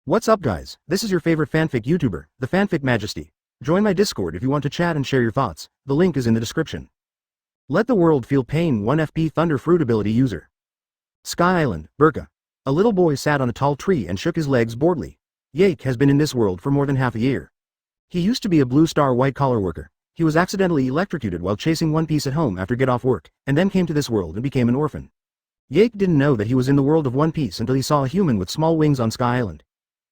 What's up guys, this is your favorite fanfic YouTuber, the Fanfic Majesty. Join my Discord if you want to chat and share your thoughts, the link is in the description. Let the world feel pain. 1 FP Thunder Fruit Ability User. Sky Island, Burka. A little boy sat on a tall tree and shook his legs boredly. Yake has been in this world for more than half a year. He used to be a blue star white collar worker. He was accidentally electrocuted while chasing One Piece at home after get off work, and then came to this world and became an orphan. Yake didn't know that he was in the world of One Piece until he saw a human with small wings on Sky Island.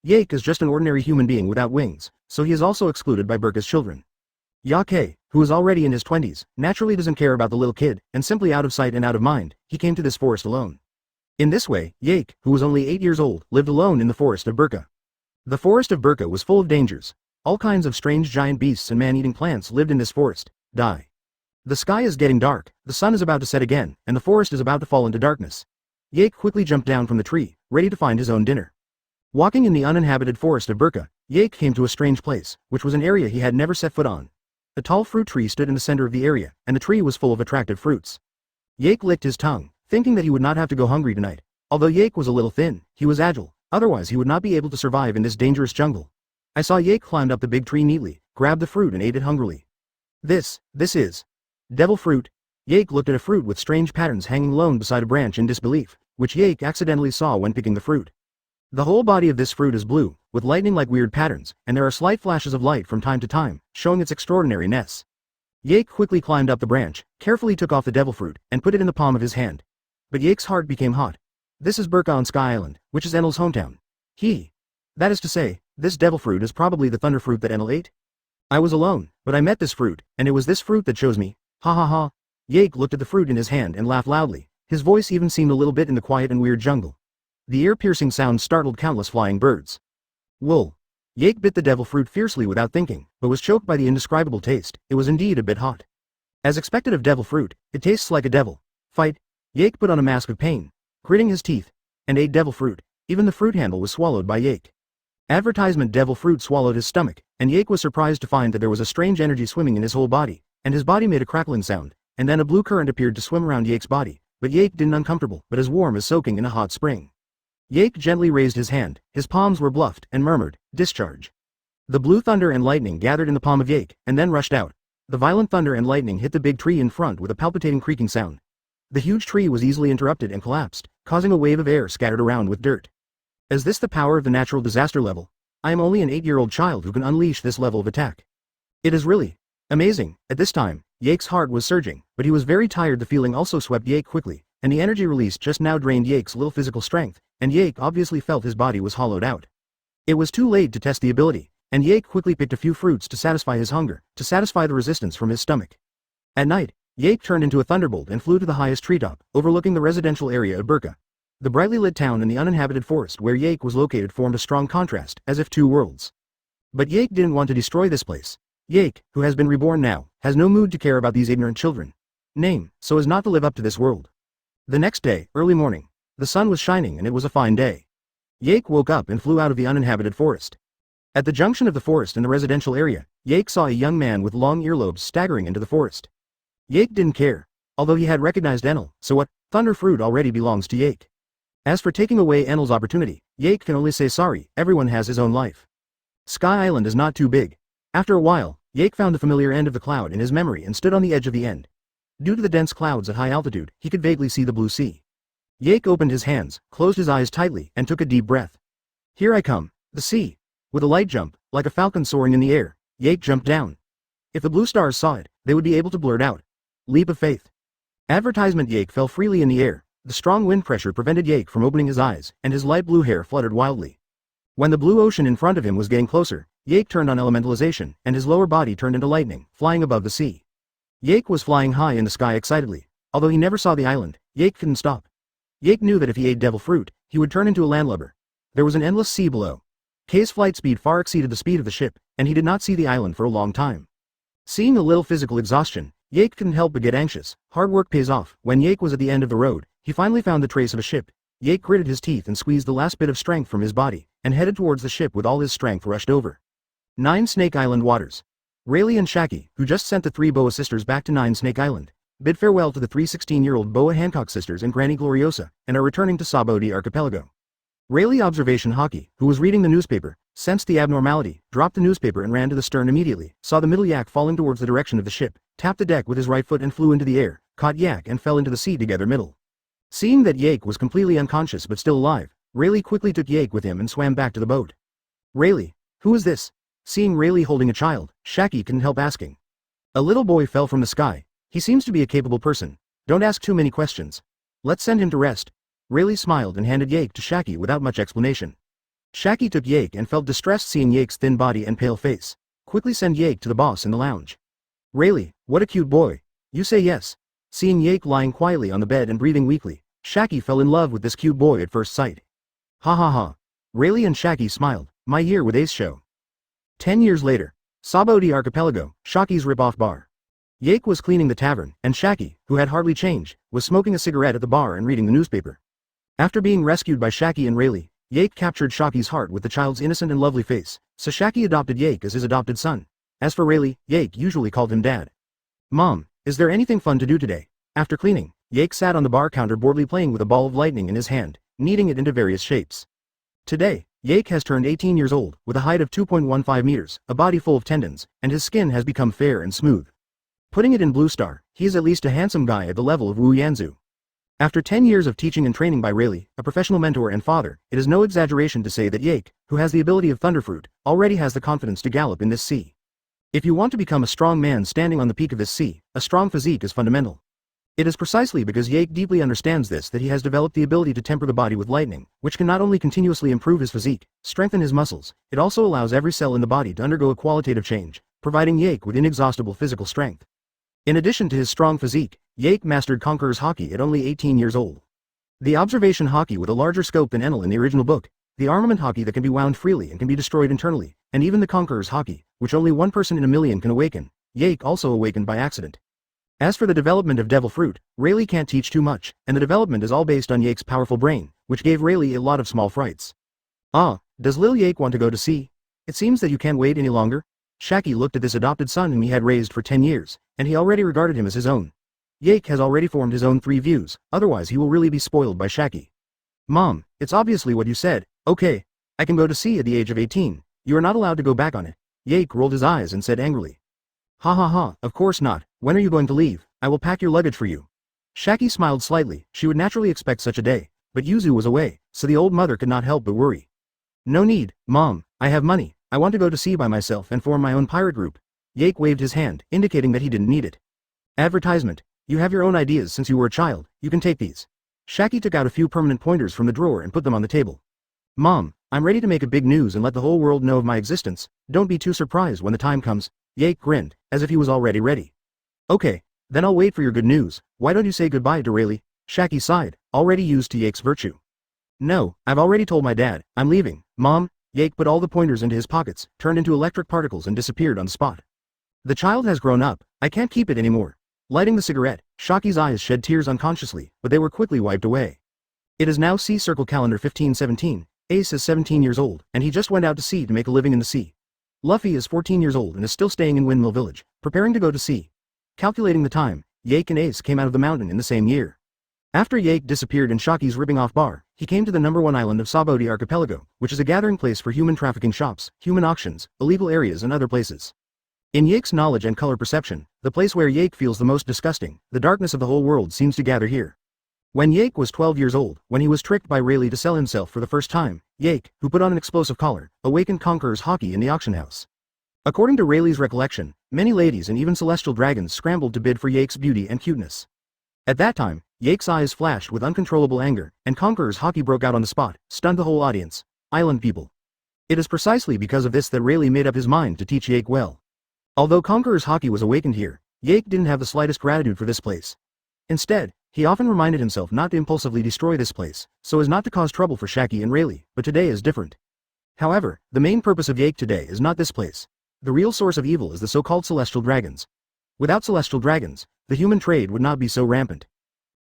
Yake is just an ordinary human being without wings, so he is also excluded by Burka's children. Yake, who is already in his 20s, naturally doesn't care about the little kid, and simply out of sight and out of mind, he came to this forest alone. In this way, Yake, who was only 8 years old, lived alone in the forest of Burka. The forest of Burka was full of dangers. All kinds of strange giant beasts and man-eating plants lived in this forest. Die. The sky is getting dark, the sun is about to set again, and the forest is about to fall into darkness. Yake quickly jumped down from the tree, ready to find his own dinner. Walking in the uninhabited forest of Burka, Yake came to a strange place, which was an area he had never set foot on. A tall fruit tree stood in the center of the area, and the tree was full of attractive fruits. Yake licked his tongue, thinking that he would not have to go hungry tonight. Although Yake was a little thin, he was agile, otherwise he would not be able to survive in this dangerous jungle. I saw Yake climbed up the big tree neatly, grabbed the fruit and ate it hungrily. This is devil fruit. Yake looked at a fruit with strange patterns hanging lone beside a branch in disbelief, which Yake accidentally saw when picking the fruit. The whole body of this fruit is blue, with lightning-like weird patterns, and there are slight flashes of light from time to time, showing its extraordinariness. Yake quickly climbed up the branch, carefully took off the devil fruit, and put it in the palm of his hand. But Yake's heart became hot. This is Burka on Sky Island, which is Enel's hometown. That is to say, this devil fruit is probably the thunder fruit that Enel ate. I was alone, but I met this fruit, and it was this fruit that chose me. Ha ha ha. Yake looked at the fruit in his hand and laughed loudly. His voice even seemed a little bit in the quiet and weird jungle. The ear-piercing sound startled countless flying birds. Wool. Yake bit the devil fruit fiercely without thinking, but was choked by the indescribable taste. It was indeed a bit hot. As expected of devil fruit, it tastes like a devil. Fight. Yake put on a mask of pain, gritting his teeth, and ate devil fruit. Even the fruit handle was swallowed by Yake. Advertisement devil fruit swallowed his stomach, and Yake was surprised to find that there was a strange energy swimming in his whole body, and his body made a crackling sound, and then a blue current appeared to swim around Yake's body, but Yake didn't uncomfortable, but as warm as soaking in a hot spring. Yake gently raised his hand, his palms were bluffed, and murmured, "Discharge." The blue thunder and lightning gathered in the palm of Yake, and then rushed out. The violent thunder and lightning hit the big tree in front with a palpitating creaking sound. The huge tree was easily interrupted and collapsed, causing a wave of air scattered around with dirt. Is this the power of the natural disaster level? I am only an 8-year-old child who can unleash this level of attack. It is really amazing. At this time, Yake's heart was surging, but he was very tired. The feeling also swept Yake quickly, and the energy released just now drained Yake's little physical strength, and Yake obviously felt his body was hollowed out. It was too late to test the ability, and Yake quickly picked a few fruits to satisfy his hunger, to satisfy the resistance from his stomach. At night, Yake turned into a thunderbolt and flew to the highest treetop, overlooking the residential area of Burka. The brightly lit town and the uninhabited forest where Yake was located formed a strong contrast, as if two worlds. But Yake didn't want to destroy this place. Yake, who has been reborn now, has no mood to care about these ignorant children. So as not to live up to this world. The next day, early morning, the sun was shining and it was a fine day. Yake woke up and flew out of the uninhabited forest. At the junction of the forest and the residential area, Yake saw a young man with long earlobes staggering into the forest. Yake didn't care, although he had recognized Enel, so what? Thunder fruit already belongs to Yake. As for taking away Enel's opportunity, Yake can only say sorry, everyone has his own life. Sky Island is not too big. After a while, Yake found the familiar end of the cloud in his memory and stood on the edge of the end. Due to the dense clouds at high altitude, he could vaguely see the blue sea. Yake opened his hands, closed his eyes tightly, and took a deep breath. Here I come, the sea. With a light jump, like a falcon soaring in the air, Yake jumped down. If the blue stars saw it, they would be able to blurt out. Leap of faith. Advertisement. Yake fell freely in the air. The strong wind pressure prevented Yake from opening his eyes, and his light blue hair fluttered wildly. When the blue ocean in front of him was getting closer, Yake turned on elementalization, and his lower body turned into lightning, flying above the sea. Yake was flying high in the sky excitedly. Although he never saw the island, Yake couldn't stop. Yake knew that if he ate devil fruit, he would turn into a landlubber. There was an endless sea below. K's flight speed far exceeded the speed of the ship, and he did not see the island for a long time. Seeing a little physical exhaustion, Yake couldn't help but get anxious. Hard work pays off. When Yake was at the end of the road, he finally found the trace of a ship. Yake gritted his teeth and squeezed the last bit of strength from his body, and headed towards the ship with all his strength rushed over. 9 Snake Island waters. Rayleigh and Shaki, who just sent the 3 Boa sisters back to 9 Snake Island, bid farewell to the 3 16-year-old Boa Hancock sisters and Granny Gloriosa, and are returning to Sabody archipelago. Rayleigh observation Shaki, who was reading the newspaper, sensed the abnormality, dropped the newspaper and ran to the stern immediately, saw the middle yak falling towards the direction of the ship, tapped the deck with his right foot and flew into the air, caught yak and fell into the sea together middle. Seeing that yak was completely unconscious but still alive, Rayleigh quickly took yak with him and swam back to the boat. Rayleigh, who is this? Seeing Rayleigh holding a child, Shaki couldn't help asking. A little boy fell from the sky. He seems to be a capable person. Don't ask too many questions. Let's send him to rest. Rayleigh smiled and handed yak to Shaki without much explanation. Shaki took yak and felt distressed seeing yak's thin body and pale face. Quickly send yak to the boss in the lounge. Rayleigh, what a cute boy. You say yes. Seeing yak lying quietly on the bed and breathing weakly, Shaki fell in love with this cute boy at first sight. Ha ha ha. Rayleigh and Shaki smiled. My year with Ace show. 10 years later. Sabody Archipelago, Shaki's rip-off bar. Yak was cleaning the tavern, and Shaki, who had hardly changed, was smoking a cigarette at the bar and reading the newspaper. After being rescued by Shaki and Rayleigh, Yak captured Shaki's heart with the child's innocent and lovely face, so Shaki adopted Yak as his adopted son. As for Rayleigh, Yak usually called him Dad. Mom, is there anything fun to do today? After cleaning, Yak sat on the bar counter boredly playing with a ball of lightning in his hand, kneading it into various shapes. Today, Yak has turned 18 years old, with a height of 2.15 meters, a body full of tendons, and his skin has become fair and smooth. Putting it in Blue Star, he is at least a handsome guy at the level of Wu Yanzu. After 10 years of teaching and training by Rayleigh, a professional mentor and father, it is no exaggeration to say that Yak, who has the ability of Thunderfruit, already has the confidence to gallop in this sea. If you want to become a strong man standing on the peak of this sea, a strong physique is fundamental. It is precisely because Yak deeply understands this that he has developed the ability to temper the body with lightning, which can not only continuously improve his physique, strengthen his muscles, it also allows every cell in the body to undergo a qualitative change, providing Yak with inexhaustible physical strength. In addition to his strong physique, Yak mastered Conqueror's Shaki at only 18 years old. The observation Shaki with a larger scope than Enel in the original book, the armament Shaki that can be wound freely and can be destroyed internally, and even the Conqueror's Shaki, which only one person in a million can awaken, Yak also awakened by accident. As for the development of Devil Fruit, Rayleigh can't teach too much, and the development is all based on Yak's powerful brain, which gave Rayleigh a lot of small frights. Ah, does Lil Yak want to go to sea? It seems that you can't wait any longer. Shaki looked at this adopted son whom he had raised for 10 years, and he already regarded him as his own. Yak has already formed his own 3 views, otherwise he will really be spoiled by Shaki. Mom, it's obviously what you said. Okay, I can go to sea at the age of 18. You are not allowed to go back on it. Yak rolled his eyes and said angrily. Ha ha ha, of course not. When are you going to leave? I will pack your luggage for you. Shaki smiled slightly. She would naturally expect such a day, but Yuzu was away, so the old mother could not help but worry. No need, Mom, I have money. I want to go to sea by myself and form my own pirate group. Yak waved his hand, indicating that he didn't need it. Advertisement. You have your own ideas since you were a child, you can take these. Shaki took out a few permanent pointers from the drawer and put them on the table. Mom, I'm ready to make a big news and let the whole world know of my existence. Don't be too surprised when the time comes. Yak grinned, as if he was already ready. Okay, then I'll wait for your good news. Why don't you say goodbye to Rayleigh? Shaki sighed, already used to Yak's virtue. No, I've already told my dad, I'm leaving. Mom. Yak put all the pointers into his pockets, turned into electric particles and disappeared on the spot. The child has grown up, I can't keep it anymore. Lighting the cigarette, Shaki's eyes shed tears unconsciously, but they were quickly wiped away. It is now Sea Circle Calendar 1517, Ace is 17 years old, and he just went out to sea to make a living in the sea. Luffy is 14 years old and is still staying in Windmill Village, preparing to go to sea. Calculating the time, Yak and Ace came out of the mountain in the same year. After Yak disappeared in Shaki's ripping off bar, he came to the #1 island of Sabody Archipelago, which is a gathering place for human trafficking shops, human auctions, illegal areas and other places. In Yak's knowledge and color perception, the place where Yak feels the most disgusting, the darkness of the whole world seems to gather here. When Yak was 12 years old, when he was tricked by Rayleigh to sell himself for the first time, Yak, who put on an explosive collar, awakened Conqueror's Shaki in the auction house. According to Rayleigh's recollection, many ladies and even celestial dragons scrambled to bid for Yak's beauty and cuteness. At that time, Yak's eyes flashed with uncontrollable anger, and Conqueror's Shaki broke out on the spot, stunned the whole audience. Island people. It is precisely because of this that Rayleigh made up his mind to teach Yak well. Although Conqueror's Shaki was awakened here, Yak didn't have the slightest gratitude for this place. Instead, he often reminded himself not to impulsively destroy this place, so as not to cause trouble for Shaki and Rayleigh, but today is different. However, the main purpose of Yak today is not this place. The real source of evil is the so-called celestial dragons. Without celestial dragons, the human trade would not be so rampant.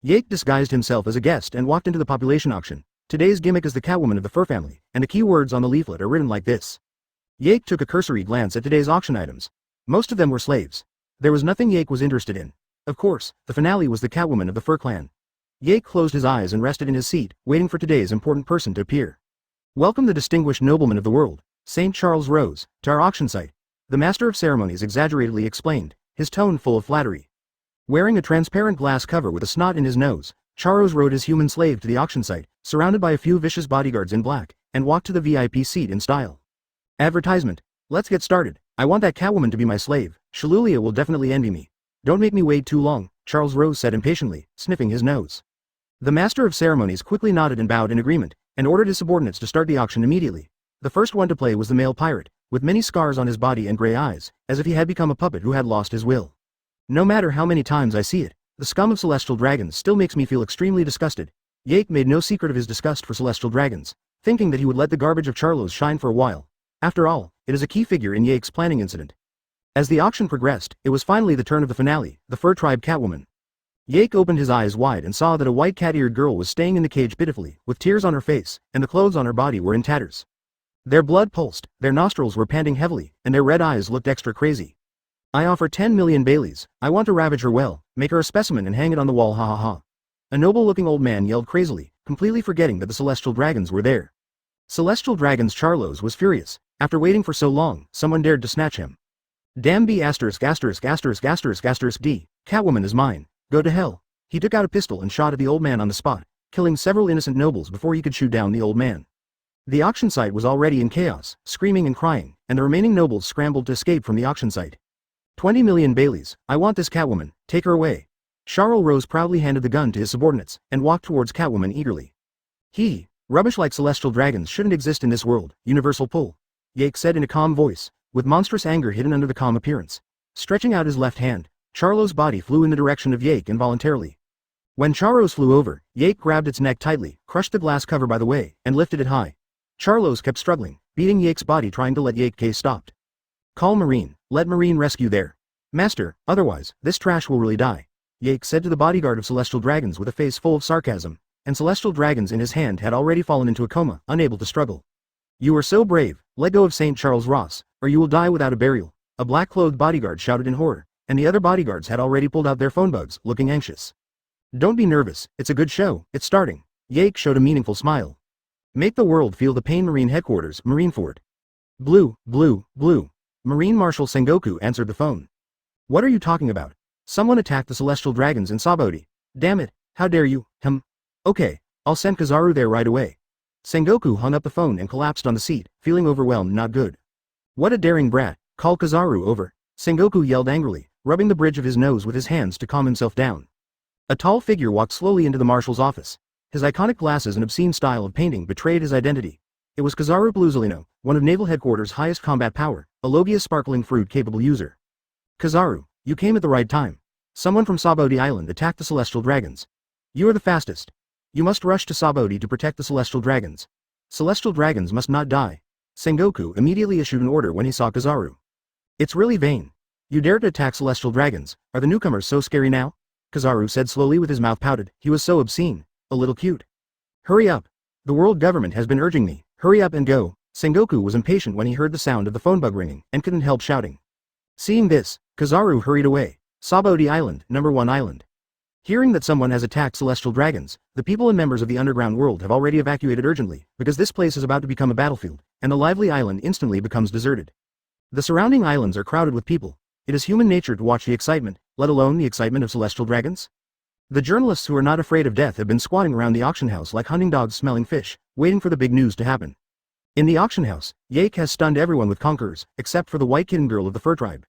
Yak disguised himself as a guest and walked into the population auction. Today's gimmick is the Catwoman of the Fur family, and the keywords on the leaflet are written like this. Yak took a cursory glance at today's auction items. Most of them were slaves. There was nothing Yak was interested in. Of course, the finale was the Catwoman of the Fur clan. Yak closed his eyes and rested in his seat, waiting for today's important person to appear. Welcome the distinguished nobleman of the world, St. Charles Rose, to our auction site. The master of ceremonies exaggeratedly explained, his tone full of flattery. Wearing a transparent glass cover with a snot in his nose, Charles rode his human slave to the auction site, surrounded by a few vicious bodyguards in black, and walked to the VIP seat in style. Advertisement. Let's get started. I want that Catwoman to be my slave. Shalulia will definitely envy me. Don't make me wait too long, Charles Rose said impatiently, sniffing his nose. The master of ceremonies quickly nodded and bowed in agreement, and ordered his subordinates to start the auction immediately. The first one to play was the male pirate, with many scars on his body and gray eyes, as if he had become a puppet who had lost his will. No matter how many times I see it, the scum of celestial dragons still makes me feel extremely disgusted. Yake made no secret of his disgust for celestial dragons, thinking that he would let the garbage of Charlos shine for a while. After all, it is a key figure in Yake's planning incident. As the auction progressed, it was finally the turn of the finale, the fur tribe Catwoman. Yake opened his eyes wide and saw that a white cat-eared girl was staying in the cage pitifully, with tears on her face, and the clothes on her body were in tatters. Their blood pulsed, their nostrils were panting heavily, and their red eyes looked extra crazy. I offer 10 million Baileys. I want to ravage her well, make her a specimen and hang it on the wall, ha ha ha. A noble-looking old man yelled crazily, completely forgetting that the celestial dragons were there. Celestial dragons Charlos was furious. After waiting for so long, someone dared to snatch him. Damn B****************, D. Catwoman is mine. Go to hell. He took out a pistol and shot at the old man on the spot, killing several innocent nobles before he could shoot down the old man. The auction site was already in chaos, screaming and crying, and the remaining nobles scrambled to escape from the auction site. 20 million Baileys. I want this Catwoman. Take her away. Charles Rose proudly handed the gun to his subordinates, and walked towards Catwoman eagerly. Rubbish like celestial dragons shouldn't exist in this world, universal pull. Yake said in a calm voice, with monstrous anger hidden under the calm appearance. Stretching out his left hand, Charlo's body flew in the direction of Yake involuntarily. When Charlos flew over, Yake grabbed its neck tightly, crushed the glass cover by the way, and lifted it high. Charlos kept struggling, beating Yake's body trying to let Yake stopped. Call Marine, let Marine rescue there. Master, otherwise, this trash will really die. Yake said to the bodyguard of celestial dragons with a face full of sarcasm, and celestial dragons in his hand had already fallen into a coma, unable to struggle. You are so brave, let go of St. Charles Ross, or you will die without a burial, a black-clothed bodyguard shouted in horror, and the other bodyguards had already pulled out their phone bugs, looking anxious. Don't be nervous, it's a good show, it's starting. Yake showed a meaningful smile. Make the world feel the pain. Marine Headquarters, Marineford. Blue, blue, blue. Marine Marshal Sengoku answered the phone. What are you talking about? Someone attacked the celestial dragons in Sabody. Damn it, how dare you, Okay, I'll send Kizaru there right away. Sengoku hung up the phone and collapsed on the seat, feeling overwhelmed. Not good. What a daring brat, call Kizaru over. Sengoku yelled angrily, rubbing the bridge of his nose with his hands to calm himself down. A tall figure walked slowly into the marshal's office. His iconic glasses and obscene style of painting betrayed his identity. It was Kizaru Bluzolino, one of Naval Headquarters' highest combat power, a Logia sparkling fruit-capable user. Kizaru, you came at the right time. Someone from Sabody Island attacked the celestial dragons. You are the fastest. You must rush to Sabody to protect the celestial dragons. Celestial dragons must not die. Sengoku immediately issued an order when he saw Kizaru. It's really vain. You dare to attack celestial dragons. Are the newcomers so scary now? Kizaru said slowly with his mouth pouted. He was so obscene. A little cute. Hurry up. The world government has been urging me. Hurry up and go. Sengoku was impatient when he heard the sound of the phone bug ringing, and couldn't help shouting. Seeing this, Kizaru hurried away. Sabody Island, number 1 island. Hearing that someone has attacked celestial dragons, the people and members of the underground world have already evacuated urgently, because this place is about to become a battlefield, and the lively island instantly becomes deserted. The surrounding islands are crowded with people. It is human nature to watch the excitement, let alone the excitement of celestial dragons. The journalists who are not afraid of death have been squatting around the auction house like hunting dogs smelling fish, waiting for the big news to happen. In the auction house, Yake has stunned everyone with conquerors, except for the white kitten girl of the fur tribe.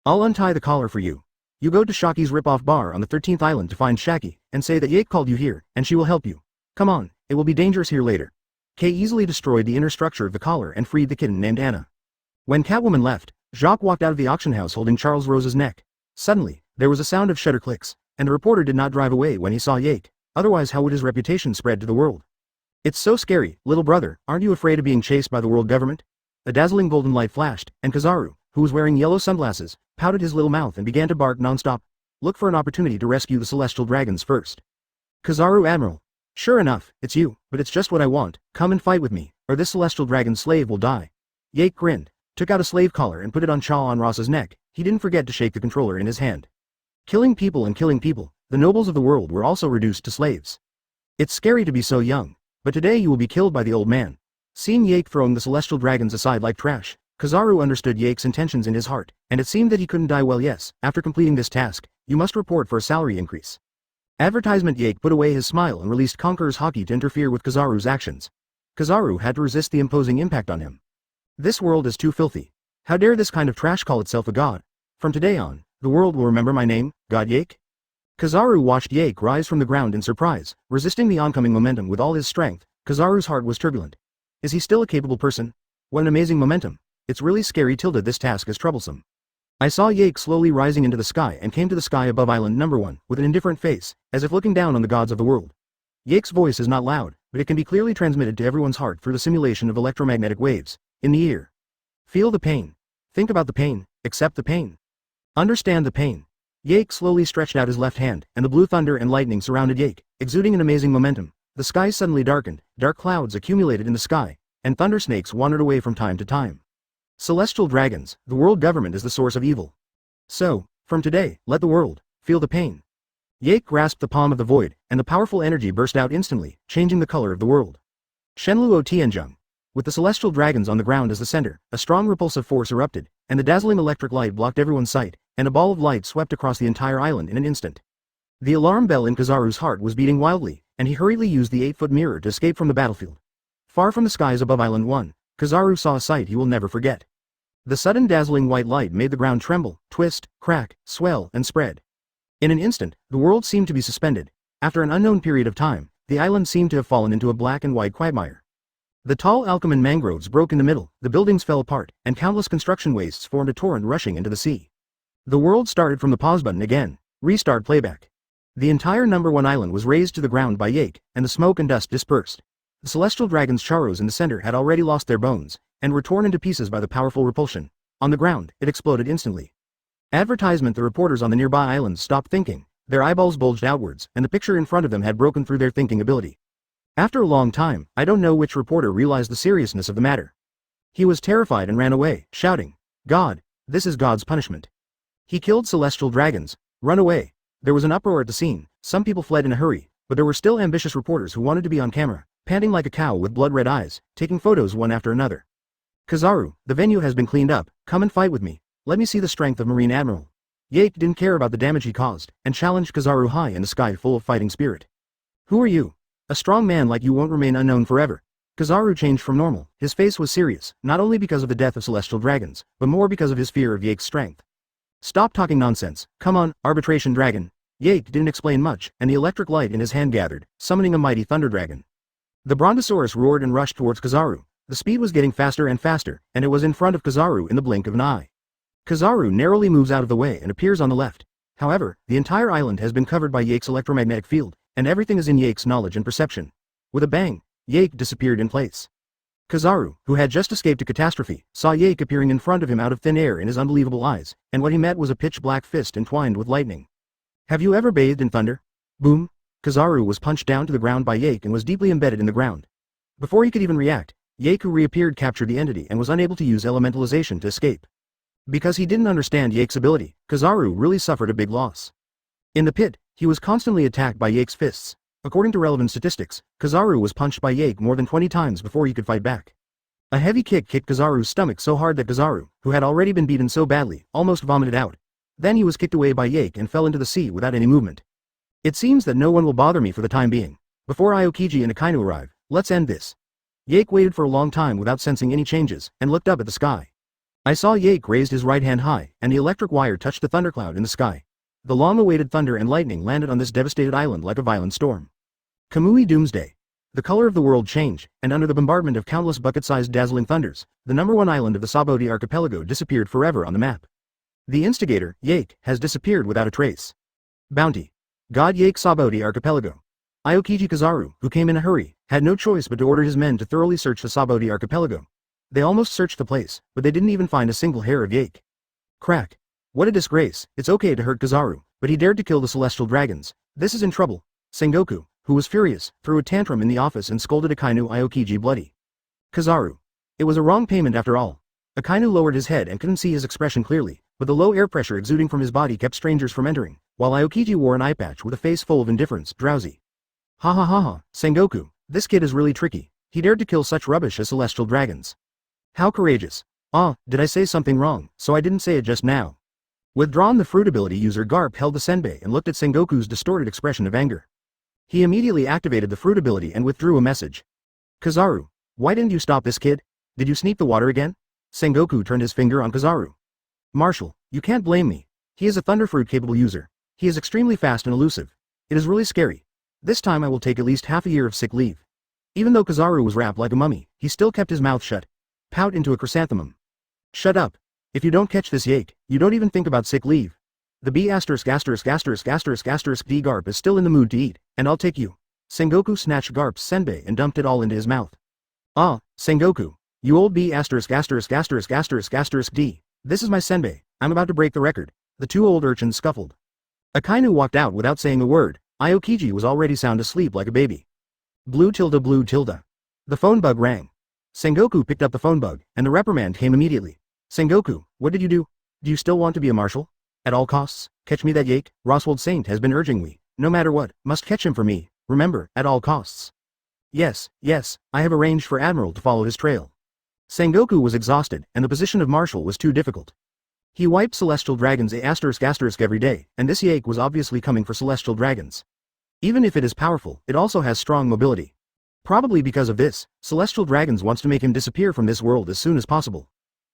I'll untie the collar for you. You go to Shaki's rip-off bar on the 13th island to find Shaki, and say that Yake called you here, and she will help you. Come on, it will be dangerous here later. Kay easily destroyed the inner structure of the collar and freed the kitten named Anna. When Catwoman left, Jacques walked out of the auction house holding Charles Rose's neck. Suddenly, there was a sound of shutter clicks, and the reporter did not drive away when he saw Yake, otherwise how would his reputation spread to the world? It's so scary, little brother, aren't you afraid of being chased by the world government? A dazzling golden light flashed, and Kizaru, who was wearing yellow sunglasses, pouted his little mouth and began to bark non-stop. Look for an opportunity to rescue the celestial dragons first. Kizaru Admiral. Sure enough, it's you, but it's just what I want. Come and fight with me, or this celestial dragon slave will die. Yake grinned, took out a slave collar and put it on Ross's neck. He didn't forget to shake the controller in his hand. Killing people and killing people, the nobles of the world were also reduced to slaves. It's scary to be so young, but today you will be killed by the old man. Seeing Yake throwing the celestial dragons aside like trash, Kizaru understood Yake's intentions in his heart, and it seemed that he couldn't die well. Yes, after completing this task, you must report for a salary increase. Advertisement. Yake put away his smile and released Conqueror's Haki to interfere with Kizaru's actions. Kizaru had to resist the imposing impact on him. This world is too filthy. How dare this kind of trash call itself a god? From today on, the world will remember my name, God Yake? Kizaru watched Yake rise from the ground in surprise, resisting the oncoming momentum with all his strength. Kizaru's heart was turbulent. Is he still a capable person? What an amazing momentum. It's really scary. This task is troublesome. I saw Yake slowly rising into the sky and came to the sky above Island Number 1, with an indifferent face, as if looking down on the gods of the world. Yake's voice is not loud, but it can be clearly transmitted to everyone's heart through the simulation of electromagnetic waves, in the ear. Feel the pain. Think about the pain, accept the pain. Understand the pain. Yake slowly stretched out his left hand, and the blue thunder and lightning surrounded Yake, exuding an amazing momentum. The sky suddenly darkened, dark clouds accumulated in the sky, and thunder snakes wandered away from time to time. Celestial dragons, the world government is the source of evil. So, from today, let the world feel the pain. Yake grasped the palm of the void, and the powerful energy burst out instantly, changing the color of the world. Shenluo Tianzheng. With the celestial dragons on the ground as the center, a strong repulsive force erupted, and the dazzling electric light blocked everyone's sight, and a ball of light swept across the entire island in an instant. The alarm bell in Kizaru's heart was beating wildly, and he hurriedly used the 8-foot mirror to escape from the battlefield. Far from the skies above Island 1, Kizaru saw a sight he will never forget. The sudden dazzling white light made the ground tremble, twist, crack, swell, and spread. In an instant, the world seemed to be suspended. After an unknown period of time, the island seemed to have fallen into a black and white quagmire. The tall alkaman mangroves broke in the middle, the buildings fell apart, and countless construction wastes formed a torrent rushing into the sea. The world started from the pause button again. Restart playback. The entire Number 1 island was razed to the ground by Yake, and the smoke and dust dispersed. The celestial dragons Charos in the center had already lost their bones, and were torn into pieces by the powerful repulsion. On the ground, it exploded instantly. Advertisement. The reporters on the nearby islands stopped thinking, their eyeballs bulged outwards, and the picture in front of them had broken through their thinking ability. After a long time, I don't know which reporter realized the seriousness of the matter. He was terrified and ran away, shouting, God, this is God's punishment. He killed celestial dragons. Run away. There was an uproar at the scene. Some people fled in a hurry, but there were still ambitious reporters who wanted to be on camera, panting like a cow with blood-red eyes, taking photos one after another. Kizaru, the venue has been cleaned up. Come and fight with me. Let me see the strength of Marine Admiral. Yake didn't care about the damage he caused, and challenged Kizaru high in the sky full of fighting spirit. Who are you? A strong man like you won't remain unknown forever. Kizaru changed from normal. His face was serious, not only because of the death of celestial dragons, but more because of his fear of Yake's strength. Stop talking nonsense. Come on, arbitration dragon. Yake didn't explain much, and the electric light in his hand gathered, summoning a mighty thunder dragon. The Brontosaurus roared and rushed towards Kizaru. The speed was getting faster and faster, and it was in front of Kizaru in the blink of an eye. Kizaru narrowly moves out of the way and appears on the left. However, the entire island has been covered by Yake's electromagnetic field, and everything is in Yake's knowledge and perception. With a bang, Yake disappeared in place. Kizaru, who had just escaped a catastrophe, saw Yake appearing in front of him out of thin air in his unbelievable eyes, and what he met was a pitch-black fist entwined with lightning. Have you ever bathed in thunder? Boom! Kizaru was punched down to the ground by Yake and was deeply embedded in the ground. Before he could even react, Yake, who reappeared, captured the entity and was unable to use elementalization to escape. Because he didn't understand Yake's ability, Kizaru really suffered a big loss. In the pit, he was constantly attacked by Yake's fists. According to relevant statistics, Kizaru was punched by Yake more than 20 times before he could fight back. A heavy kick kicked Kizaru's stomach so hard that Kizaru, who had already been beaten so badly, almost vomited out. Then he was kicked away by Yake and fell into the sea without any movement. It seems that no one will bother me for the time being. Before Aokiji and Akainu arrive, let's end this. Yake waited for a long time without sensing any changes, and looked up at the sky. I saw Yake raised his right hand high, and the electric wire touched the thundercloud in the sky. The long-awaited thunder and lightning landed on this devastated island like a violent storm. Kamui Doomsday. The color of the world changed, and under the bombardment of countless bucket-sized dazzling thunders, the number 1 island of the Sabody archipelago disappeared forever on the map. The instigator, Yake, has disappeared without a trace. Bounty. God Yake Sabody archipelago. Aokiji Kizaru, who came in a hurry, had no choice but to order his men to thoroughly search the Sabody archipelago. They almost searched the place, but they didn't even find a single hair of Yake. Crack. What a disgrace. It's okay to hurt Kizaru, but he dared to kill the celestial dragons. This is in trouble. Sengoku, who was furious, threw a tantrum in the office and scolded Akainu Aokiji bloody. Kizaru. It was a wrong payment after all. Akainu lowered his head and couldn't see his expression clearly, but the low air pressure exuding from his body kept strangers from entering, while Aokiji wore an eye patch with a face full of indifference, drowsy. Ha ha ha ha, Sengoku, this kid is really tricky. He dared to kill such rubbish as celestial dragons. How courageous. Ah, did I say something wrong, so I didn't say it just now. Withdrawn, the fruit ability user Garp held the senbei and looked at Sengoku's distorted expression of anger. He immediately activated the fruit ability and withdrew a message. Kizaru, why didn't you stop this kid? Did you sneak the water again? Sengoku turned his finger on Kizaru. Marshal, you can't blame me. He is a thunderfruit capable user. He is extremely fast and elusive. It is really scary. This time I will take at least half a year of sick leave. Even though Kizaru was wrapped like a mummy, he still kept his mouth shut. Pout into a chrysanthemum. Shut up. If you don't catch this yake, you don't even think about sick leave. The B***************** D Garp is still in the mood to eat, and I'll take you. Sengoku snatched Garp's senbei and dumped it all into his mouth. Ah, Sengoku. You old B************************************ D. This is my senbei, I'm about to break the record. The two old urchins scuffled. Akainu walked out without saying a word. Aokiji was already sound asleep like a baby. Blue tilde blue tilde. The phone bug rang. Sengoku picked up the phone bug, and the reprimand came immediately. Sengoku, what did you do? Do you still want to be a marshal? At all costs, catch me that yake, Roswald Saint has been urging me. No matter what, must catch him for me, remember, at all costs. Yes, I have arranged for Admiral to follow his trail. Sengoku was exhausted, and the position of marshal was too difficult. He wiped celestial dragons every day, and this yake was obviously coming for celestial dragons. Even if it is powerful, it also has strong mobility. Probably because of this, celestial dragons wants to make him disappear from this world as soon as possible.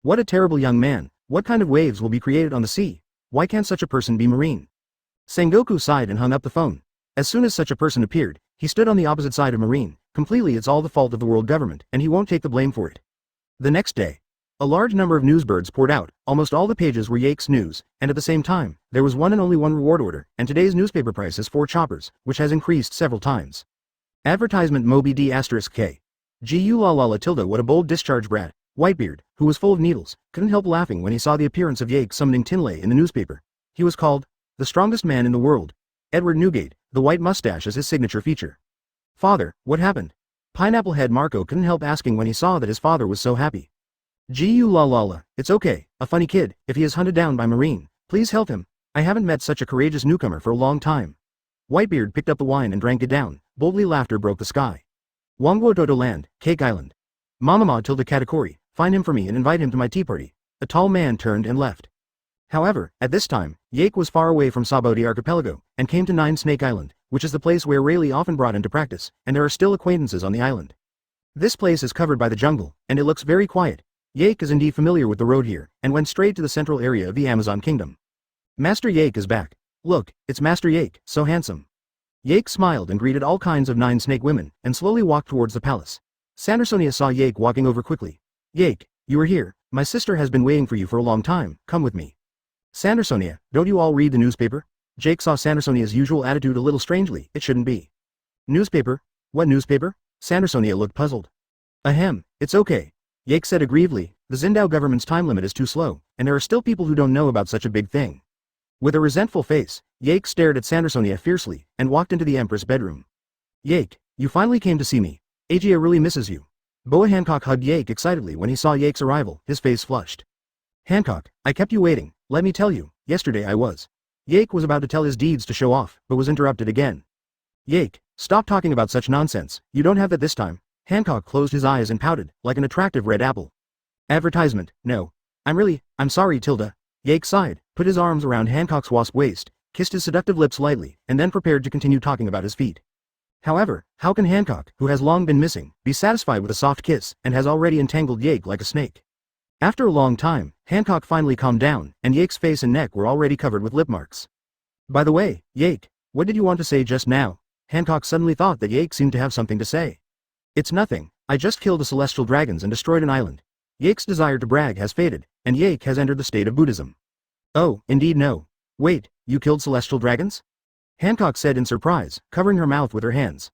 What a terrible young man, what kind of waves will be created on the sea? Why can't such a person be marine? Sengoku sighed and hung up the phone. As soon as such a person appeared, he stood on the opposite side of marine. Completely, it's all the fault of the world government, and he won't take the blame for it. The next day, a large number of newsbirds poured out, almost all the pages were Yake's news, and at the same time, there was one and only one reward order, and today's newspaper price is 4 choppers, which has increased several times. Advertisement Moby D***K. Gu la la la tilde what a bold discharge brat. Whitebeard, who was full of needles, couldn't help laughing when he saw the appearance of Yake summoning Tinley in the newspaper. He was called the strongest man in the world. Edward Newgate, the white mustache as his signature feature. Father, what happened? Pineapple Head Marco couldn't help asking when he saw that his father was so happy. Gu la la la, it's okay, a funny kid, if he is hunted down by marine, please help him. I haven't met such a courageous newcomer for a long time. Whitebeard picked up the wine and drank it down. Boldly laughter broke the sky. Wangwo Dodo Land, Cake Island. Mamama tilde Katakori, find him for me and invite him to my tea party. A tall man turned and left. However, at this time, Yake was far away from Sabody archipelago, and came to Nine Snake Island, which is the place where Rayleigh often brought into practice, and there are still acquaintances on the island. This place is covered by the jungle, and it looks very quiet. Yake is indeed familiar with the road here, and went straight to the central area of the Amazon Kingdom. Master Yake is back. Look, it's Master Yake, so handsome. Yake smiled and greeted all kinds of Nine Snake women, and slowly walked towards the palace. Sandersonia saw Yake walking over quickly. Yake, you are here, my sister has been waiting for you for a long time, come with me. Sandersonia, don't you all read the newspaper? Jake saw Sandersonia's usual attitude a little strangely, it shouldn't be. Newspaper? What newspaper? Sandersonia looked puzzled. Ahem, it's okay. Yake said aggrievedly, the Zindao government's time limit is too slow, and there are still people who don't know about such a big thing. With a resentful face, Yake stared at Sandersonia fiercely, and walked into the Empress' bedroom. Yake, you finally came to see me. Agia really misses you. Boa Hancock hugged Yake excitedly when he saw Yake's arrival, his face flushed. Hancock, I kept you waiting, let me tell you, yesterday I was. Yake was about to tell his deeds to show off, but was interrupted again. Yake, stop talking about such nonsense, you don't have that this time. Hancock closed his eyes and pouted, like an attractive red apple. Advertisement, no. I'm sorry Tilda. Yake sighed, put his arms around Hancock's wasp waist, kissed his seductive lips lightly, and then prepared to continue talking about his feet. However, how can Hancock, who has long been missing, be satisfied with a soft kiss, and has already entangled Yake like a snake? After a long time, Hancock finally calmed down, and Yake's face and neck were already covered with lip marks. By the way, Yake, what did you want to say just now? Hancock suddenly thought that Yake seemed to have something to say. It's nothing, I just killed the celestial dragons and destroyed an island. Yake's desire to brag has faded, and Yake has entered the state of Buddhism. Oh, indeed no. Wait, you killed celestial dragons? Hancock said in surprise, covering her mouth with her hands.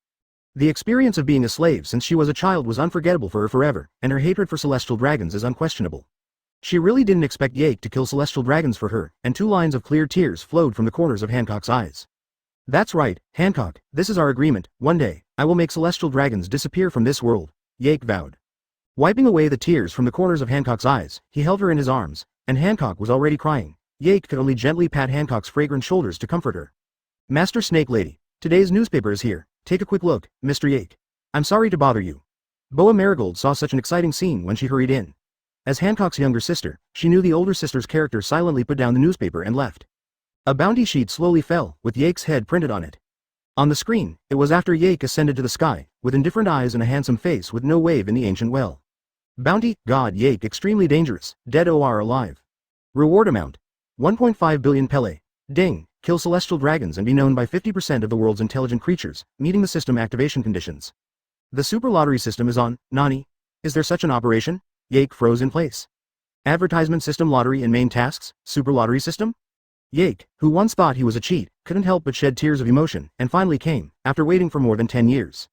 The experience of being a slave since she was a child was unforgettable for her forever, and her hatred for celestial dragons is unquestionable. She really didn't expect Yake to kill celestial dragons for her, and 2 lines of clear tears flowed from the corners of Hancock's eyes. That's right, Hancock, this is our agreement, one day, I will make celestial dragons disappear from this world, Yake vowed. Wiping away the tears from the corners of Hancock's eyes, he held her in his arms, and Hancock was already crying. Yake could only gently pat Hancock's fragrant shoulders to comfort her. Master Snake Lady, today's newspaper is here, take a quick look, Mr. Yake. I'm sorry to bother you. Boa Marigold saw such an exciting scene when she hurried in. As Hancock's younger sister, she knew the older sister's character silently put down the newspaper and left. A bounty sheet slowly fell, with Yake's head printed on it. On the screen, it was after Yake ascended to the sky, with indifferent eyes and a handsome face with no wave in the ancient well. Bounty, God Yake extremely dangerous, dead or alive. Reward amount. 1.5 billion Pele. Ding, kill celestial dragons and be known by 50% of the world's intelligent creatures, meeting the system activation conditions. The super lottery system is on, Nani? Is there such an operation? Yake froze in place. Advertisement system lottery and main tasks, super lottery system? Yake, who once thought he was a cheat, couldn't help but shed tears of emotion, and finally came, after waiting for more than 10 years.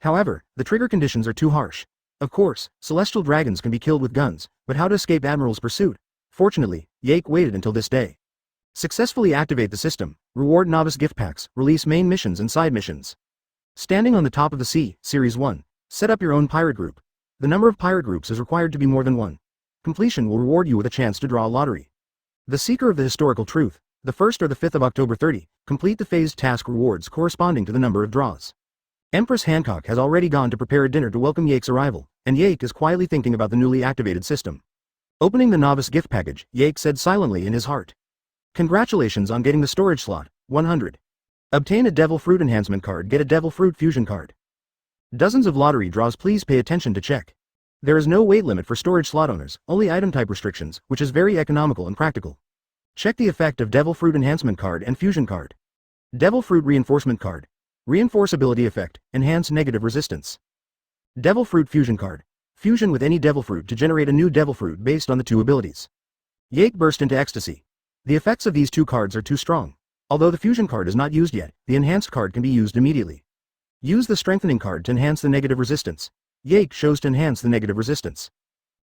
However, the trigger conditions are too harsh. Of course, celestial dragons can be killed with guns, but how to escape Admiral's pursuit? Fortunately, Yake waited until this day. Successfully activate the system, reward novice gift packs, release main missions and side missions. Standing on the top of the sea, Series 1. Set up your own pirate group. The number of pirate groups is required to be more than one. Completion will reward you with a chance to draw a lottery. The Seeker of the Historical Truth, the 1st or the 5th of October 30, complete the phased task rewards corresponding to the number of draws. Empress Hancock has already gone to prepare a dinner to welcome Yake's arrival, and Yake is quietly thinking about the newly activated system. Opening the novice gift package, Yake said silently in his heart. Congratulations on getting the storage slot, 100. Obtain a Devil Fruit Enhancement card, get a Devil Fruit Fusion card. Dozens of lottery draws, please pay attention to check. There is no weight limit for storage slot owners, only item type restrictions, which is very economical and practical. Check the effect of Devil Fruit Enhancement card and Fusion card. Devil Fruit Reinforcement card. Reinforceability effect, enhance negative resistance. Devil Fruit Fusion card. Fusion with any Devil Fruit to generate a new Devil Fruit based on the two abilities. Yake burst into ecstasy. The effects of these two cards are too strong. Although the Fusion card is not used yet, the enhanced card can be used immediately. Use the strengthening card to enhance the negative resistance. Yake chose to enhance the negative resistance.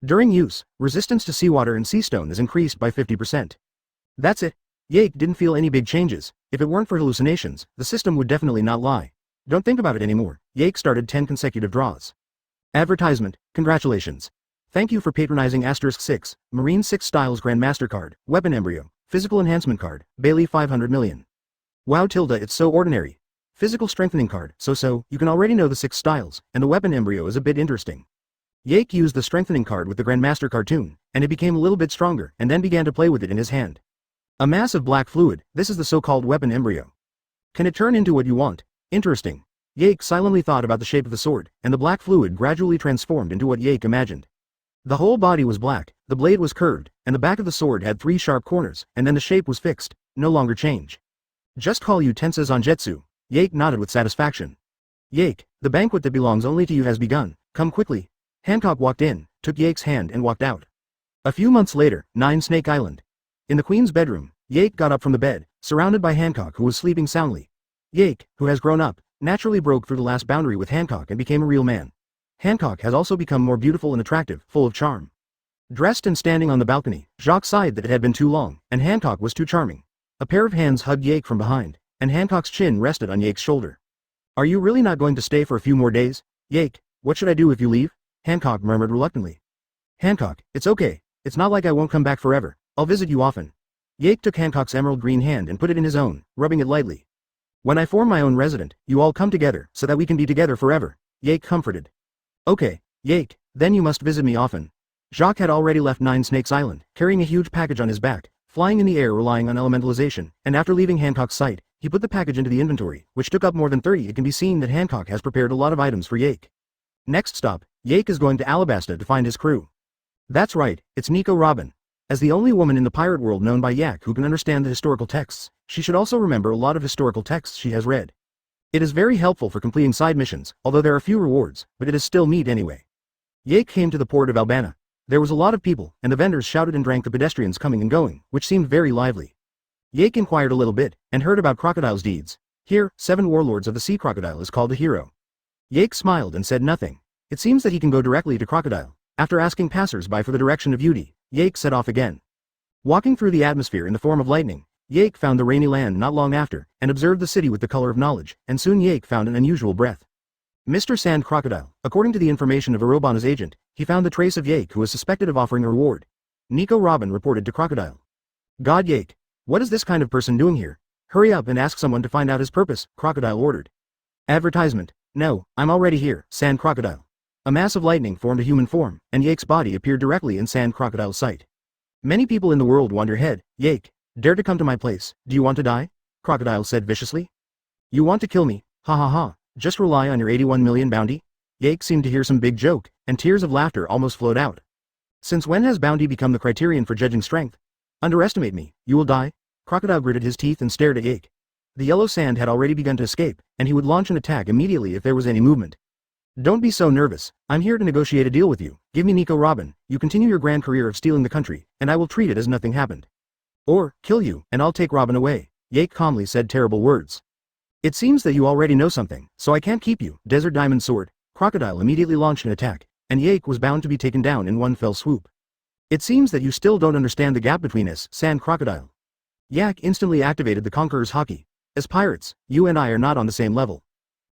During use, resistance to seawater and sea stone is increased by 50%. That's it. Yake didn't feel any big changes. If it weren't for hallucinations, the system would definitely not lie. Don't think about it anymore. Yake started 10 consecutive draws. Advertisement, congratulations. Thank you for patronizing *6, Marine 6 Styles Grandmaster card, Weapon Embryo, Physical Enhancement card, Bailey 500 million. Wow tilde, it's so ordinary. Physical Strengthening card, so, you can already know the 6 styles, and the Weapon Embryo is a bit interesting. Yake used the Strengthening card with the Grandmaster cartoon, and it became a little bit stronger, and then began to play with it in his hand. A mass of black fluid, this is the so-called Weapon Embryo. Can it turn into what you want? Interesting. Yake silently thought about the shape of the sword, and the black fluid gradually transformed into what Yake imagined. The whole body was black, the blade was curved, and the back of the sword had 3 sharp corners, and then the shape was fixed, no longer change. Just call you Tensa Zangetsu. Yake nodded with satisfaction. Yake, the banquet that belongs only to you has begun, come quickly. Hancock walked in, took Yake's hand and walked out. A few months later, 9 Snake Island. In the Queen's bedroom, Yake got up from the bed, surrounded by Hancock who was sleeping soundly. Yake, who has grown up, naturally broke through the last boundary with Hancock and became a real man. Hancock has also become more beautiful and attractive, full of charm. Dressed and standing on the balcony, Jacques sighed that it had been too long, and Hancock was too charming. A pair of hands hugged Yake from behind, and Hancock's chin rested on Yake's shoulder. Are you really not going to stay for a few more days? Yake, what should I do if you leave? Hancock murmured reluctantly. Hancock, it's okay, it's not like I won't come back forever, I'll visit you often. Yake took Hancock's emerald green hand and put it in his own, rubbing it lightly. When I form my own resident, you all come together, so that we can be together forever, Yake comforted. Okay, Yake, then you must visit me often. Jacques had already left 9 Snakes Island, carrying a huge package on his back, flying in the air relying on elementalization, and after leaving Hancock's sight, he put the package into the inventory, which took up more than 30. It can be seen that Hancock has prepared a lot of items for Yake. Next stop, Yake is going to Alabasta to find his crew. That's right, it's Nico Robin. As the only woman in the pirate world known by Yak who can understand the historical texts, she should also remember a lot of historical texts she has read. It is very helpful for completing side missions, although there are few rewards, but it is still neat anyway. Yake came to the port of Albana. There was a lot of people, and the vendors shouted and drank the pedestrians coming and going, which seemed very lively. Yake inquired a little bit, and heard about Crocodile's deeds. Here, 7 warlords of the sea crocodile is called a hero. Yake smiled and said nothing. It seems that he can go directly to Crocodile. After asking passers-by for the direction of Yudi, Yake set off again. Walking through the atmosphere in the form of lightning, Yake found the rainy land not long after, and observed the city with the color of knowledge, and soon Yake found an unusual breath. Mr. Sand Crocodile, according to the information of Arobana's agent, he found the trace of Yake who was suspected of offering a reward. Nico Robin reported to Crocodile. God Yake, what is this kind of person doing here? Hurry up and ask someone to find out his purpose, Crocodile ordered. Advertisement. No, I'm already here, Sand Crocodile. A mass of lightning formed a human form, and Yake's body appeared directly in Sand Crocodile's sight. Many people in the world want your head, Yake. Dare to come to my place, do you want to die? Crocodile said viciously. You want to kill me, ha ha ha, just rely on your 81 million bounty? Yake seemed to hear some big joke, and tears of laughter almost flowed out. Since when has bounty become the criterion for judging strength? Underestimate me, you will die? Crocodile gritted his teeth and stared at Yake. The yellow sand had already begun to escape, and he would launch an attack immediately if there was any movement. Don't be so nervous, I'm here to negotiate a deal with you. Give me Nico Robin, you continue your grand career of stealing the country, and I will treat it as nothing happened. Or, kill you, and I'll take Robin away. Yake calmly said terrible words. It seems that you already know something, so I can't keep you. Desert Diamond Sword. Crocodile immediately launched an attack, and Yake was bound to be taken down in one fell swoop. It seems that you still don't understand the gap between us, Sand Crocodile. Yak instantly activated the Conqueror's Haki. As pirates, you and I are not on the same level.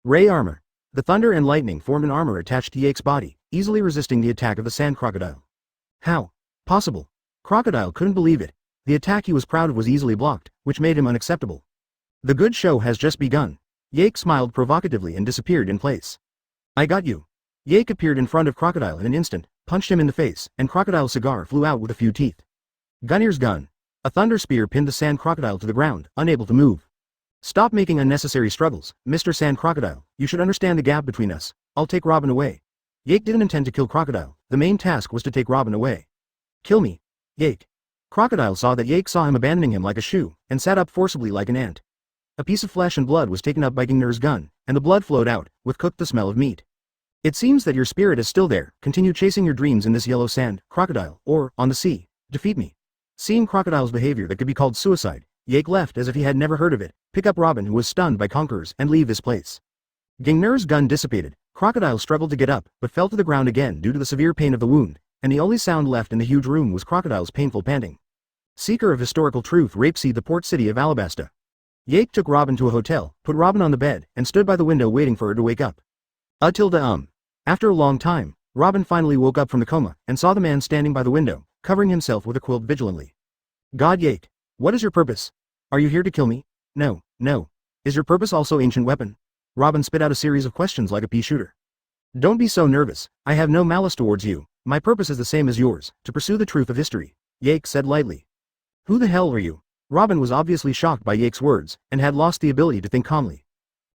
Ray Armor. The thunder and lightning formed an armor attached to Yake's body, easily resisting the attack of the Sand Crocodile. How? Possible. Crocodile couldn't believe it. The attack he was proud of was easily blocked, which made him unacceptable. The good show has just begun. Yake smiled provocatively and disappeared in place. I got you. Yake appeared in front of Crocodile in an instant, punched him in the face, and Crocodile's cigar flew out with a few teeth. Gunnier's gun. A thunder spear pinned the Sand Crocodile to the ground, unable to move. Stop making unnecessary struggles, Mr. Sand Crocodile. You should understand the gap between us. I'll take Robin away. Yake didn't intend to kill Crocodile. The main task was to take Robin away. Kill me. Yake. Crocodile saw that Yake saw him abandoning him like a shoe, and sat up forcibly like an ant. A piece of flesh and blood was taken up by Gingnir's gun, and the blood flowed out, with cooked the smell of meat. It seems that your spirit is still there. Continue chasing your dreams in this yellow sand, Crocodile, or, on the sea. Defeat me. Seeing Crocodile's behavior that could be called suicide, Yake left as if he had never heard of it, pick up Robin who was stunned by Conquerors, and leave his place. Gingnir's gun dissipated. Crocodile struggled to get up, but fell to the ground again due to the severe pain of the wound, and the only sound left in the huge room was Crocodile's painful panting. Seeker of historical truth rapeseed the port city of Alabasta. Yake took Robin to a hotel, put Robin on the bed, and stood by the window waiting for her to wake up. After a long time, Robin finally woke up from the coma, and saw the man standing by the window, covering himself with a quilt vigilantly. God Yake. What is your purpose? Are you here to kill me? No, no. Is your purpose also ancient weapon? Robin spit out a series of questions like a pea shooter. Don't be so nervous, I have no malice towards you, my purpose is the same as yours, to pursue the truth of history, Yake said lightly. Who the hell are you? Robin was obviously shocked by Yake's words, and had lost the ability to think calmly.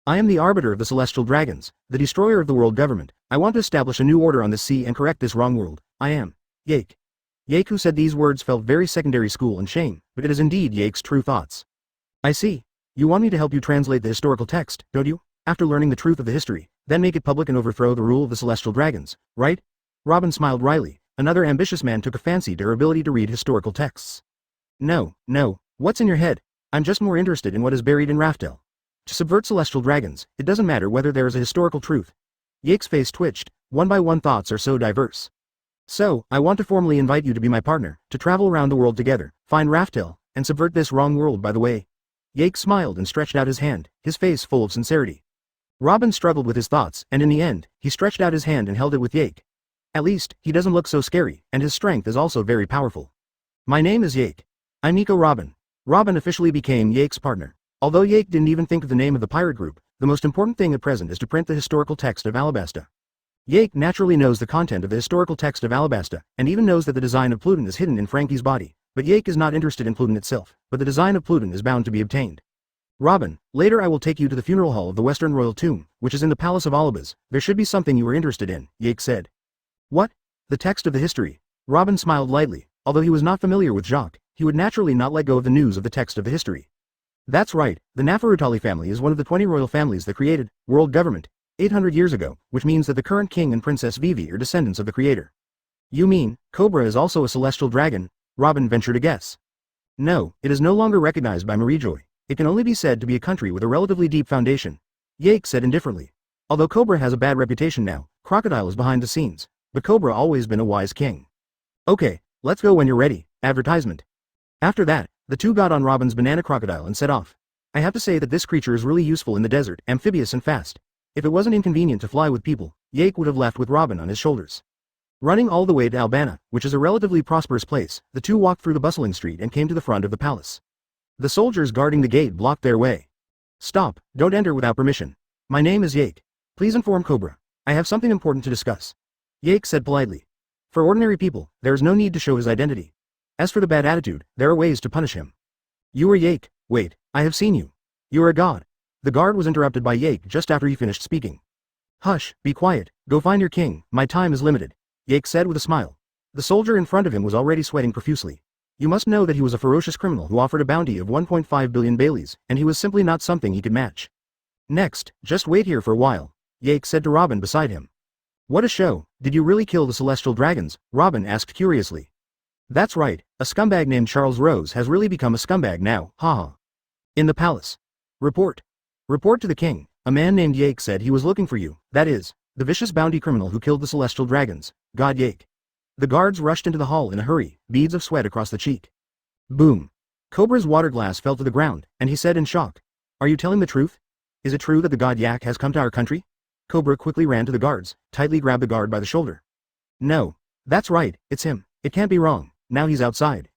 I am the arbiter of the celestial dragons, the destroyer of the world government. I want to establish a new order on this sea and correct this wrong world. I am Yake. Yake who said these words felt very secondary school and shame, but it is indeed Yake's true thoughts. I see. You want me to help you translate the historical text, don't you? After learning the truth of the history, then make it public and overthrow the rule of the celestial dragons, right? Robin smiled wryly. Another ambitious man took a fancy to her ability to read historical texts. No, no, what's in your head? I'm just more interested in what is buried in Raftel. To subvert celestial dragons, it doesn't matter whether there is a historical truth. Yake's face twitched. One by one thoughts are so diverse. So, I want to formally invite you to be my partner, to travel around the world together, find Raftel, and subvert this wrong world by the way. Yake smiled and stretched out his hand, his face full of sincerity. Robin struggled with his thoughts, and in the end, he stretched out his hand and held it with Yake. At least, he doesn't look so scary, and his strength is also very powerful. My name is Yake. I'm Nico Robin. Robin officially became Yake's partner. Although Yake didn't even think of the name of the pirate group, the most important thing at present is to print the historical text of Alabasta. Yake naturally knows the content of the historical text of Alabasta, and even knows that the design of Pluton is hidden in Frankie's body, but Yake is not interested in Pluton itself, but the design of Pluton is bound to be obtained. Robin, later I will take you to the funeral hall of the Western Royal Tomb, which is in the Palace of Alabas. There should be something you are interested in, Yake said. What? The text of the history? Robin smiled lightly. Although he was not familiar with Jacques, he would naturally not let go of the news of the text of the history. That's right, the Nafarutali family is one of the 20 royal families that created world government 800 years ago, which means that the current king and Princess Vivi are descendants of the creator. You mean, Cobra is also a celestial dragon? Robin ventured a guess. No, it is no longer recognized by Mariejoy. It can only be said to be a country with a relatively deep foundation. Yake said indifferently. Although Cobra has a bad reputation now, Crocodile is behind the scenes, but Cobra always been a wise king. Okay, let's go when you're ready. Advertisement. After that, the two got on Robin's banana crocodile and set off. I have to say that this creature is really useful in the desert, amphibious and fast. If it wasn't inconvenient to fly with people, Yake would have left with Robin on his shoulders. Running all the way to Albana, which is a relatively prosperous place, the two walked through the bustling street and came to the front of the palace. The soldiers guarding the gate blocked their way. Stop, don't enter without permission. My name is Yake. Please inform Cobra. I have something important to discuss. Yake said politely. For ordinary people, there is no need to show his identity. As for the bad attitude, there are ways to punish him. You are Yake. Wait, I have seen you. You are a god. The guard was interrupted by Yake just after he finished speaking. Hush, be quiet, go find your king, my time is limited, Yake said with a smile. The soldier in front of him was already sweating profusely. You must know that he was a ferocious criminal who offered a bounty of 1.5 billion Baileys, and he was simply not something he could match. Next, just wait here for a while, Yake said to Robin beside him. What a show, did you really kill the celestial dragons? Robin asked curiously. That's right, a scumbag named Charles Rose has really become a scumbag now, haha. In the palace. Report. Report to the king, a man named Yake said he was looking for you, that is, the vicious bounty criminal who killed the celestial dragons, God Yake. The guards rushed into the hall in a hurry, beads of sweat across the cheek. Boom. Cobra's water glass fell to the ground, and he said in shock. Are you telling the truth? Is it true that the god Yak has come to our country? Cobra quickly ran to the guards, tightly grabbed the guard by the shoulder. No. That's right, it's him, it can't be wrong, now he's outside.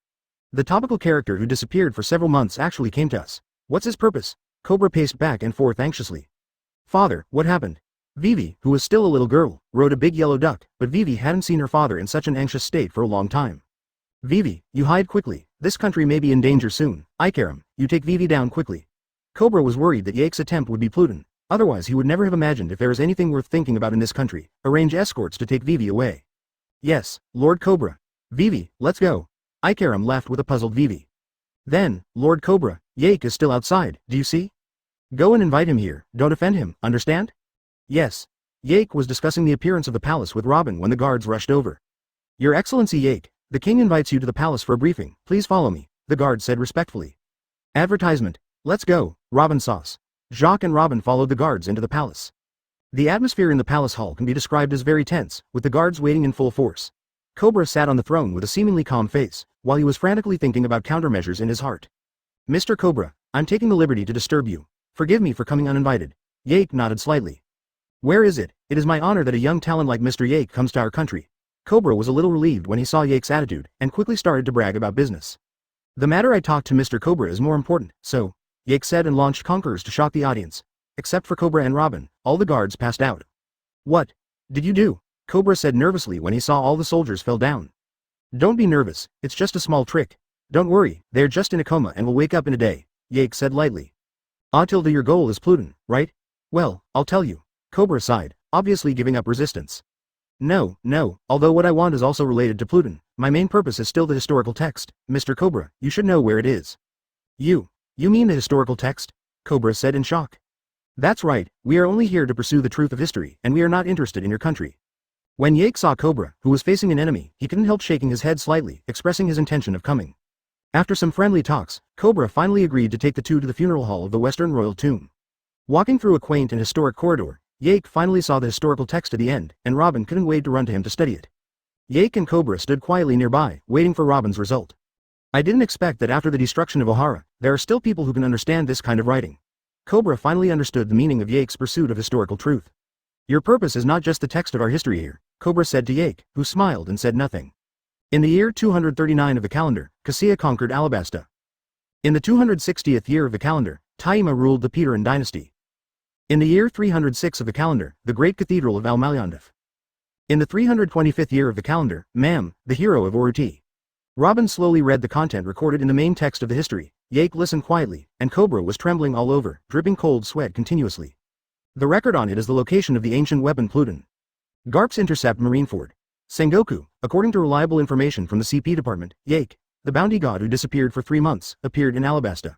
The topical character who disappeared for several months actually came to us. What's his purpose? Cobra paced back and forth anxiously. Father, what happened? Vivi, who was still a little girl, rode a big yellow duck, but Vivi hadn't seen her father in such an anxious state for a long time. Vivi, you hide quickly, this country may be in danger soon. Ikaram, you take Vivi down quickly. Cobra was worried that Yake's attempt would be Pluton, otherwise he would never have imagined if there is anything worth thinking about in this country. Arrange escorts to take Vivi away. Yes, Lord Cobra. Vivi, let's go. Ikaram left with a puzzled Vivi. Then, Lord Cobra, Yake is still outside, do you see? Go and invite him here, don't offend him, understand? Yes. Yake was discussing the appearance of the palace with Robin when the guards rushed over. Your Excellency Yake, the king invites you to the palace for a briefing, please follow me, the guard said respectfully. Advertisement. Let's go, Robin sauce. Jacques and Robin followed the guards into the palace. The atmosphere in the palace hall can be described as very tense, with the guards waiting in full force. Cobra sat on the throne with a seemingly calm face, while he was frantically thinking about countermeasures in his heart. Mr. Cobra, I'm taking the liberty to disturb you. Forgive me for coming uninvited. Yake nodded slightly. Where is it? It is my honor that a young talent like Mr. Yake comes to our country. Cobra was a little relieved when he saw Yake's attitude, and quickly started to brag about business. The matter I talked to Mr. Cobra is more important, so, Yake said and launched conquerors to shock the audience. Except for Cobra and Robin, all the guards passed out. What did you do? Cobra said nervously when he saw all the soldiers fell down. Don't be nervous, it's just a small trick. Don't worry, they're just in a coma and will wake up in a day, Yake said lightly. Tilde, your goal is Pluton, right? Well, I'll tell you. Cobra sighed, obviously giving up resistance. No, although what I want is also related to Pluton, my main purpose is still the historical text. Mr. Cobra, you should know where it is. You mean the historical text? Cobra said in shock. That's right, we are only here to pursue the truth of history, and we are not interested in your country. When Yake saw Cobra, who was facing an enemy, he couldn't help shaking his head slightly, expressing his intention of coming. After some friendly talks, Cobra finally agreed to take the two to the funeral hall of the Western Royal Tomb. Walking through a quaint and historic corridor, Yake finally saw the historical text at the end, and Robin couldn't wait to run to him to study it. Yake and Cobra stood quietly nearby, waiting for Robin's result. I didn't expect that after the destruction of O'Hara, there are still people who can understand this kind of writing. Cobra finally understood the meaning of Yake's pursuit of historical truth. Your purpose is not just the text of our history here, Cobra said to Yake, who smiled and said nothing. In the year 239 of the calendar, Cassia conquered Alabasta. In the 260th year of the calendar, Taima ruled the Peteran dynasty. In the year 306 of the calendar, the great cathedral of Al-Malyandaf. In the 325th year of the calendar, Mam, the hero of Oruti. Robin slowly read the content recorded in the main text of the history. Yake listened quietly, and Cobra was trembling all over, dripping cold sweat continuously. The record on it is the location of the ancient weapon Pluton. Garp's intercept Marineford. Sengoku, according to reliable information from the CP department, Yake, the bounty god who disappeared for 3 months, appeared in Alabasta.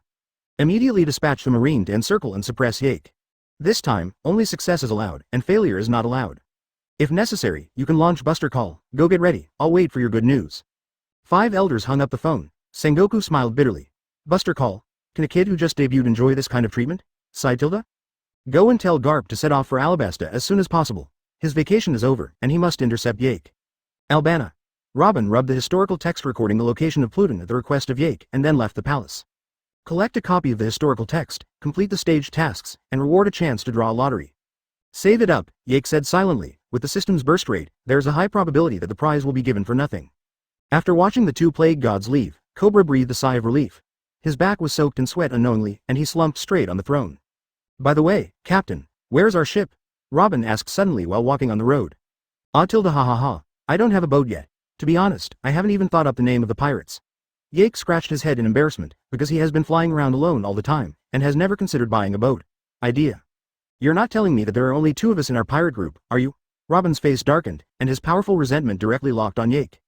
Immediately dispatch the marine to encircle and suppress Yake. This time, only success is allowed, and failure is not allowed. If necessary, you can launch Buster Call. Go get ready, I'll wait for your good news. 5 elders hung up the phone. Sengoku smiled bitterly. Buster Call? Can a kid who just debuted enjoy this kind of treatment? Sighed Tilda. Go and tell Garp to set off for Alabasta as soon as possible. His vacation is over, and he must intercept Yake. Albana. Robin rubbed the historical text recording the location of Pluton at the request of Yake, and then left the palace. Collect a copy of the historical text, complete the staged tasks, and reward a chance to draw a lottery. Save it up, Yake said silently. With the system's burst rate, there is a high probability that the prize will be given for nothing. After watching the 2 plague gods leave, Cobra breathed a sigh of relief. His back was soaked in sweat unknowingly, and he slumped straight on the throne. By the way, Captain, where's our ship? Robin asked suddenly while walking on the road. Ah tilde ha ha ha. I don't have a boat yet. To be honest, I haven't even thought up the name of the pirates. Yake scratched his head in embarrassment, because he has been flying around alone all the time, and has never considered buying a boat. Idea. You're not telling me that there are only 2 of us in our pirate group, are you? Robin's face darkened, and his powerful resentment directly locked on Yake.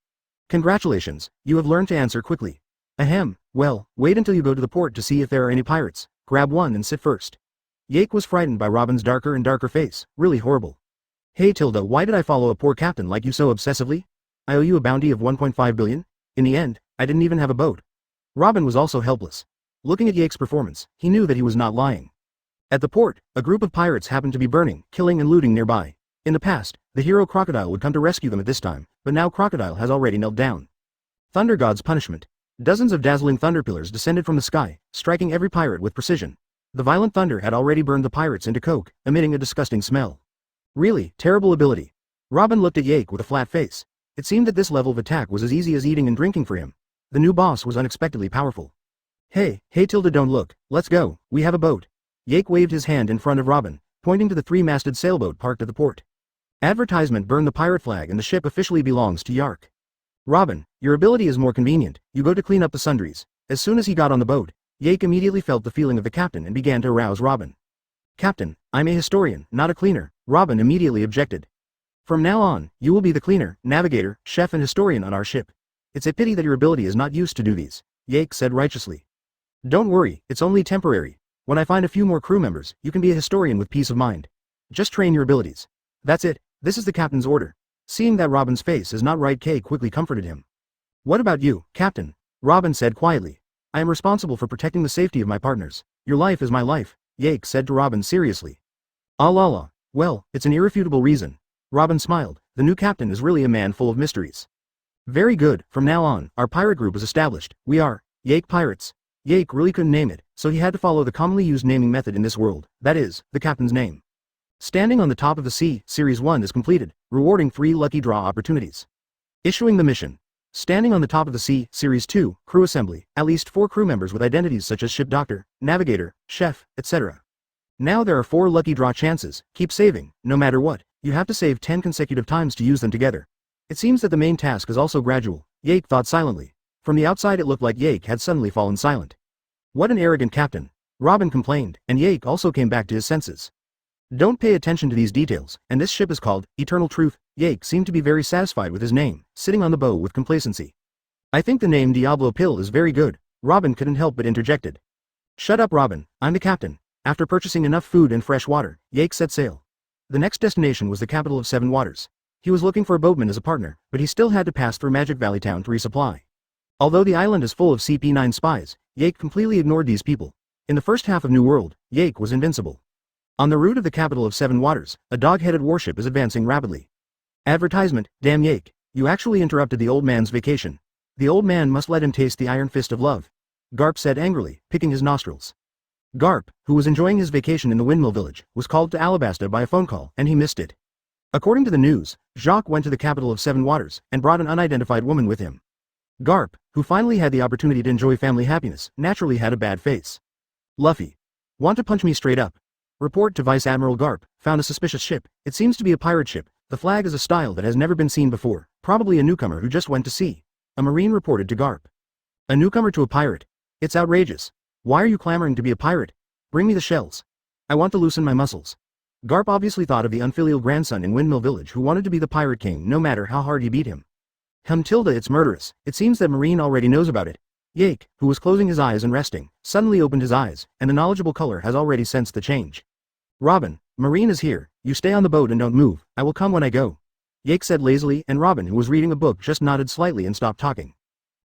Congratulations, you have learned to answer quickly. Ahem, well, wait until you go to the port to see if there are any pirates. Grab one and sit first. Yake was frightened by Robin's darker and darker face, really horrible. Hey Tilda, why did I follow a poor captain like you so obsessively? I owe you a bounty of 1.5 billion? In the end, I didn't even have a boat. Robin was also helpless. Looking at Yake's performance, he knew that he was not lying. At the port, a group of pirates happened to be burning, killing and looting nearby. In the past, the hero Crocodile would come to rescue them at this time, but now Crocodile has already knelt down. Thunder God's punishment. Dozens of dazzling thunder pillars descended from the sky, striking every pirate with precision. The violent thunder had already burned the pirates into coke, emitting a disgusting smell. Really, terrible ability. Robin looked at Yake with a flat face. It seemed that this level of attack was as easy as eating and drinking for him. The new boss was unexpectedly powerful. Hey Tilda, don't look, let's go, we have a boat. Yake waved his hand in front of Robin, pointing to the 3-masted sailboat parked at the port. Advertisement burned the pirate flag and the ship officially belongs to Yark. Robin, your ability is more convenient, you go to clean up the sundries. As soon as he got on the boat, Yake immediately felt the feeling of the captain and began to arouse Robin. Captain, I'm a historian, not a cleaner, Robin immediately objected. From now on, you will be the cleaner, navigator, chef and historian on our ship. It's a pity that your ability is not used to do these, Yake said righteously. Don't worry, it's only temporary. When I find a few more crew members, you can be a historian with peace of mind. Just train your abilities. That's it, this is the captain's order. Seeing that Robin's face is not right, Kay quickly comforted him. What about you, Captain? Robin said quietly. I am responsible for protecting the safety of my partners. Your life is my life, Yake said to Robin seriously. Ah la la, well, it's an irrefutable reason. Robin smiled, the new captain is really a man full of mysteries. Very good, from now on, our pirate group is established, we are, Yake Pirates. Yake really couldn't name it, so he had to follow the commonly used naming method in this world, that is, the captain's name. Standing on the Top of the Sea, Series 1 is completed, rewarding 3 lucky draw opportunities. Issuing the mission. Standing on the Top of the Sea, Series 2, Crew Assembly, at least 4 crew members with identities such as Ship Doctor, Navigator, Chef, etc. Now there are 4 lucky draw chances, keep saving, no matter what, you have to save 10 consecutive times to use them together. It seems that the main task is also gradual, Yake thought silently. From the outside it looked like Yake had suddenly fallen silent. What an arrogant captain, Robin complained, and Yake also came back to his senses. Don't pay attention to these details, and this ship is called Eternal Truth. Yake seemed to be very satisfied with his name, sitting on the bow with complacency. I think the name Diablo Pill is very good, Robin couldn't help but interjected. Shut up Robin, I'm the captain. After purchasing enough food and fresh water, Yake set sail. The next destination was the capital of 7 waters. He was looking for a boatman as a partner, but he still had to pass through Magic Valley Town to resupply. Although the island is full of CP9 spies, Yake completely ignored these people. In the first half of New World, Yake was invincible. On the route of the capital of 7 waters, a dog-headed warship is advancing rapidly. Advertisement, damn Yake, you actually interrupted the old man's vacation. The old man must let him taste the iron fist of love. Garp said angrily, picking his nostrils. Garp, who was enjoying his vacation in the windmill village, was called to Alabasta by a phone call, and he missed it. According to the news, Jacques went to the capital of 7 waters, and brought an unidentified woman with him. Garp, who finally had the opportunity to enjoy family happiness, naturally had a bad face. Luffy. Want to punch me straight up? Report to Vice Admiral Garp, found a suspicious ship, it seems to be a pirate ship, the flag is a style that has never been seen before, probably a newcomer who just went to sea. A marine reported to Garp. A newcomer to a pirate? It's outrageous. Why are you clamoring to be a pirate? Bring me the shells. I want to loosen my muscles. Garp obviously thought of the unfilial grandson in Windmill Village who wanted to be the pirate king no matter how hard he beat him. Tilda, it's murderous, it seems that Marine already knows about it. Yake, who was closing his eyes and resting, suddenly opened his eyes, and the knowledgeable color has already sensed the change. Robin, Marine is here, you stay on the boat and don't move, I will come when I go. Yake said lazily, and Robin, who was reading a book, just nodded slightly and stopped talking.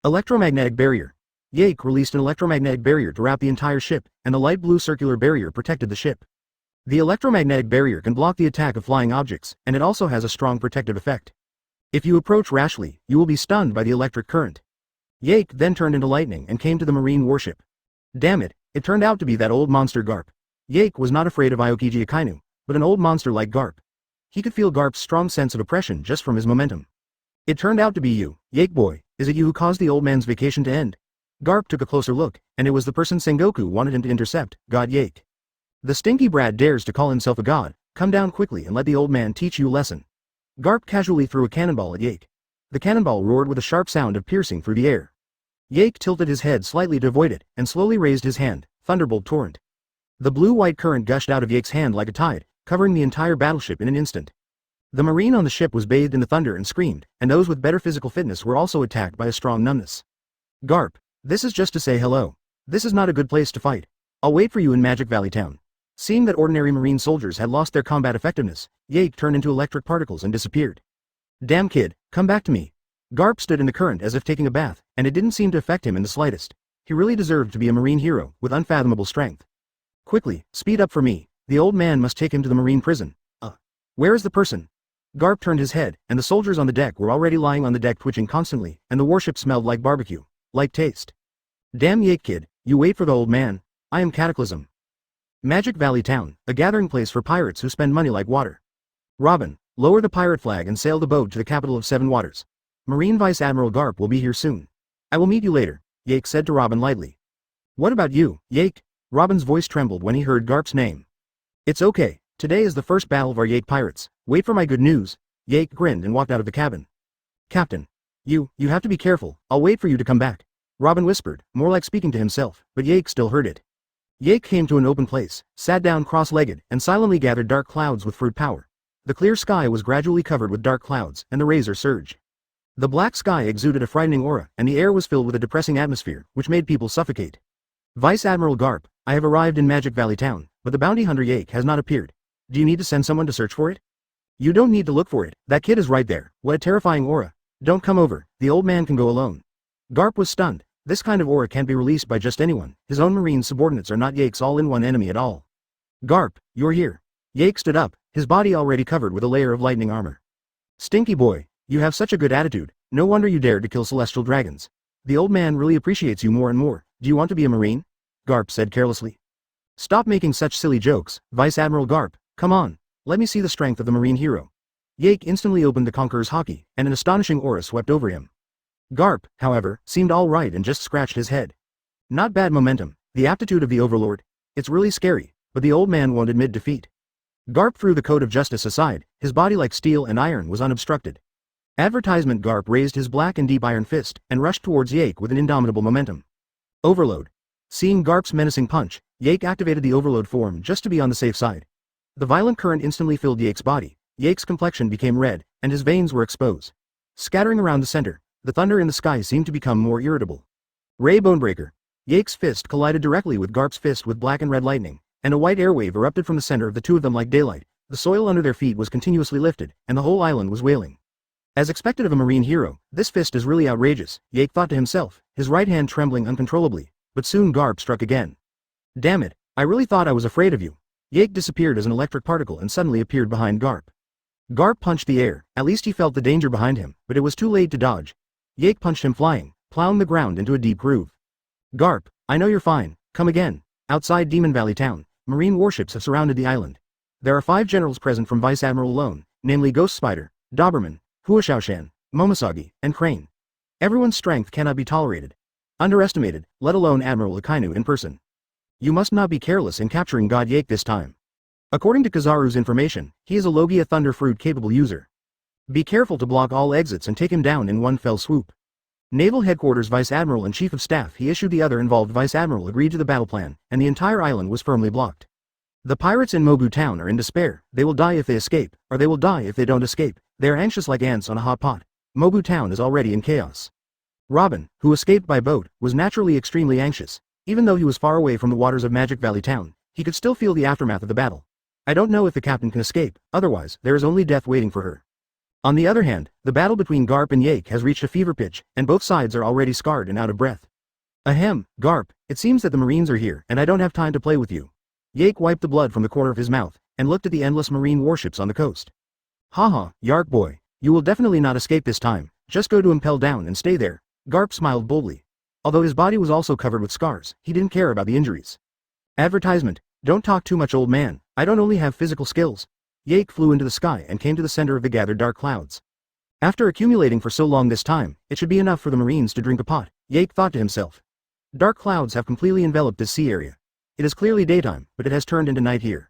Electromagnetic barrier. Yake released an electromagnetic barrier to wrap the entire ship, and the light blue circular barrier protected the ship. The electromagnetic barrier can block the attack of flying objects, and it also has a strong protective effect. If you approach rashly, you will be stunned by the electric current. Yake then turned into lightning and came to the marine warship. Damn it, it turned out to be that old monster Garp. Yake was not afraid of Aokiji Akainu, but an old monster like Garp. He could feel Garp's strong sense of oppression just from his momentum. It turned out to be you, Yake boy, is it you who caused the old man's vacation to end? Garp took a closer look, and it was the person Sengoku wanted him to intercept, God Yake. The stinky brat dares to call himself a god, come down quickly and let the old man teach you a lesson. Garp casually threw a cannonball at Yake. The cannonball roared with a sharp sound of piercing through the air. Yake tilted his head slightly to avoid it, and slowly raised his hand, thunderbolt torrent. The blue-white current gushed out of Yake's hand like a tide, covering the entire battleship in an instant. The marine on the ship was bathed in the thunder and screamed, and those with better physical fitness were also attacked by a strong numbness. Garp, this is just to say hello. This is not a good place to fight. I'll wait for you in Magic Valley Town. Seeing that ordinary marine soldiers had lost their combat effectiveness, Yake turned into electric particles and disappeared. Damn kid, come back to me. Garp stood in the current as if taking a bath, and it didn't seem to affect him in the slightest. He really deserved to be a marine hero, with unfathomable strength. Quickly, speed up for me. The old man must take him to the marine prison. Where is the person? Garp turned his head, and the soldiers on the deck were already lying on the deck twitching constantly, and the warship smelled like barbecue. Like taste. Damn Yake kid, you wait for the old man. I am Cataclysm. Magic Valley Town, a gathering place for pirates who spend money like water. Robin, lower the pirate flag and sail the boat to the capital of Seven Waters. Marine Vice Admiral Garp will be here soon. I will meet you later, Yake said to Robin lightly. What about you, Yake? Robin's voice trembled when he heard Garp's name. It's okay, today is the first battle of our Yake pirates. Wait for my good news. Yake grinned and walked out of the cabin. Captain. You have to be careful, I'll wait for you to come back. Robin whispered, more like speaking to himself, but Yake still heard it. Yake came to an open place, sat down cross-legged, and silently gathered dark clouds with fruit power. The clear sky was gradually covered with dark clouds, and the razor surged. The black sky exuded a frightening aura, and the air was filled with a depressing atmosphere, which made people suffocate. Vice Admiral Garp, I have arrived in Magic Valley Town, but the bounty hunter Yake has not appeared. Do you need to send someone to search for it? You don't need to look for it, that kid is right there. What a terrifying aura. Don't come over, the old man can go alone. Garp was stunned. This kind of aura can't be released by just anyone. His own marine subordinates are not Yake's all-in-one enemy at all. Garp, you're here. Yake stood up, his body already covered with a layer of lightning armor. Stinky boy, you have such a good attitude. No wonder you dared to kill celestial dragons. The old man really appreciates you more and more. Do you want to be a marine? Garp said carelessly. Stop making such silly jokes, Vice Admiral Garp. Come on, let me see the strength of the marine hero. Yake instantly opened the Conqueror's Haki, and an astonishing aura swept over him. Garp, however, seemed all right and just scratched his head. Not bad momentum, the aptitude of the Overlord. It's really scary, but the old man won't admit defeat. Garp threw the code of justice aside, his body like steel and iron was unobstructed. Advertisement Garp raised his black and deep iron fist, and rushed towards Yake with an indomitable momentum. Overload. Seeing Garp's menacing punch, Yake activated the Overload form just to be on the safe side. The violent current instantly filled Yake's body, Yake's complexion became red, and his veins were exposed. Scattering around the center, the thunder in the sky seemed to become more irritable. Ray Bonebreaker. Yake's fist collided directly with Garp's fist with black and red lightning, and a white airwave erupted from the center of the two of them like daylight. The soil under their feet was continuously lifted, and the whole island was wailing. As expected of a marine hero, this fist is really outrageous, Yake thought to himself, his right hand trembling uncontrollably, but soon Garp struck again. Damn it, I really thought I was afraid of you. Yake disappeared as an electric particle and suddenly appeared behind Garp. Garp punched the air, at least he felt the danger behind him, but it was too late to dodge. Yake punched him flying, plowing the ground into a deep groove. Garp, I know you're fine, come again. Outside Demon Valley Town, marine warships have surrounded the island. There are 5 generals present from Vice Admiral alone, namely Ghost Spider, Doberman, Huashaoshan, Momosagi, and Crane. Everyone's strength cannot be tolerated. Underestimated, let alone Admiral Akainu in person. You must not be careless in capturing God Yake this time. According to Kizaru's information, he is a Logia Thunder Fruit capable user. Be careful to block all exits and take him down in one fell swoop. Naval Headquarters Vice Admiral and Chief of Staff he issued the other involved Vice Admiral agreed to the battle plan, and the entire island was firmly blocked. The pirates in Mobu Town are in despair, they will die if they escape, or they will die if they don't escape. They are anxious like ants on a hot pot. Mobu Town is already in chaos. Robin, who escaped by boat, was naturally extremely anxious. Even though he was far away from the waters of Magic Valley Town, he could still feel the aftermath of the battle. I don't know if the captain can escape, otherwise, there is only death waiting for her. On the other hand, the battle between Garp and Yake has reached a fever pitch, and both sides are already scarred and out of breath. Ahem, Garp, it seems that the Marines are here, and I don't have time to play with you. Yake wiped the blood from the corner of his mouth, and looked at the endless marine warships on the coast. Haha, Yark boy, you will definitely not escape this time, just go to Impel Down and stay there. Garp smiled boldly. Although his body was also covered with scars, he didn't care about the injuries. Advertisement, don't talk too much old man, I don't only have physical skills. Yake flew into the sky and came to the center of the gathered dark clouds. After accumulating for so long this time, it should be enough for the Marines to drink a pot, Yake thought to himself. Dark clouds have completely enveloped this sea area. It is clearly daytime, but it has turned into night here.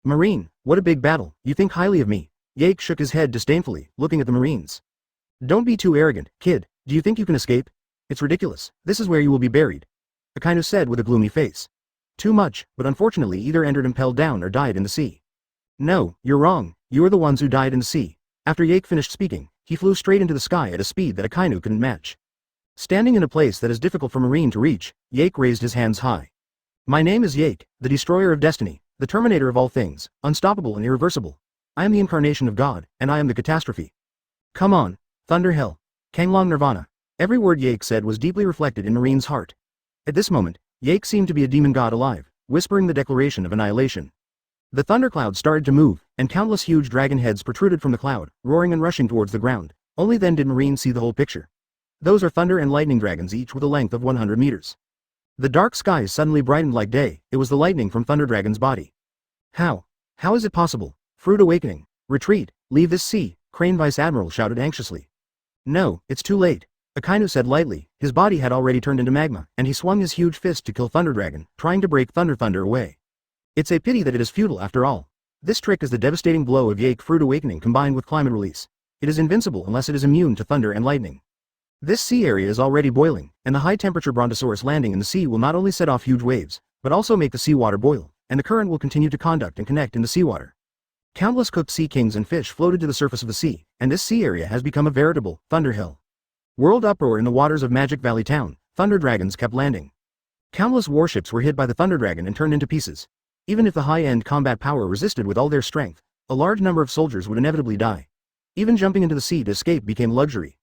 Marine, what a big battle, you think highly of me. Yake shook his head disdainfully, looking at the Marines. Don't be too arrogant, kid. Do you think you can escape? It's ridiculous. This is where you will be buried. Akainu said with a gloomy face. Too much, but unfortunately either entered impelled down or died in the sea. No, you're wrong. You are the ones who died in the sea. After Yake finished speaking, he flew straight into the sky at a speed that Akainu couldn't match. Standing in a place that is difficult for Marine to reach, Yake raised his hands high. My name is Yake, the destroyer of destiny, the terminator of all things, unstoppable and irreversible. I am the incarnation of God, and I am the catastrophe. Come on, Thunder Hell, Kanglong Nirvana. Every word Yake said was deeply reflected in Marine's heart. At this moment, Yake seemed to be a demon god alive, whispering the declaration of annihilation. The thundercloud started to move, and countless huge dragon heads protruded from the cloud, roaring and rushing towards the ground. Only then did Marine see the whole picture. Those are thunder and lightning dragons, each with a length of 100 meters. The dark skies suddenly brightened like day. It was the lightning from Thunder Dragon's body. How is it possible? Fruit awakening. Retreat, leave this sea, Crane Vice Admiral shouted anxiously. No, it's too late. Akainu said lightly. His body had already turned into magma, and he swung his huge fist to kill Thunder Dragon, trying to break Thunder away. It's a pity that it is futile after all. This trick is the devastating blow of Yake Fruit Awakening combined with climate release. It is invincible unless it is immune to thunder and lightning. This sea area is already boiling, and the high-temperature Brontosaurus landing in the sea will not only set off huge waves, but also make the seawater boil, and the current will continue to conduct and connect in the seawater. Countless cooked sea kings and fish floated to the surface of the sea, and this sea area has become a veritable thunder hill. World uproar in the waters of Magic Valley Town. Thunder dragons kept landing. Countless warships were hit by the Thunder Dragon and turned into pieces. Even if the high-end combat power resisted with all their strength, a large number of soldiers would inevitably die. Even jumping into the sea to escape became luxury.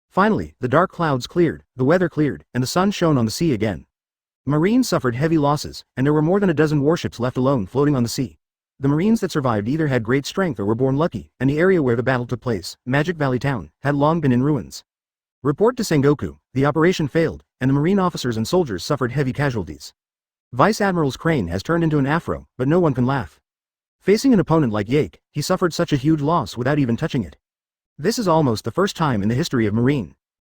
Finally, the dark clouds cleared, the weather cleared, and the sun shone on the sea again. Marines suffered heavy losses, and there were more than a dozen warships left alone floating on the sea. The Marines that survived either had great strength or were born lucky, and the area where the battle took place, Magic Valley Town, had long been in ruins. Report to Sengoku, the operation failed, and the Marine officers and soldiers suffered heavy casualties. Vice Admiral's crane has turned into an afro, but no one can laugh. Facing an opponent like Yake, he suffered such a huge loss without even touching it. This is almost the first time in the history of Marine.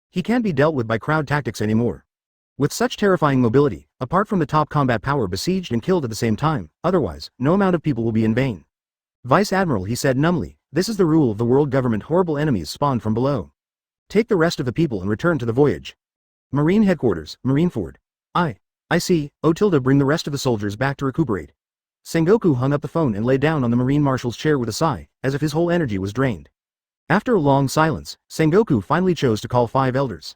He can't be dealt with by crowd tactics anymore. With such terrifying mobility, apart from the top combat power besieged and killed at the same time, otherwise, no amount of people will be in vain. Vice Admiral, he said numbly, this is the rule of the world government. Horrible enemies spawn from below. Take the rest of the people and return to the voyage. Marine Headquarters, Marineford. I see. Bring the rest of the soldiers back to recuperate. Sengoku hung up the phone and lay down on the Marine Marshal's chair with a sigh, as if his whole energy was drained. After a long silence, Sengoku finally chose to call 5 elders.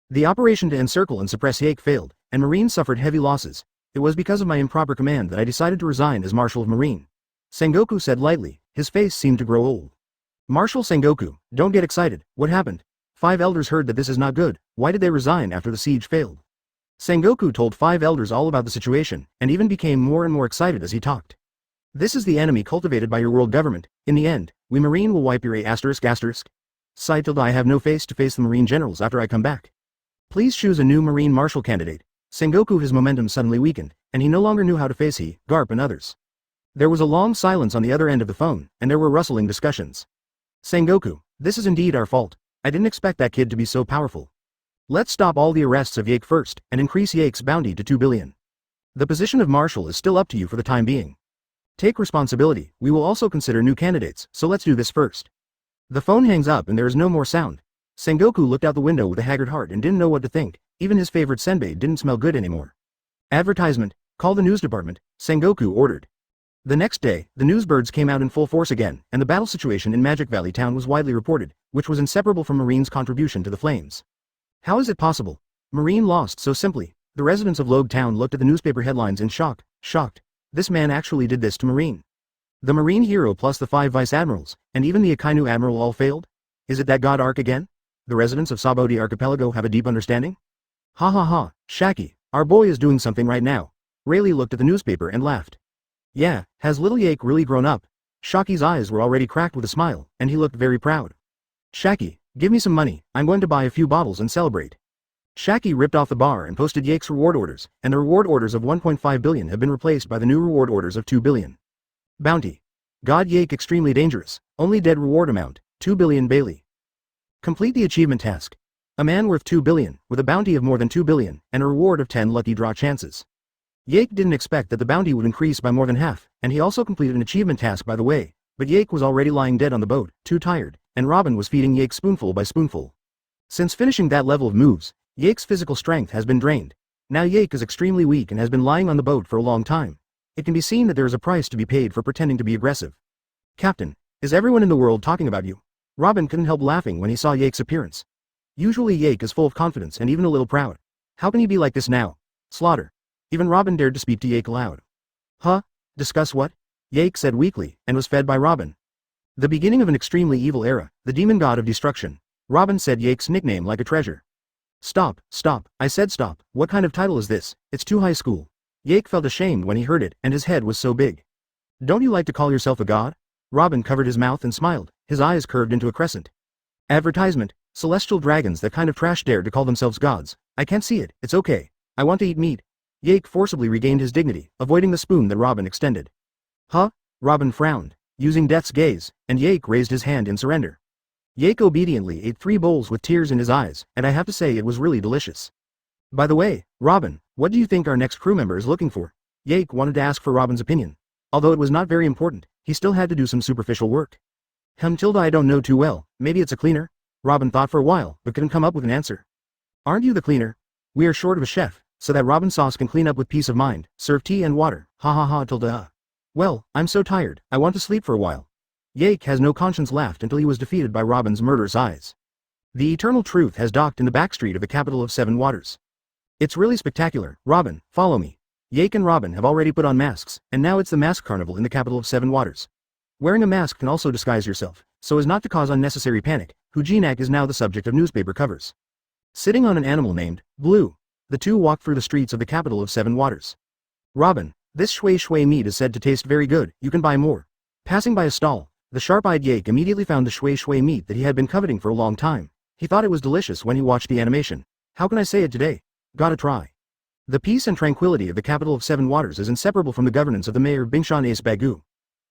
The operation to encircle and suppress Yake failed, and Marines suffered heavy losses. It was because of my improper command that I decided to resign as Marshal of Marine. Sengoku said lightly. His face seemed to grow old. Marshal Sengoku, don't get excited. What happened? 5 elders heard that this is not good. Why did they resign after the siege failed? Sengoku told 5 elders all about the situation, and even became more and more excited as he talked. This is the enemy cultivated by your world government. In the end, we Marine will wipe your asterisk. I have no face to face the Marine generals after I come back. Please choose a new Marine Marshal candidate. Sengoku, his momentum suddenly weakened, and he no longer knew how to face Garp and others. There was a long silence on the other end of the phone, and there were rustling discussions. Sengoku, this is indeed our fault. I didn't expect that kid to be so powerful. Let's stop all the arrests of Yake first, and increase Yake's bounty to 2 billion. The position of Marshal is still up to you for the time being. Take responsibility. We will also consider new candidates, so let's do this first. The phone hangs up and there is no more sound. Sengoku looked out the window with a haggard heart and didn't know what to think. Even his favorite senbei didn't smell good anymore. Advertisement. Call the news department, Sengoku ordered. The next day, the newsbirds came out in full force again, and the battle situation in Magic Valley Town was widely reported, which was inseparable from Marine's contribution to the flames. How is it possible? Marine lost so simply. The residents of Logue Town looked at the newspaper headlines in shock. Shocked. This man actually did this to Marine. The Marine hero plus the 5 vice admirals, and even the Akainu admiral all failed? Is it that god Ark again? The residents of Sabody Archipelago have a deep understanding? Ha ha ha, Shaki, our boy is doing something right now. Rayleigh looked at the newspaper and laughed. Yeah, has little Yake really grown up? Shaki's eyes were already cracked with a smile, and he looked very proud. Shaki, give me some money, I'm going to buy a few bottles and celebrate. Shaki ripped off the bar and posted Yake's reward orders, and the reward orders of 1.5 billion have been replaced by the new reward orders of 2 billion. Bounty. God Yake extremely dangerous, only dead reward amount, 2 billion Bailey. Complete the achievement task. A man worth 2 billion, with a bounty of more than 2 billion, and a reward of 10 lucky draw chances. Yake didn't expect that the bounty would increase by more than half, and he also completed an achievement task by the way, but Yake was already lying dead on the boat, too tired, and Robin was feeding Yake spoonful by spoonful. Since finishing that level of moves, Yake's physical strength has been drained. Now Yake is extremely weak and has been lying on the boat for a long time. It can be seen that there is a price to be paid for pretending to be aggressive. Captain, is everyone in the world talking about you? Robin couldn't help laughing when he saw Yake's appearance. Usually Yake is full of confidence and even a little proud. How can he be like this now? Slaughter. Even Robin dared to speak to Yake aloud. Huh? Discuss what? Yake said weakly, and was fed by Robin. The beginning of an extremely evil era, the demon god of destruction. Robin said Yake's nickname like a treasure. Stop, stop, I said stop, what kind of title is this? It's too high school. Yake felt ashamed when he heard it, and his head was so big. Don't you like to call yourself a god? Robin covered his mouth and smiled, his eyes curved into a crescent. Advertisement, celestial dragons that kind of trash dare to call themselves gods. I can't see it, it's okay. I want to eat meat. Yake forcibly regained his dignity, avoiding the spoon that Robin extended. Huh? Robin frowned, using death's gaze, and Yake raised his hand in surrender. Yake obediently ate 3 bowls with tears in his eyes, and I have to say it was really delicious. By the way, Robin, what do you think our next crew member is looking for? Yake wanted to ask for Robin's opinion. Although it was not very important, he still had to do some superficial work. Tilda, I don't know too well, maybe it's a cleaner? Robin thought for a while, but couldn't come up with an answer. Aren't you the cleaner? We are short of a chef, so that Robin Sauce can clean up with peace of mind, serve tea and water, ha ha ha Tilda. Well, I'm so tired, I want to sleep for a while. Yake has no conscience laughed until he was defeated by Robin's murderous eyes. The eternal truth has docked in the backstreet of the capital of 7 waters. It's really spectacular. Robin, follow me. Yake and Robin have already put on masks, and now it's the mask carnival in the capital of 7 waters. Wearing a mask can also disguise yourself, so as not to cause unnecessary panic. Hujinak is now the subject of newspaper covers. Sitting on an animal named Blue, the two walked through the streets of the capital of 7 waters. Robin, this shui shui meat is said to taste very good, you can buy more. Passing by a stall, the sharp-eyed Yake immediately found the shui shui meat that he had been coveting for a long time. He thought it was delicious when he watched the animation. How can I say it today? Gotta try. The peace and tranquility of the capital of 7 waters is inseparable from the governance of the mayor Bingshan Ace Bagu.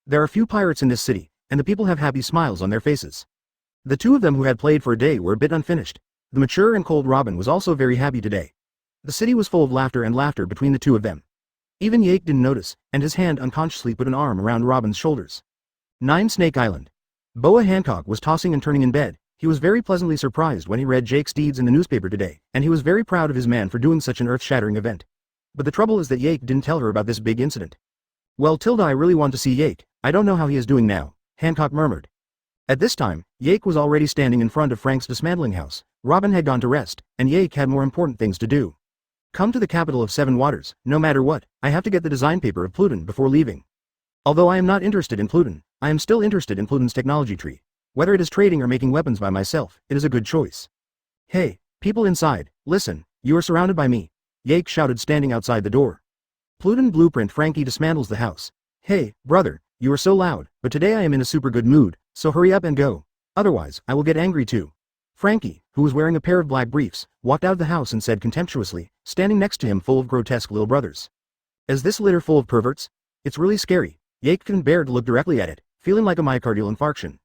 There are few pirates in this city, and the people have happy smiles on their faces. The 2 of them who had played for a day were a bit unfinished. The mature and cold Robin was also very happy today. The city was full of laughter and laughter between the 2 of them. Even Yake didn't notice, and his hand unconsciously put an arm around Robin's shoulders. 9 Snake Island. Boa Hancock was tossing and turning in bed. He was very pleasantly surprised when he read Jake's deeds in the newspaper today, and he was very proud of his man for doing such an earth-shattering event. But the trouble is that Yake didn't tell her about this big incident. Well Tilda, I really want to see Yake. I don't know how he is doing now, Hancock murmured. At this time, Yake was already standing in front of Frank's dismantling house. Robin had gone to rest, and Yake had more important things to do. Come to the capital of 7 waters, no matter what, I have to get the design paper of Pluton before leaving. Although I am not interested in Pluton, I am still interested in Pluton's technology tree. Whether it is trading or making weapons by myself, it is a good choice. Hey, people inside, listen, you are surrounded by me. Yake shouted standing outside the door. Pluton blueprint. Frankie dismantles the house. Hey, brother, you are so loud, but today I am in a super good mood, so hurry up and go. Otherwise, I will get angry too. Frankie, who was wearing a pair of black briefs, walked out of the house and said contemptuously, standing next to him full of grotesque little brothers. Is this litter full of perverts? It's really scary. Yake couldn't bear to look directly at it, feeling like a myocardial infarction.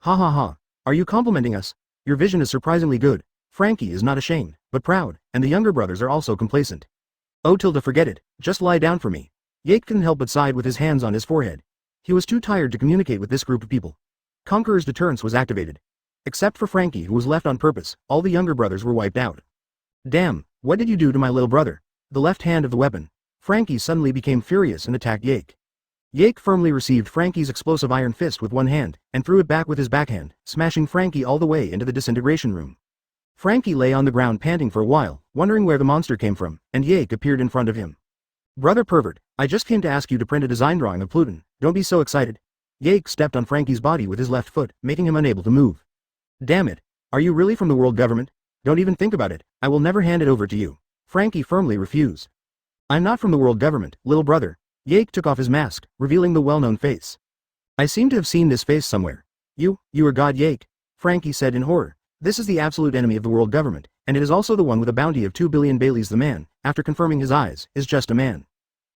Ha ha ha, are you complimenting us? Your vision is surprisingly good. Frankie is not ashamed, but proud, and the younger brothers are also complacent. Oh Tilda, forget it, just lie down for me. Yake couldn't help but sighed with his hands on his forehead. He was too tired to communicate with this group of people. Conqueror's deterrence was activated. Except for Frankie, who was left on purpose, all the younger brothers were wiped out. Damn, what did you do to my little brother? The left hand of the weapon. Frankie suddenly became furious and attacked Yake. Yake firmly received Frankie's explosive iron fist with one hand, and threw it back with his backhand, smashing Frankie all the way into the disintegration room. Frankie lay on the ground panting for a while, wondering where the monster came from, and Yake appeared in front of him. Brother pervert, I just came to ask you to print a design drawing of Pluton, don't be so excited. Yake stepped on Frankie's body with his left foot, making him unable to move. Damn it, are you really from the world government? Don't even think about it, I will never hand it over to you. Frankie firmly refused. I'm not from the world government, little brother. Yake took off his mask, revealing the well-known face. I seem to have seen this face somewhere. You are God Yake, Frankie said in horror. This is the absolute enemy of the world government, and it is also the one with a bounty of 2 billion Baileys. The man, after confirming his eyes, is just a man.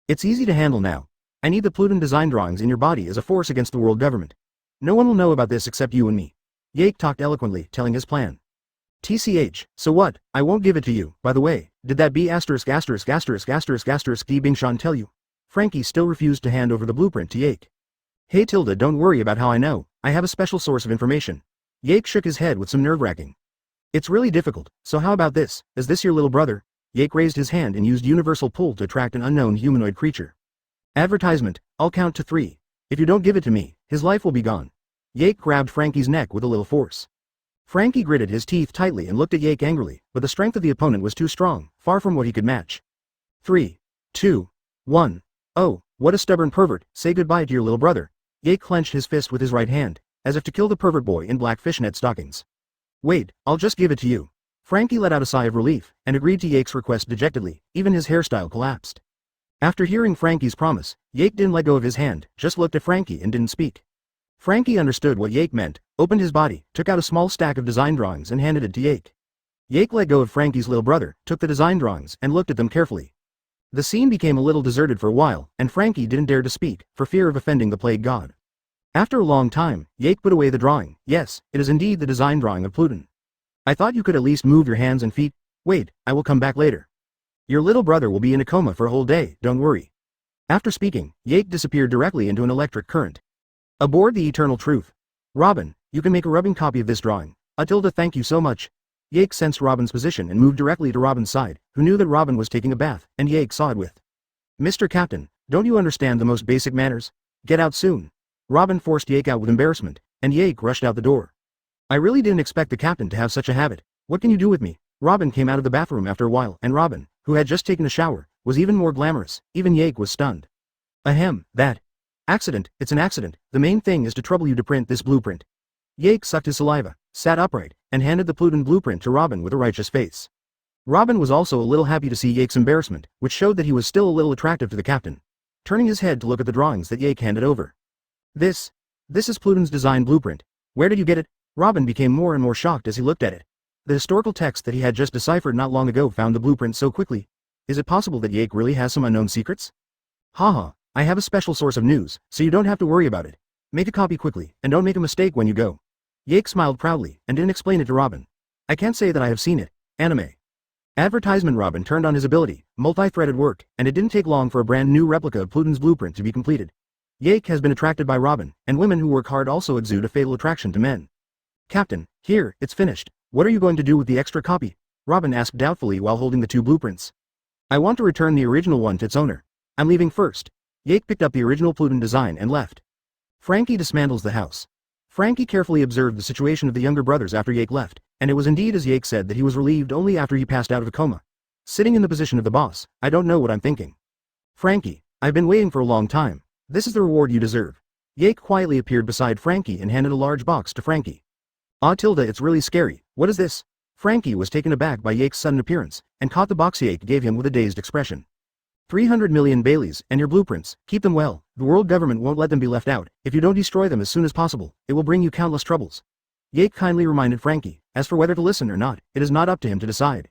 It's easy to handle now. I need the Pluton design drawings in your body as a force against the world government. No one will know about this except you and me. Yake talked eloquently, telling his plan. TCH, so what? I won't give it to you. By the way, did that B*** D Bingshan tell you? Frankie still refused to hand over the blueprint to Yake. Hey Tilda, don't worry about how I know, I have a special source of information. Yake shook his head with some nerve-wracking. It's really difficult, so how about this, is this your little brother? Yake raised his hand and used universal pull to attract an unknown humanoid creature. Advertisement, I'll count to 3. If you don't give it to me, his life will be gone. Yake grabbed Frankie's neck with a little force. Frankie gritted his teeth tightly and looked at Yake angrily, but the strength of the opponent was too strong, far from what he could match. 3, 2, 1. Oh, what a stubborn pervert, say goodbye to your little brother. Yake clenched his fist with his right hand, as if to kill the pervert boy in black fishnet stockings. Wait, I'll just give it to you. Frankie let out a sigh of relief, and agreed to Yake's request dejectedly, even his hairstyle collapsed. After hearing Frankie's promise, Yake didn't let go of his hand, just looked at Frankie and didn't speak. Frankie understood what Yake meant, opened his body, took out a small stack of design drawings and handed it to Yake. Yake let go of Frankie's little brother, took the design drawings and looked at them carefully. The scene became a little deserted for a while, and Frankie didn't dare to speak, for fear of offending the plague god. After a long time, Yake put away the drawing. Yes, it is indeed the design drawing of Pluton. I thought you could at least move your hands and feet. Wait, I will come back later. Your little brother will be in a coma for a whole day, don't worry. After speaking, Yake disappeared directly into an electric current. Aboard the Eternal Truth. Robin, you can make a rubbing copy of this drawing. Atilda, thank you so much. Yake sensed Robin's position and moved directly to Robin's side, who knew that Robin was taking a bath, and Yake saw it with. Mr. Captain, don't you understand the most basic manners? Get out soon. Robin forced Yake out with embarrassment, and Yake rushed out the door. I really didn't expect the captain to have such a habit. What can you do with me? Robin came out of the bathroom after a while, and Robin, who had just taken a shower, was even more glamorous. Even Yake was stunned. Ahem, that. Accident, it's an accident. The main thing is to trouble you to print this blueprint. Yake sucked his saliva, sat upright, and handed the Pluton blueprint to Robin with a righteous face. Robin was also a little happy to see Yake's embarrassment, which showed that he was still a little attractive to the captain. Turning his head to look at the drawings that Yake handed over. This is Pluton's design blueprint. Where did you get it? Robin became more and more shocked as he looked at it. The historical text that he had just deciphered not long ago found the blueprint so quickly. Is it possible that Yake really has some unknown secrets? Haha, I have a special source of news, so you don't have to worry about it. Make a copy quickly, and don't make a mistake when you go. Yake smiled proudly, and didn't explain it to Robin. I can't say that I have seen it. Anime. Advertisement. Robin turned on his ability, multi-threaded work, and it didn't take long for a brand new replica of Pluton's blueprint to be completed. Yake has been attracted by Robin, and women who work hard also exude a fatal attraction to men. Captain, here, it's finished. What are you going to do with the extra copy? Robin asked doubtfully while holding the 2 blueprints. I want to return the original one to its owner. I'm leaving first. Yake picked up the original Pluton design and left. Frankie dismantles the house. Frankie carefully observed the situation of the younger brothers after Yake left, and it was indeed as Yake said that he was relieved only after he passed out of a coma. Sitting in the position of the boss, I don't know what I'm thinking. Frankie, I've been waiting for a long time. This is the reward you deserve. Yake quietly appeared beside Frankie and handed a large box to Frankie. Tilda, it's really scary. What is this? Frankie was taken aback by Yake's sudden appearance, and caught the box Yake gave him with a dazed expression. 300 million Baileys, and your blueprints, keep them well. The world government won't let them be left out. If you don't destroy them as soon as possible, it will bring you countless troubles. Yake kindly reminded Frankie, as for whether to listen or not, it is not up to him to decide.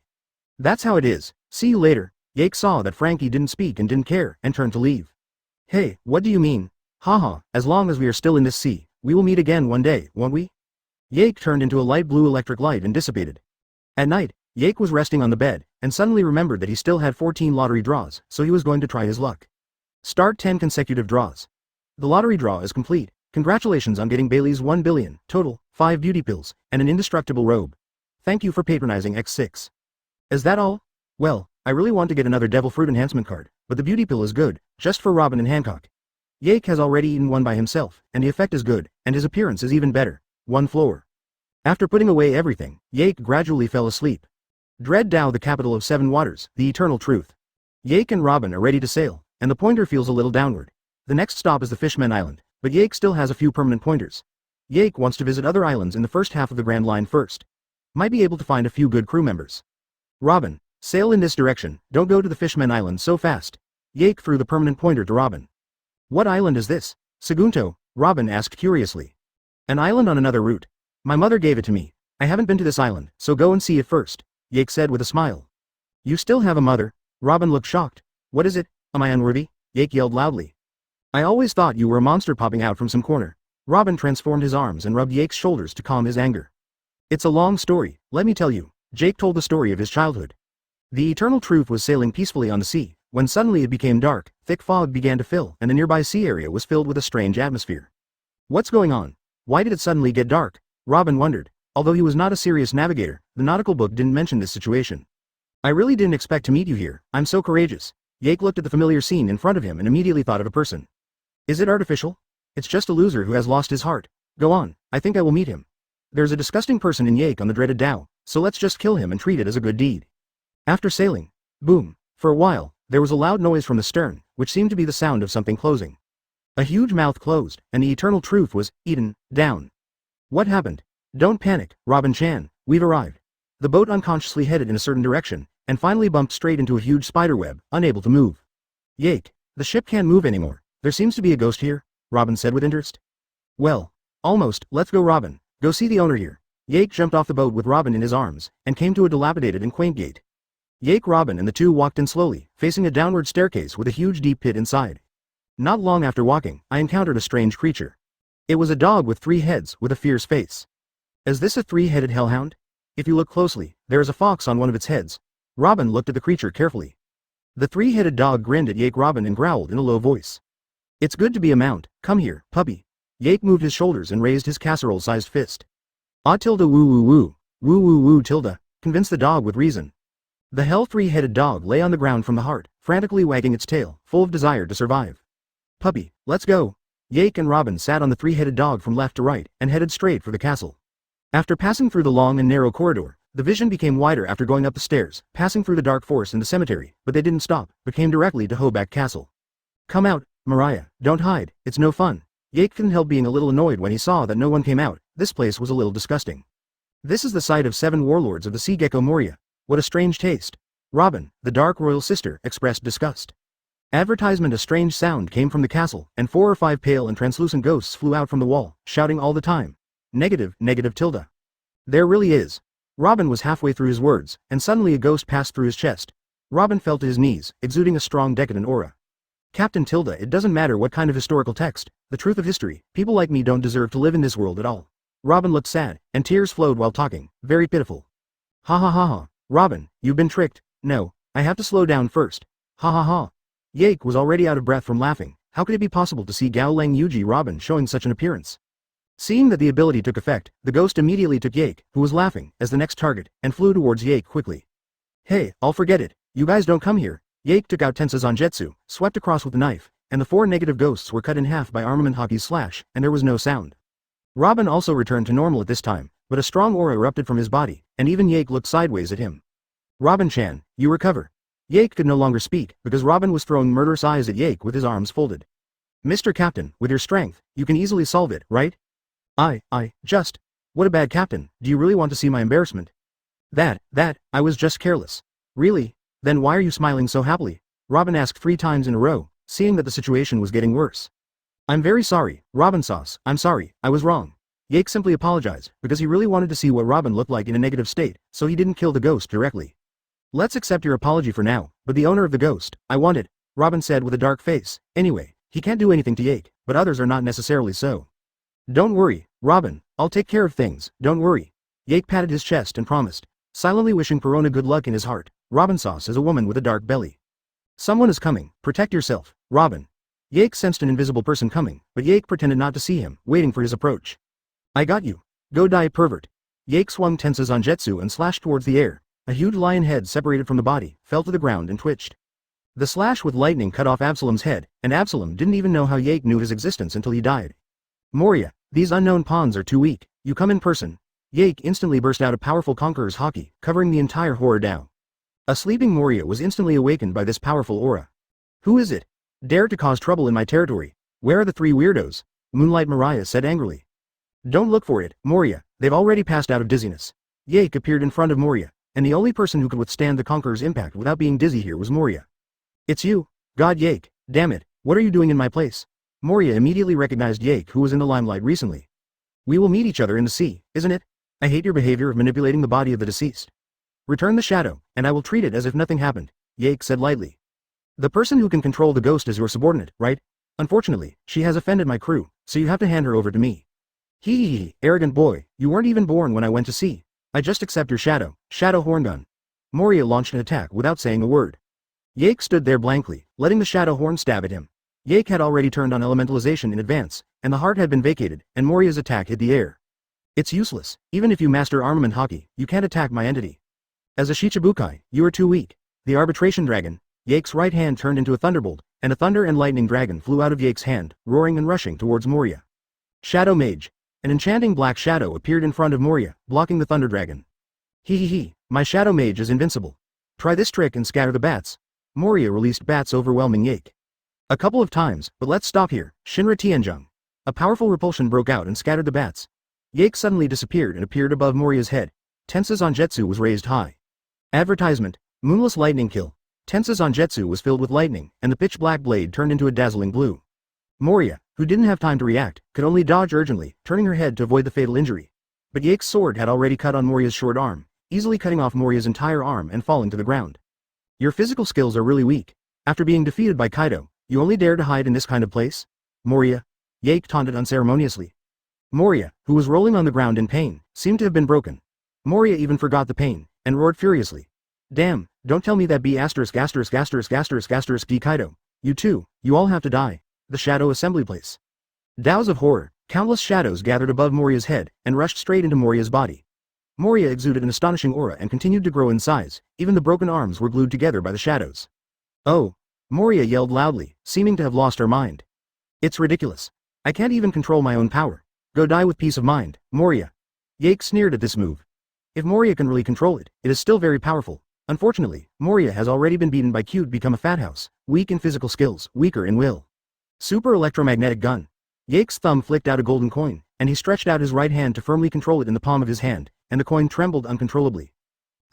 That's how it is. See you later. Yake saw that Frankie didn't speak and didn't care, and turned to leave. Hey, what do you mean? Haha, as long as we are still in this sea, we will meet again one day, won't we? Yake turned into a light blue electric light and dissipated. At night, Yake was resting on the bed, and suddenly remembered that he still had 14 lottery draws, so he was going to try his luck. Start 10 consecutive draws. The lottery draw is complete. Congratulations on getting Bailey's 1 billion, total, 5 beauty pills, and an indestructible robe. Thank you for patronizing X6. Is that all? Well, I really want to get another devil fruit enhancement card, but the beauty pill is good, just for Robin and Hancock. Yake has already eaten one by himself, and the effect is good, and his appearance is even better. 1 floor. After putting away everything, Yake gradually fell asleep. Dread Dow, the capital of 7 waters, the eternal truth. Yake and Robin are ready to sail, and the pointer feels a little downward. The next stop is the Fishman Island, but Yake still has a few permanent pointers. Yake wants to visit other islands in the first half of the Grand Line first. Might be able to find a few good crew members. Robin, sail in this direction, don't go to the Fishman Island so fast. Yake threw the permanent pointer to Robin. What island is this? Sagunto, Robin asked curiously. An island on another route. My mother gave it to me. I haven't been to this island, so go and see it first, Yake said with a smile. You still have a mother? Robin looked shocked. What is it? Am I unworthy? Yake yelled loudly. I always thought you were a monster popping out from some corner. Robin transformed his arms and rubbed Yake's shoulders to calm his anger. It's a long story, let me tell you. Jake told the story of his childhood. The eternal truth was sailing peacefully on the sea, when suddenly it became dark, thick fog began to fill, and the nearby sea area was filled with a strange atmosphere. What's going on? Why did it suddenly get dark? Robin wondered. Although he was not a serious navigator, the nautical book didn't mention this situation. I really didn't expect to meet you here. I'm so courageous. Yake looked at the familiar scene in front of him and immediately thought of a person. Is it artificial? It's just a loser who has lost his heart. Go on, I think I will meet him. There's a disgusting person in Yake on the dreaded Tao, so let's just kill him and treat it as a good deed. After sailing, boom, for a while, there was a loud noise from the stern, which seemed to be the sound of something closing. A huge mouth closed, and the eternal truth was eaten down. What happened? Don't panic, Robin-chan, we've arrived. The boat unconsciously headed in a certain direction, and finally bumped straight into a huge spiderweb, unable to move. Yake, the ship can't move anymore. There seems to be a ghost here, Robin said with interest. Well, almost. Let's go, Robin. Go see the owner here. Yake jumped off the boat with Robin in his arms, and came to a dilapidated and quaint gate. Yake, Robin and the two walked in slowly, facing a downward staircase with a huge deep pit inside. Not long after walking, I encountered a strange creature. It was a dog with 3 heads, with a fierce face. Is this a 3-headed hellhound? If you look closely, there is a fox on one of its heads. Robin looked at the creature carefully. The 3-headed dog grinned at Yake, Robin, and growled in a low voice. It's good to be a mount. Come here, puppy. Yake moved his shoulders and raised his casserole-sized fist. Ah tilde woo woo woo. Woo woo woo tilde. Convinced the dog with reason. The hell 3-headed dog lay on the ground from the heart, frantically wagging its tail, full of desire to survive. Puppy, let's go. Yake and Robin sat on the 3-headed dog from left to right, and headed straight for the castle. After passing through the long and narrow corridor, the vision became wider after going up the stairs, passing through the dark forest and the cemetery, but they didn't stop, but came directly to Hoback Castle. Come out, Moria, don't hide, it's no fun. Yake couldn't help being a little annoyed when he saw that no one came out. This place was a little disgusting. This is the site of 7 warlords of the sea gecko Moria. What a strange taste. Robin, the dark royal sister, expressed disgust. Advertisement. A strange sound came from the castle, and 4 or 5 pale and translucent ghosts flew out from the wall, shouting all the time. Negative, negative tilde. There really is. Robin was halfway through his words, and suddenly a ghost passed through his chest. Robin fell to his knees, exuding a strong decadent aura. Captain Tilde, it doesn't matter what kind of historical text, the truth of history, people like me don't deserve to live in this world at all. Robin looked sad, and tears flowed while talking, very pitiful. Ha ha ha ha. Robin, you've been tricked. No, I have to slow down first. Ha ha ha. Yake was already out of breath from laughing. How could it be possible to see Gao Leng Yuji Robin showing such an appearance? Seeing that the ability took effect, the ghost immediately took Yake, who was laughing, as the next target, and flew towards Yake quickly. Hey, I'll forget it. You guys don't come here. Yake took out Tensa Zanjetsu, swept across with a knife, and the 4 negative ghosts were cut in half by Armament Hockey's slash, and there was no sound. Robin also returned to normal at this time, but a strong aura erupted from his body, and even Yake looked sideways at him. Robin-chan, you recover. Yake could no longer speak, because Robin was throwing murderous eyes at Yake with his arms folded. Mr. Captain, with your strength, you can easily solve it, right? Just. What a bad captain. Do you really want to see my embarrassment? I was just careless. Really? Then why are you smiling so happily? Robin asked 3 times in a row, seeing that the situation was getting worse. I'm very sorry, Robin Sauce, I'm sorry, I was wrong. Yake simply apologized, because he really wanted to see what Robin looked like in a negative state, so he didn't kill the ghost directly. Let's accept your apology for now, but the owner of the ghost, I want it, Robin said with a dark face. Anyway, he can't do anything to Yake, but others are not necessarily so. Don't worry, Robin, I'll take care of things, don't worry. Yake patted his chest and promised, silently wishing Perona good luck in his heart. Robin Sauce is a woman with a dark belly. Someone is coming, protect yourself, Robin. Yake sensed an invisible person coming, but Yake pretended not to see him, waiting for his approach. I got you. Go die, pervert. Yake swung Tensa Zanjetsu and slashed towards the air. A huge lion head separated from the body, fell to the ground and twitched. The slash with lightning cut off Absalom's head, and Absalom didn't even know how Yake knew his existence until he died. Moria, these unknown pawns are too weak, you come in person. Yake instantly burst out a powerful conqueror's haki, covering the entire horror Dao. A sleeping Moria was instantly awakened by this powerful aura. Who is it? Dare to cause trouble in my territory. Where are the 3 weirdos? Moonlight Moria said angrily. Don't look for it, Moria, they've already passed out of dizziness. Yake appeared in front of Moria, and the only person who could withstand the conqueror's impact without being dizzy here was Moria. It's you. God Yake, damn it, what are you doing in my place? Moria immediately recognized Yake, who was in the limelight recently. We will meet each other in the sea, isn't it? I hate your behavior of manipulating the body of the deceased. Return the shadow, and I will treat it as if nothing happened, Yake said lightly. The person who can control the ghost is your subordinate, right? Unfortunately, she has offended my crew, so you have to hand her over to me. Hee, arrogant boy, you weren't even born when I went to sea. I just accept your shadow, Shadow Horngun. Moria launched an attack without saying a word. Yake stood there blankly, letting the shadow horn stab at him. Yake had already turned on elementalization in advance, and the heart had been vacated, and Moria's attack hit the air. It's useless. Even if you master armament hockey, you can't attack my entity. As a Shichibukai, you are too weak. The arbitration dragon. Yake's right hand turned into a thunderbolt, and a thunder and lightning dragon flew out of Yake's hand, roaring and rushing towards Moria. Shadow Mage. An enchanting black shadow appeared in front of Moria, blocking the thunder dragon. He, my Shadow Mage is invincible. Try this trick and scatter the bats. Moria released bats overwhelming Yake. A couple of times, but let's stop here. Shinra Tianjung. A powerful repulsion broke out and scattered the bats. Yake suddenly disappeared and appeared above Moria's head. Tensa Zanjetsu was raised high. Advertisement. Moonless lightning kill. Tensa Zanjetsu was filled with lightning, and the pitch-black blade turned into a dazzling blue. Moria, who didn't have time to react, could only dodge urgently, turning her head to avoid the fatal injury. But Yake's sword had already cut on Moria's short arm, easily cutting off Moria's entire arm and falling to the ground. Your physical skills are really weak. After being defeated by Kaido, you only dare to hide in this kind of place? Moria? Yake taunted unceremoniously. Moria, who was rolling on the ground in pain, seemed to have been broken. Moria even forgot the pain, and roared furiously. Damn, don't tell me that B*********** D Kaido. You too, you all have to die. The Shadow Assembly Place. Dows of horror, countless shadows gathered above Moria's head, and rushed straight into Moria's body. Moria exuded an astonishing aura and continued to grow in size, even the broken arms were glued together by the shadows. Oh! Moria yelled loudly, seeming to have lost her mind. It's ridiculous. I can't even control my own power. Go die with peace of mind, Moria. Yake sneered at this move. If Moria can really control it, it is still very powerful. Unfortunately, Moria has already been beaten by Cute become a fat house, weak in physical skills, weaker in will. Super electromagnetic gun. Yake's thumb flicked out a golden coin, and he stretched out his right hand to firmly control it in the palm of his hand, and the coin trembled uncontrollably.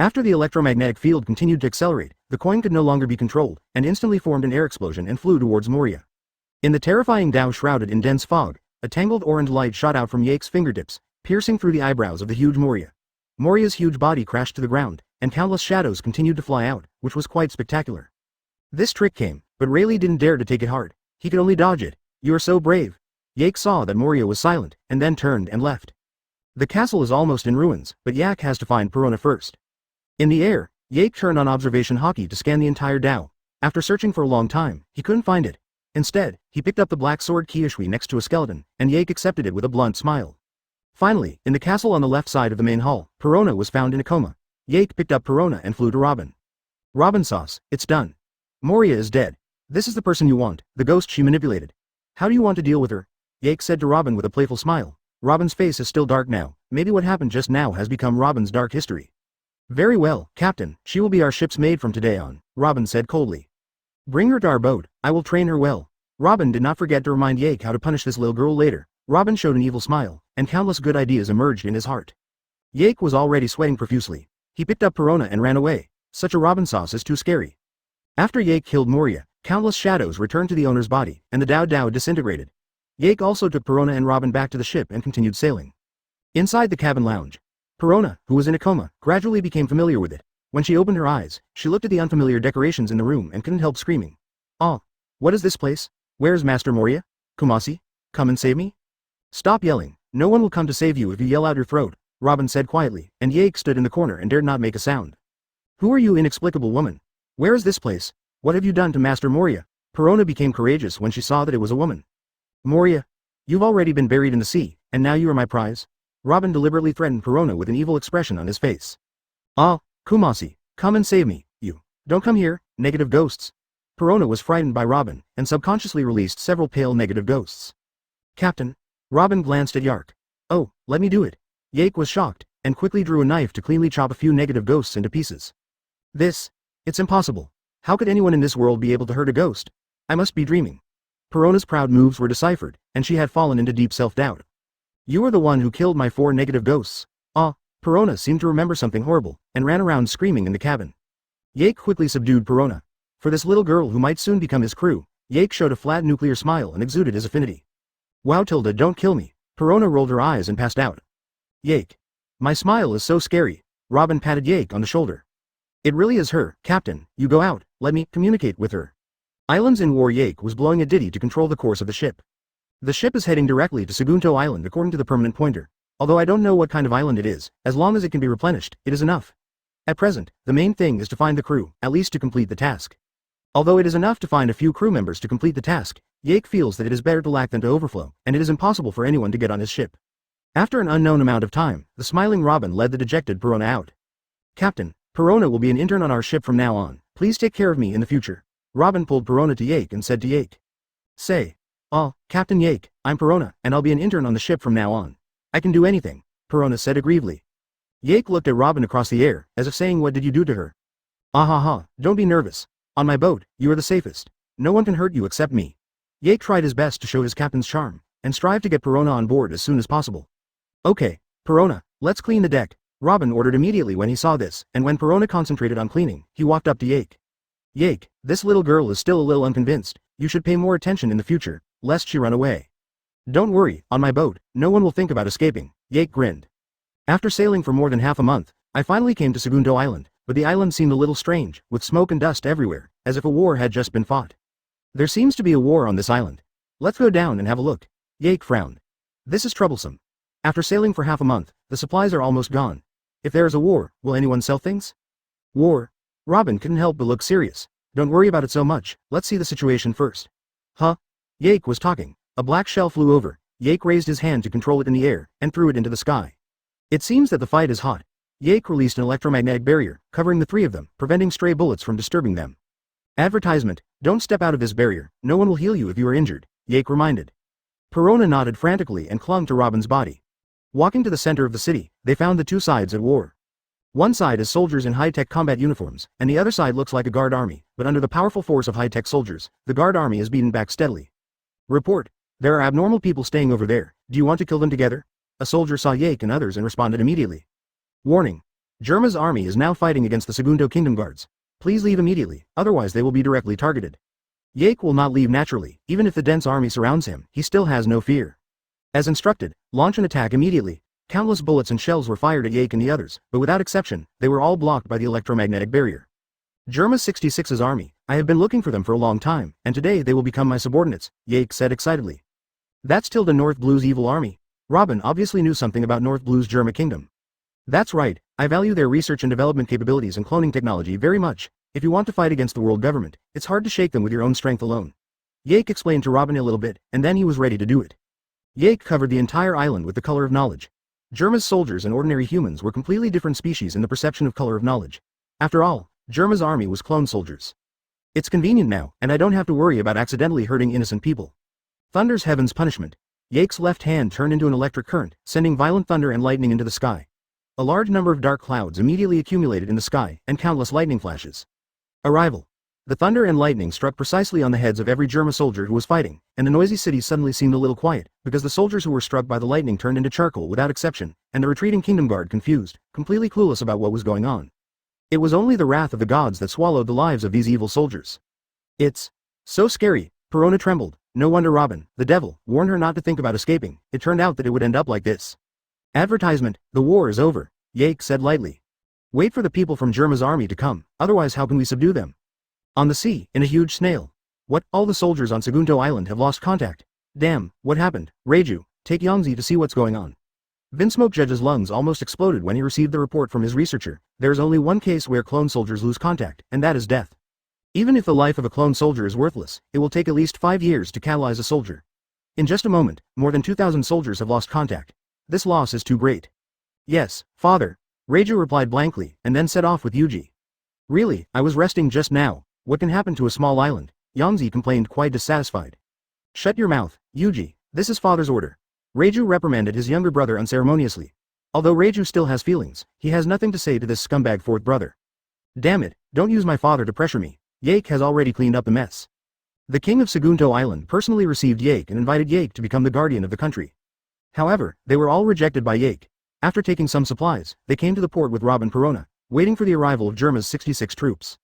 After the electromagnetic field continued to accelerate, the coin could no longer be controlled, and instantly formed an air explosion and flew towards Moria. In the terrifying Dao shrouded in dense fog, a tangled orange light shot out from Yake's fingertips, piercing through the eyebrows of the huge Moria. Moria's huge body crashed to the ground, and countless shadows continued to fly out, which was quite spectacular. This trick came, but Rayleigh didn't dare to take it hard. He could only dodge it. You are so brave. Yake saw that Moria was silent, and then turned and left. The castle is almost in ruins, but Yak has to find Perona first. In the air, Yake turned on observation hockey to scan the entire Dao. After searching for a long time, he couldn't find it. Instead, he picked up the black sword Kyushui next to a skeleton, and Yake accepted it with a blunt smile. Finally, in the castle on the left side of the main hall, Perona was found in a coma. Yake picked up Perona and flew to Robin. Robin sauce, it's done. Moria is dead. This is the person you want, the ghost she manipulated. How do you want to deal with her? Yake said to Robin with a playful smile. Robin's face is still dark now. Maybe what happened just now has become Robin's dark history. Very well, Captain, she will be our ship's maid from today on, Robin said coldly. Bring her to our boat, I will train her well. Robin did not forget to remind Yake how to punish this little girl later. Robin showed an evil smile, and countless good ideas emerged in his heart. Yake was already sweating profusely. He picked up Perona and ran away. Such a Robin sauce is too scary. After Yake killed Moria, countless shadows returned to the owner's body, and the Dao disintegrated. Yake also took Perona and Robin back to the ship and continued sailing. Inside the cabin lounge, Perona, who was in a coma, gradually became familiar with it. When she opened her eyes, she looked at the unfamiliar decorations in the room and couldn't help screaming. Oh, what is this place? Where's Master Moria? Kumasi? Come and save me? Stop yelling. No one will come to save you if you yell out your throat, Robin said quietly, and Yake stood in the corner and dared not make a sound. Who are you, inexplicable woman? Where is this place? What have you done to Master Moria? Perona became courageous when she saw that it was a woman. Moria, you've already been buried in the sea, and now you are my prize? Robin deliberately threatened Perona with an evil expression on his face. Ah, Kumasi, come and save me, you. Don't come here, negative ghosts. Perona was frightened by Robin, and subconsciously released several pale negative ghosts. Captain. Robin glanced at Yark. Oh, let me do it. Yake was shocked, and quickly drew a knife to cleanly chop a few negative ghosts into pieces. It's impossible. How could anyone in this world be able to hurt a ghost? I must be dreaming. Perona's proud moves were deciphered, and she had fallen into deep self-doubt. You are the one who killed my 4 negative ghosts. Ah, Perona seemed to remember something horrible, and ran around screaming in the cabin. Yake quickly subdued Perona. For this little girl who might soon become his crew, Yake showed a flat nuclear smile and exuded his affinity. Wow, Tilda, don't kill me. Perona rolled her eyes and passed out. Yake. My smile is so scary. Robin patted Yake on the shoulder. It really is her, Captain. You go out, let me communicate with her. Islands in War. Yake was blowing a ditty to control the course of the ship. The ship is heading directly to Sagunto Island according to the permanent pointer. Although I don't know what kind of island it is, as long as it can be replenished, it is enough. At present, the main thing is to find the crew, at least to complete the task. Although it is enough to find a few crew members to complete the task, Yake feels that it is better to lack than to overflow, and it is impossible for anyone to get on his ship. After an unknown amount of time, the smiling Robin led the dejected Perona out. Captain, Perona will be an intern on our ship from now on. Please take care of me in the future. Robin pulled Perona to Yake and said to Yake. Say. Oh, Captain Yake, I'm Perona, and I'll be an intern on the ship from now on. I can do anything, Perona said aggrievedly. Yake looked at Robin across the air, as if saying, what did you do to her? Ah ha ha, don't be nervous. On my boat, you are the safest. No one can hurt you except me. Yake tried his best to show his captain's charm, and strive to get Perona on board as soon as possible. Okay, Perona, let's clean the deck, Robin ordered immediately when he saw this, and when Perona concentrated on cleaning, he walked up to Yake. Yake, this little girl is still a little unconvinced. You should pay more attention in the future, lest she run away. Don't worry, on my boat, no one will think about escaping, Yake grinned. After sailing for more than half a month, I finally came to Subduing Island, but the island seemed a little strange, with smoke and dust everywhere, as if a war had just been fought. There seems to be a war on this island. Let's go down and have a look. Yake frowned. This is troublesome. After sailing for half a month, the supplies are almost gone. If there is a war, will anyone sell things? War? Robin couldn't help but look serious. Don't worry about it so much, let's see the situation first. Huh? Yake was talking. A black shell flew over. Yake raised his hand to control it in the air, and threw it into the sky. It seems that the fight is hot. Yake released an electromagnetic barrier, covering the three of them, preventing stray bullets from disturbing them. Advertisement, don't step out of this barrier, no one will heal you if you are injured, Yake reminded. Perona nodded frantically and clung to Robin's body. Walking to the center of the city, they found the two sides at war. One side is soldiers in high-tech combat uniforms, and the other side looks like a guard army, but under the powerful force of high-tech soldiers, the guard army is beaten back steadily. Report, there are abnormal people staying over there, do you want to kill them together? A soldier saw Yake and others and responded immediately. Warning. Germa's army is now fighting against the Segundo Kingdom Guards. Please leave immediately, otherwise they will be directly targeted. Yake will not leave naturally, even if the dense army surrounds him, he still has no fear. As instructed, launch an attack immediately. Countless bullets and shells were fired at Yake and the others, but without exception, they were all blocked by the electromagnetic barrier. Germa 66's army, I have been looking for them for a long time, and today they will become my subordinates, Yake said excitedly. That's Tilda North Blue's evil army. Robin obviously knew something about North Blue's Germa kingdom. That's right, I value their research and development capabilities and cloning technology very much. If you want to fight against the world government, it's hard to shake them with your own strength alone. Yake explained to Robin a little bit, and then he was ready to do it. Yake covered the entire island with the color of knowledge. Germa's soldiers and ordinary humans were completely different species in the perception of color of knowledge. After all, Germa's army was clone soldiers. It's convenient now, and I don't have to worry about accidentally hurting innocent people. Thunder's heaven's punishment. Yake's left hand turned into an electric current, sending violent thunder and lightning into the sky. A large number of dark clouds immediately accumulated in the sky, and countless lightning flashes. Arrival. The thunder and lightning struck precisely on the heads of every Germa soldier who was fighting, and the noisy city suddenly seemed a little quiet, because the soldiers who were struck by the lightning turned into charcoal without exception, and the retreating kingdom guard confused, completely clueless about what was going on. It was only the wrath of the gods that swallowed the lives of these evil soldiers. It's so scary, Perona trembled. No wonder Robin, the devil, warned her not to think about escaping. It turned out that it would end up like this. Advertisement, the war is over, Yake said lightly. Wait for the people from Germa's army to come, otherwise how can we subdue them? On the sea, in a huge snail. What, all the soldiers on Segundo Island have lost contact? Damn, what happened? Raju, take Yangzi to see what's going on. Vinsmoke Judge's lungs almost exploded when he received the report from his researcher. There is only one case where clone soldiers lose contact, and that is death. Even if the life of a clone soldier is worthless, it will take at least 5 years to catalyze a soldier. In just a moment, more than 2,000 soldiers have lost contact. This loss is too great. Yes, father. Raju replied blankly, and then set off with Yuji. Really, I was resting just now. What can happen to a small island? Yangzi complained quite dissatisfied. Shut your mouth, Yuji, this is father's order. Raju reprimanded his younger brother unceremoniously. Although Raju still has feelings, he has nothing to say to this scumbag fourth brother. Damn it, don't use my father to pressure me. Yake has already cleaned up the mess. The king of Segundo Island personally received Yake and invited Yake to become the guardian of the country. However, they were all rejected by Yake. After taking some supplies, they came to the port with Robin Perona, waiting for the arrival of Germa's 66 troops.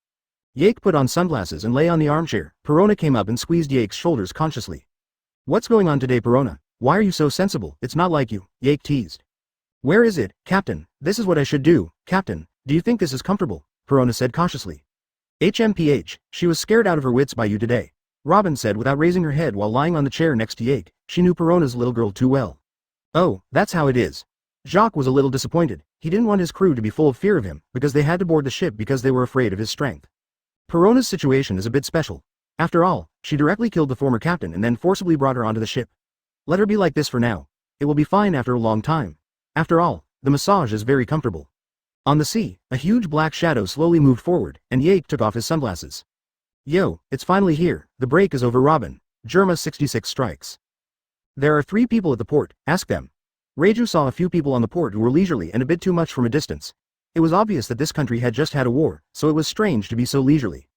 Yake put on sunglasses and lay on the armchair. Perona came up and squeezed Yake's shoulders consciously. What's going on today, Perona? Why are you so sensible? It's not like you, Yake teased. Where is it, Captain? This is what I should do, Captain. Do you think this is comfortable? Perona said cautiously. HMPH, she was scared out of her wits by you today, Robin said without raising her head while lying on the chair next to Yake. She knew Perona's little girl too well. Oh, that's how it is. Jacques was a little disappointed. He didn't want his crew to be full of fear of him, because they had to board the ship because they were afraid of his strength. Perona's situation is a bit special. After all, she directly killed the former captain and then forcibly brought her onto the ship. Let her be like this for now. It will be fine after a long time. After all, the massage is very comfortable. On the sea, a huge black shadow slowly moved forward, and Yake took off his sunglasses. Yo, it's finally here, the break is over. Robin. Germa 66 strikes. There are 3 people at the port, ask them. Raju saw a few people on the port who were leisurely and a bit too much from a distance. It was obvious that this country had just had a war, so it was strange to be so leisurely.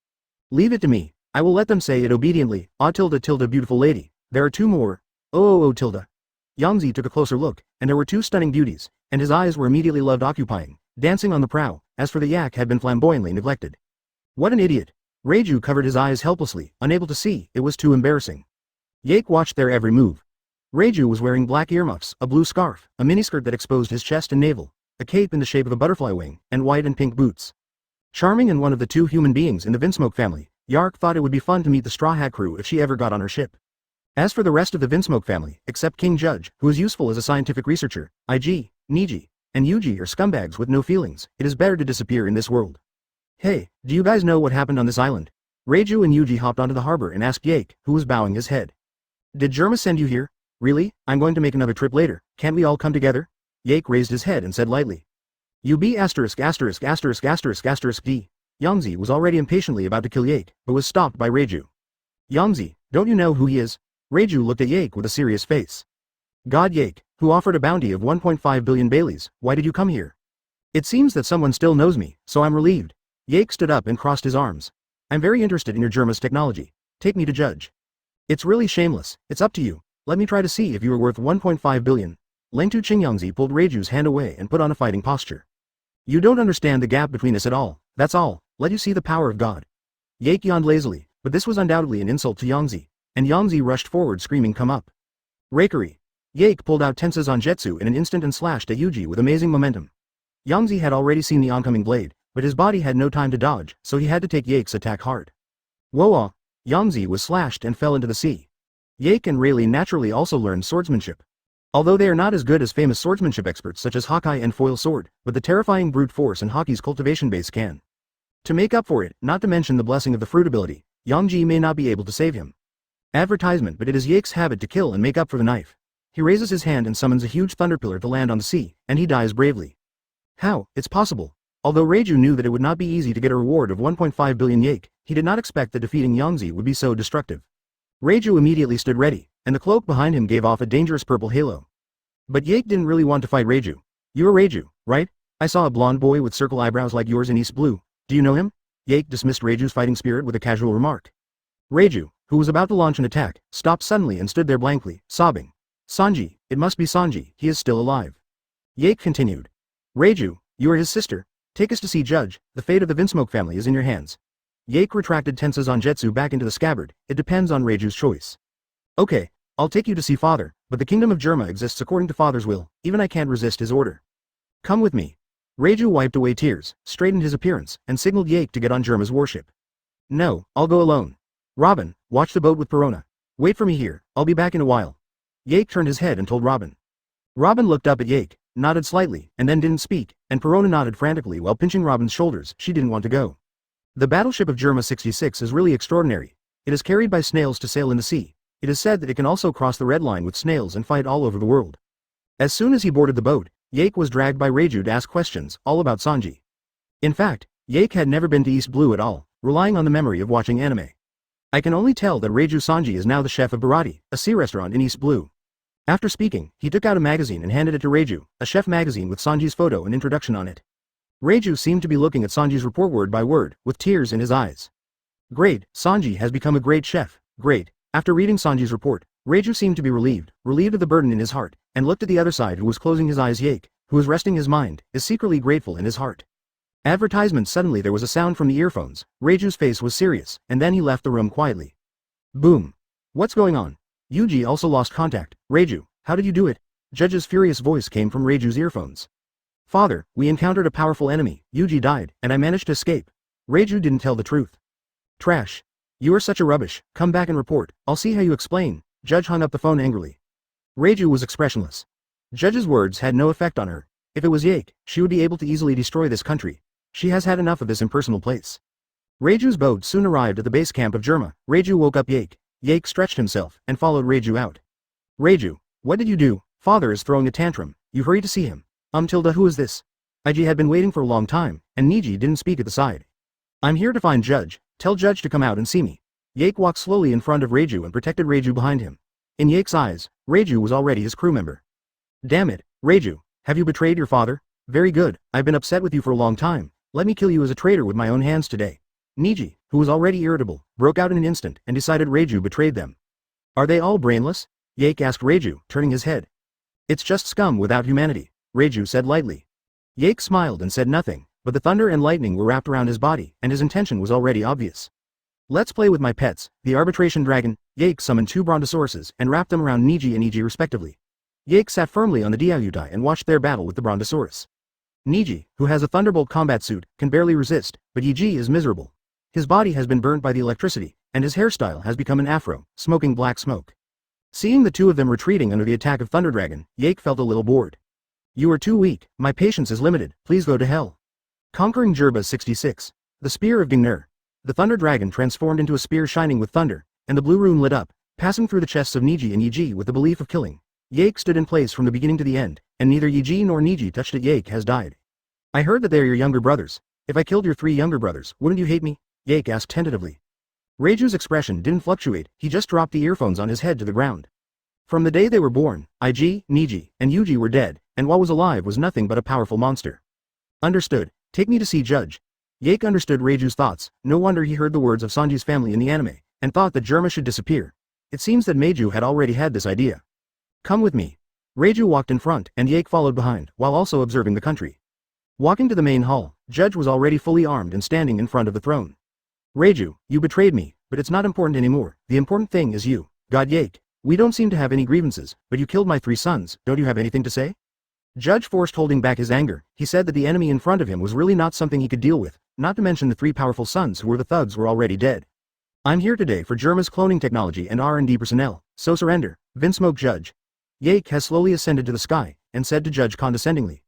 Leave it to me, I will let them say it obediently. Ah tilde beautiful lady, there are 2 more. Oh tilde. Yangzi took a closer look, and there were 2 stunning beauties, and his eyes were immediately loved occupying, dancing on the prow, as for the yak had been flamboyantly neglected. What an idiot. Raju covered his eyes helplessly, unable to see, it was too embarrassing. Yake watched their every move. Raju was wearing black earmuffs, a blue scarf, a miniskirt that exposed his chest and navel, a cape in the shape of a butterfly wing, and white and pink boots. Charming and one of the 2 human beings in the Vinsmoke family, Yark thought it would be fun to meet the Straw Hat crew if she ever got on her ship. As for the rest of the Vinsmoke family, except King Judge, who is useful as a scientific researcher, IG, Niji, and Yuji are scumbags with no feelings, it is better to disappear in this world. Hey, do you guys know what happened on this island? Raju and Yuji hopped onto the harbor and asked Yake, who was bowing his head. Did Germa send you here? Really? I'm going to make another trip later, can't we all come together? Yake raised his head and said lightly. You be asterisk asterisk asterisk asterisk asterisk D. Yangzi was already impatiently about to kill Yake, but was stopped by Raju. Yangzi, don't you know who he is? Raju looked at Yake with a serious face. God Yake, who offered a bounty of 1.5 billion Baileys, why did you come here? It seems that someone still knows me, so I'm relieved. Yake stood up and crossed his arms. I'm very interested in your Germa's technology. Take me to Judge. It's really shameless, it's up to you. Let me try to see if you are worth 1.5 billion. Lengtu Qingyangzi pulled Raju's hand away and put on a fighting posture. You don't understand the gap between us at all, that's all, let you see the power of God. Yake yawned lazily, but this was undoubtedly an insult to Yangzi, and Yangzi rushed forward screaming come up. Rakery. Yake pulled out Tensa Zanjetsu in an instant and slashed at Yuji with amazing momentum. Yangzi had already seen the oncoming blade, but his body had no time to dodge, so he had to take Yake's attack hard. Woah! Yangzi was slashed and fell into the sea. Yake and Rayleigh naturally also learned swordsmanship. Although they are not as good as famous swordsmanship experts such as Hawkeye and Foil Sword, but the terrifying brute force and Haki's cultivation base can. To make up for it, not to mention the blessing of the fruit ability, Yangji may not be able to save him. Advertisement, but it is Yake's habit to kill and make up for the knife. He raises his hand and summons a huge thunderpillar to land on the sea, and he dies bravely. How? It's possible. Although Raju knew that it would not be easy to get a reward of 1.5 billion Yake, he did not expect that defeating Yangzi would be so destructive. Raju immediately stood ready, and the cloak behind him gave off a dangerous purple halo. But Yake didn't really want to fight Raju. You're Raju, right? I saw a blonde boy with circle eyebrows like yours in East Blue. Do you know him? Yake dismissed Raju's fighting spirit with a casual remark. Raju, who was about to launch an attack, stopped suddenly and stood there blankly, sobbing. Sanji, it must be Sanji, he is still alive. Yake continued. Raju, you are his sister. Take us to see Judge, the fate of the Vinsmoke family is in your hands. Yake retracted Tensa Zanjetsu back into the scabbard, it depends on Raju's choice. Okay, I'll take you to see father, but the kingdom of Germa exists according to father's will, even I can't resist his order. Come with me. Raju wiped away tears, straightened his appearance, and signaled Yake to get on Germa's warship. No, I'll go alone. Robin, watch the boat with Perona. Wait for me here, I'll be back in a while. Yake turned his head and told Robin. Robin looked up at Yake, nodded slightly, and then didn't speak, and Perona nodded frantically while pinching Robin's shoulders, she didn't want to go. The battleship of Germa 66 is really extraordinary. It is carried by snails to sail in the sea. It is said that it can also cross the red line with snails and fight all over the world. As soon as he boarded the boat, Yake was dragged by Raju to ask questions, all about Sanji. In fact, Yake had never been to East Blue at all, relying on the memory of watching anime. I can only tell that Raju Sanji is now the chef of Bharati, a sea restaurant in East Blue. After speaking, he took out a magazine and handed it to Raju, a chef magazine with Sanji's photo and introduction on it. Raju seemed to be looking at Sanji's report word by word, with tears in his eyes. Great, Sanji has become a great chef, great. After reading Sanji's report, Raju seemed to be relieved of the burden in his heart, and looked at the other side who was closing his eyes. Yake, who was resting his mind, is secretly grateful in his heart. Advertisement. Suddenly there was a sound from the earphones, Raju's face was serious, and then he left the room quietly. Boom. What's going on? Yuji also lost contact. Raju, how did you do it? Judge's furious voice came from Raju's earphones. Father, we encountered a powerful enemy, Yuji died, and I managed to escape. Raju didn't tell the truth. Trash. You are such a rubbish, come back and report, I'll see how you explain. Judge hung up the phone angrily. Raju was expressionless. Judge's words had no effect on her. If it was Yake, she would be able to easily destroy this country. She has had enough of this impersonal place. Raju's boat soon arrived at the base camp of Germa. Raju woke up Yake. Yake stretched himself and followed Raju out. Raju, what did you do? Father is throwing a tantrum. You hurry to see him. Tilda, who is this? IG had been waiting for a long time, and Niji didn't speak at the side. I'm here to find Judge. Tell Judge to come out and see me. Yake walked slowly in front of Raju and protected Raju behind him. In Yake's eyes, Raju was already his crew member. Damn it, Raju, have you betrayed your father? Very good, I've been upset with you for a long time. Let me kill you as a traitor with my own hands today. Niji, who was already irritable, broke out in an instant and decided Raju betrayed them. Are they all brainless? Yake asked Raju, turning his head. It's just scum without humanity, Raju said lightly. Yake smiled and said nothing, but the thunder and lightning were wrapped around his body, and his intention was already obvious. Let's play with my pets, the arbitration dragon. Yake summoned 2 brontosauruses and wrapped them around Niji and Niji respectively. Yake sat firmly on the Diautai and watched their battle with the brontosaurus. Niji, who has a thunderbolt combat suit, can barely resist, but Yiji is miserable. His body has been burnt by the electricity, and his hairstyle has become an afro, smoking black smoke. Seeing the 2 of them retreating under the attack of Thunder Dragon, Yake felt a little bored. You are too weak, my patience is limited, please go to hell. Conquering Gerba 66. The Spear of Gingnir. The Thunder Dragon transformed into a spear shining with thunder, and the blue rune lit up, passing through the chests of Niji and Yiji with the belief of killing. Yake stood in place from the beginning to the end, and neither Yiji nor Niji touched it. Yake has died. I heard that they are your younger brothers. If I killed your 3 younger brothers, wouldn't you hate me? Yake asked tentatively. Raju's expression didn't fluctuate, he just dropped the earphones on his head to the ground. From the day they were born, Ig, Niji, and Yuji were dead, and what was alive was nothing but a powerful monster. Understood. Take me to see Judge. Yake understood Raju's thoughts. No wonder he heard the words of Sanji's family in the anime, and thought that Germa should disappear. It seems that Meiju had already had this idea. Come with me. Raju walked in front, and Yake followed behind, while also observing the country. Walking to the main hall, Judge was already fully armed and standing in front of the throne. Raju, you betrayed me, but it's not important anymore. The important thing is you. God Yake. We don't seem to have any grievances, but you killed my 3 sons. Don't you have anything to say? Judge forced holding back his anger. He said that the enemy in front of him was really not something he could deal with, not to mention the 3 powerful sons who were the thugs were already dead. I'm here today for Germa's cloning technology and R&D personnel, so surrender. Vinsmoke Judge. Yake has slowly ascended to the sky, and said to Judge condescendingly.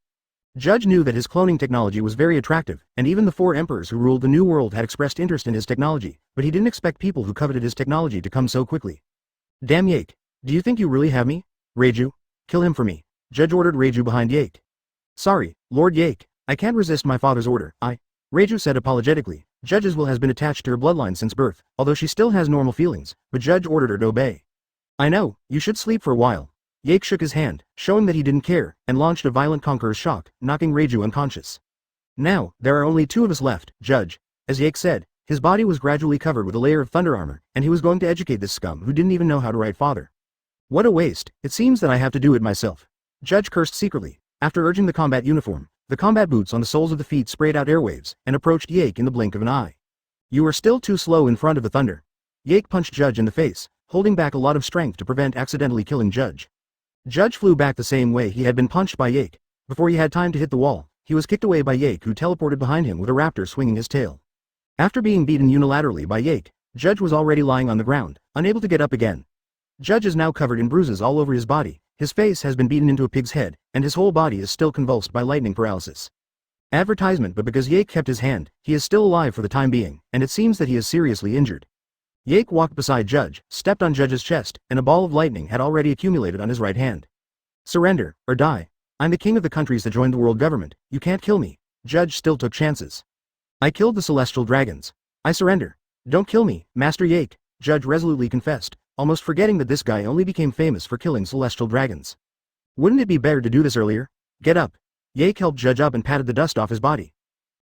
Judge knew that his cloning technology was very attractive, and even the 4 emperors who ruled the New World had expressed interest in his technology, but he didn't expect people who coveted his technology to come so quickly. Damn Yake. Do you think you really have me? Raju. Kill him for me. Judge ordered Raju behind Yake. Sorry, Lord Yake, I can't resist my father's order. Raju said apologetically. Judge's will has been attached to her bloodline since birth, although she still has normal feelings, but Judge ordered her to obey. I know, you should sleep for a while. Yake shook his hand, showing that he didn't care, and launched a violent conqueror's shock, knocking Raju unconscious. Now, there are only 2 of us left, Judge. As Yake said, his body was gradually covered with a layer of thunder armor, and he was going to educate this scum who didn't even know how to write father. What a waste, it seems that I have to do it myself. Judge cursed secretly. After urging the combat uniform, the combat boots on the soles of the feet sprayed out airwaves, and approached Yake in the blink of an eye. You are still too slow in front of the thunder. Yake punched Judge in the face, holding back a lot of strength to prevent accidentally killing Judge. Judge flew back the same way he had been punched by Yake. Before he had time to hit the wall, he was kicked away by Yake, who teleported behind him with a raptor swinging his tail. After being beaten unilaterally by Yake, Judge was already lying on the ground, unable to get up again. Judge is now covered in bruises all over his body, his face has been beaten into a pig's head, and his whole body is still convulsed by lightning paralysis. Advertisement, but because Yake kept his hand, he is still alive for the time being, and it seems that he is seriously injured. Yake walked beside Judge, stepped on Judge's chest, and a ball of lightning had already accumulated on his right hand. Surrender, or die. I'm the king of the countries that joined the world government, you can't kill me. Judge still took chances. I killed the celestial dragons. I surrender. Don't kill me, Master Yake, Judge resolutely confessed, almost forgetting that this guy only became famous for killing celestial dragons. Wouldn't it be better to do this earlier? Get up. Yake helped Judge up and patted the dust off his body.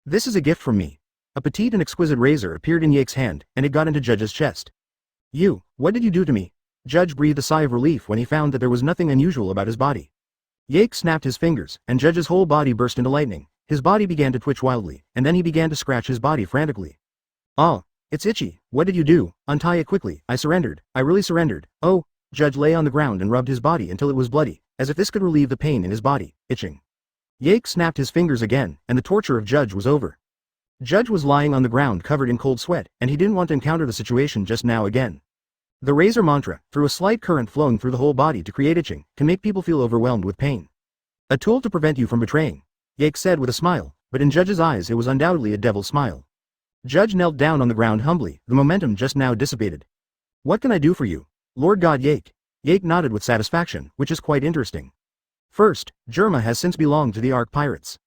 This is a gift from me. A petite and exquisite razor appeared in Yake's hand, and it got into Judge's chest. You, what did you do to me? Judge breathed a sigh of relief when he found that there was nothing unusual about his body. Yake snapped his fingers, and Judge's whole body burst into lightning. His body began to twitch wildly, and then he began to scratch his body frantically. Oh, it's itchy. What did you do? Untie it quickly. I surrendered. I really surrendered. Oh, Judge lay on the ground and rubbed his body until it was bloody, as if this could relieve the pain in his body, itching. Yake snapped his fingers again, and the torture of Judge was over. Judge was lying on the ground covered in cold sweat, and he didn't want to encounter the situation just now again. The razor mantra, through a slight current flowing through the whole body to create itching, can make people feel overwhelmed with pain. A tool to prevent you from betraying, Yake said with a smile, but in Judge's eyes it was undoubtedly a devil's smile. Judge knelt down on the ground humbly, the momentum just now dissipated. What can I do for you, Lord God Yake? Yake nodded with satisfaction, which is quite interesting. First, Germa has since belonged to the Ark Pirates.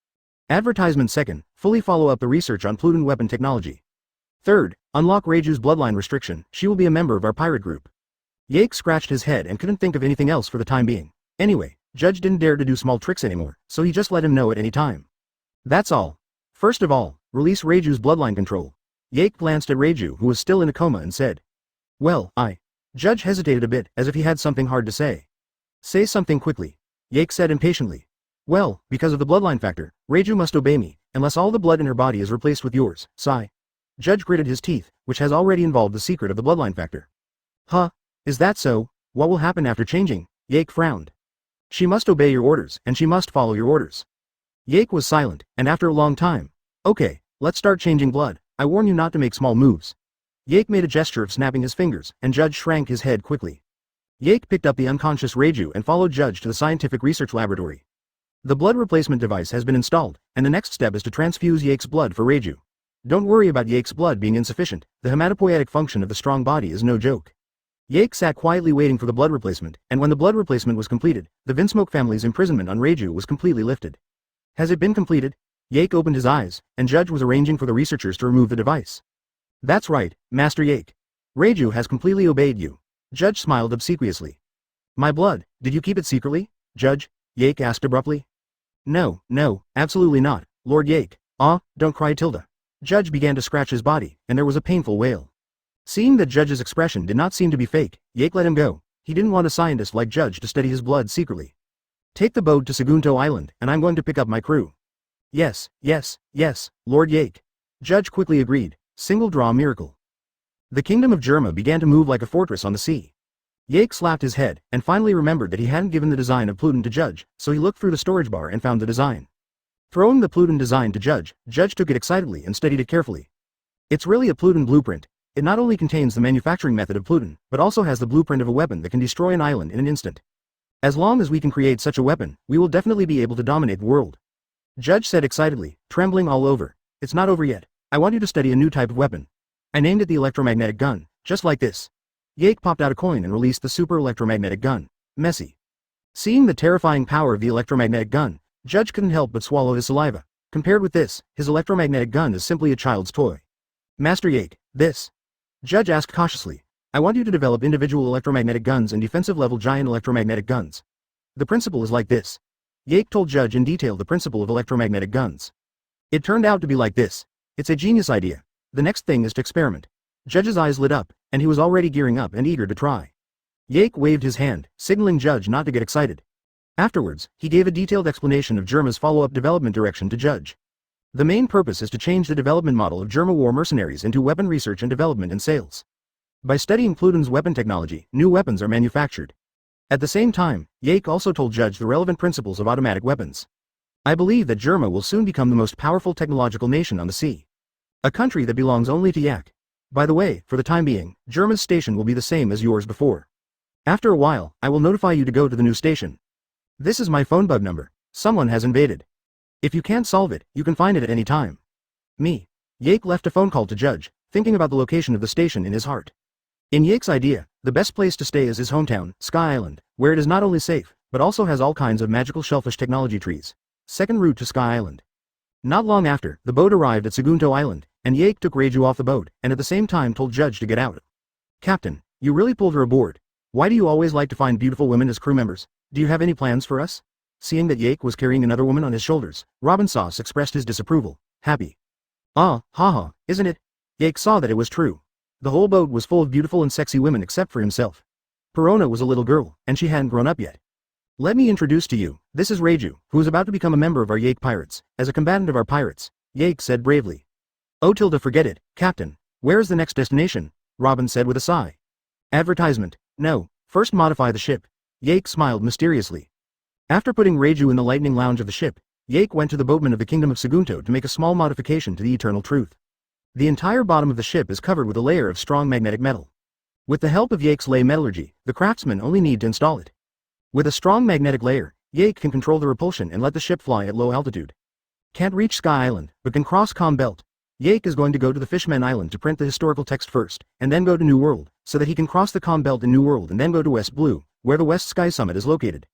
Advertisement. Second, fully follow up the research on Pluton weapon technology. Third, unlock Raju's bloodline restriction, she will be a member of our pirate group. Yake scratched his head and couldn't think of anything else for the time being. Anyway, Judge didn't dare to do small tricks anymore, so he just let him know at any time. That's all. First of all, release Raju's bloodline control. Yake glanced at Raju, who was still in a coma, and said, well, Judge hesitated a bit, as if he had something hard to say. Say something quickly, Yake said impatiently. Well, because of the bloodline factor, Raju must obey me, unless all the blood in her body is replaced with yours, sigh. Judge gritted his teeth, which has already involved the secret of the bloodline factor. Huh? Is that so? What will happen after changing? Yake frowned. She must obey your orders, and she must follow your orders. Yake was silent, and after a long time. Okay, let's start changing blood. I warn you not to make small moves. Yake made a gesture of snapping his fingers, and Judge shrank his head quickly. Yake picked up the unconscious Raju and followed Judge to the scientific research laboratory. The blood replacement device has been installed, and the next step is to transfuse Yake's blood for Raju. Don't worry about Yake's blood being insufficient, the hematopoietic function of the strong body is no joke. Yake sat quietly waiting for the blood replacement, and when the blood replacement was completed, the Vinsmoke family's imprisonment on Raju was completely lifted. Has it been completed? Yake opened his eyes, and Judge was arranging for the researchers to remove the device. That's right, Master Yake. Raju has completely obeyed you. Judge smiled obsequiously. My blood, did you keep it secretly, Judge? Yake asked abruptly. No, absolutely not, Lord Yake. Don't cry, Tilda. Judge began to scratch his body, and there was a painful wail. Seeing that Judge's expression did not seem to be fake, Yake let him go. He didn't want a scientist like Judge to study his blood secretly. Take the boat to Subduing Island, and I'm going to pick up my crew. Yes, Lord Yake. Judge quickly agreed. Single draw miracle. The kingdom of Germa began to move like a fortress on the sea. Yake slapped his head, and finally remembered that he hadn't given the design of Pluton to Judge, so he looked through the storage bar and found the design. Throwing the Pluton design to Judge, Judge took it excitedly and studied it carefully. It's really a Pluton blueprint. It not only contains the manufacturing method of Pluton, but also has the blueprint of a weapon that can destroy an island in an instant. As long as we can create such a weapon, we will definitely be able to dominate the world. Judge said excitedly, trembling all over. It's not over yet. I want you to study a new type of weapon. I named it the electromagnetic gun, just like this. Yake popped out a coin and released the super electromagnetic gun. Messy. Seeing the terrifying power of the electromagnetic gun, Judge couldn't help but swallow his saliva. Compared with this, his electromagnetic gun is simply a child's toy. Master Yake, this. Judge asked cautiously. I want you to develop individual electromagnetic guns and defensive-level giant electromagnetic guns. The principle is like this. Yake told Judge in detail the principle of electromagnetic guns. It turned out to be like this. It's a genius idea. The next thing is to experiment. Judge's eyes lit up, and he was already gearing up and eager to try. Yake waved his hand, signaling Judge not to get excited. Afterwards, he gave a detailed explanation of Germa's follow-up development direction to Judge. The main purpose is to change the development model of Germa war mercenaries into weapon research and development and sales. By studying Pluton's weapon technology, new weapons are manufactured. At the same time, Yake also told Judge the relevant principles of automatic weapons. I believe that Germa will soon become the most powerful technological nation on the sea. A country that belongs only to Yak. By the way, for the time being, Germa's station will be the same as yours before. After a while, I will notify you to go to the new station. This is my phone bug number. Someone has invaded. If you can't solve it, you can find it at any time. Me. Yake left a phone call to Judge, thinking about the location of the station in his heart. In Yake's idea, the best place to stay is his hometown, Sky Island, where it is not only safe, but also has all kinds of magical shellfish technology trees. Second route to Sky Island. Not long after, the boat arrived at Subduing Island, and Yake took Raju off the boat, and at the same time told Judge to get out. Captain, you really pulled her aboard. Why do you always like to find beautiful women as crew members? Do you have any plans for us? Seeing that Yake was carrying another woman on his shoulders, Robin Sauce expressed his disapproval. Happy. Haha, isn't it? Yake saw that it was true. The whole boat was full of beautiful and sexy women except for himself. Perona was a little girl, and she hadn't grown up yet. Let me introduce to you, this is Raju, who is about to become a member of our Yake pirates, as a combatant of our pirates, Yake said bravely. Oh Tilda, forget it, Captain. Where is the next destination? Robin said with a sigh. Advertisement. No, first modify the ship. Yake smiled mysteriously. After putting Raju in the lightning lounge of the ship, Yake went to the boatman of the kingdom of Subduing to make a small modification to the eternal truth. The entire bottom of the ship is covered with a layer of strong magnetic metal. With the help of Yake's lay metallurgy, the craftsmen only need to install it. With a strong magnetic layer, Yake can control the repulsion and let the ship fly at low altitude. Can't reach Sky Island, but can cross Calm Belt. Yake is going to go to the Fishman Island to print the historical text first, and then go to New World, so that he can cross the calm belt in New World and then go to West Blue, where the West Sky Summit is located.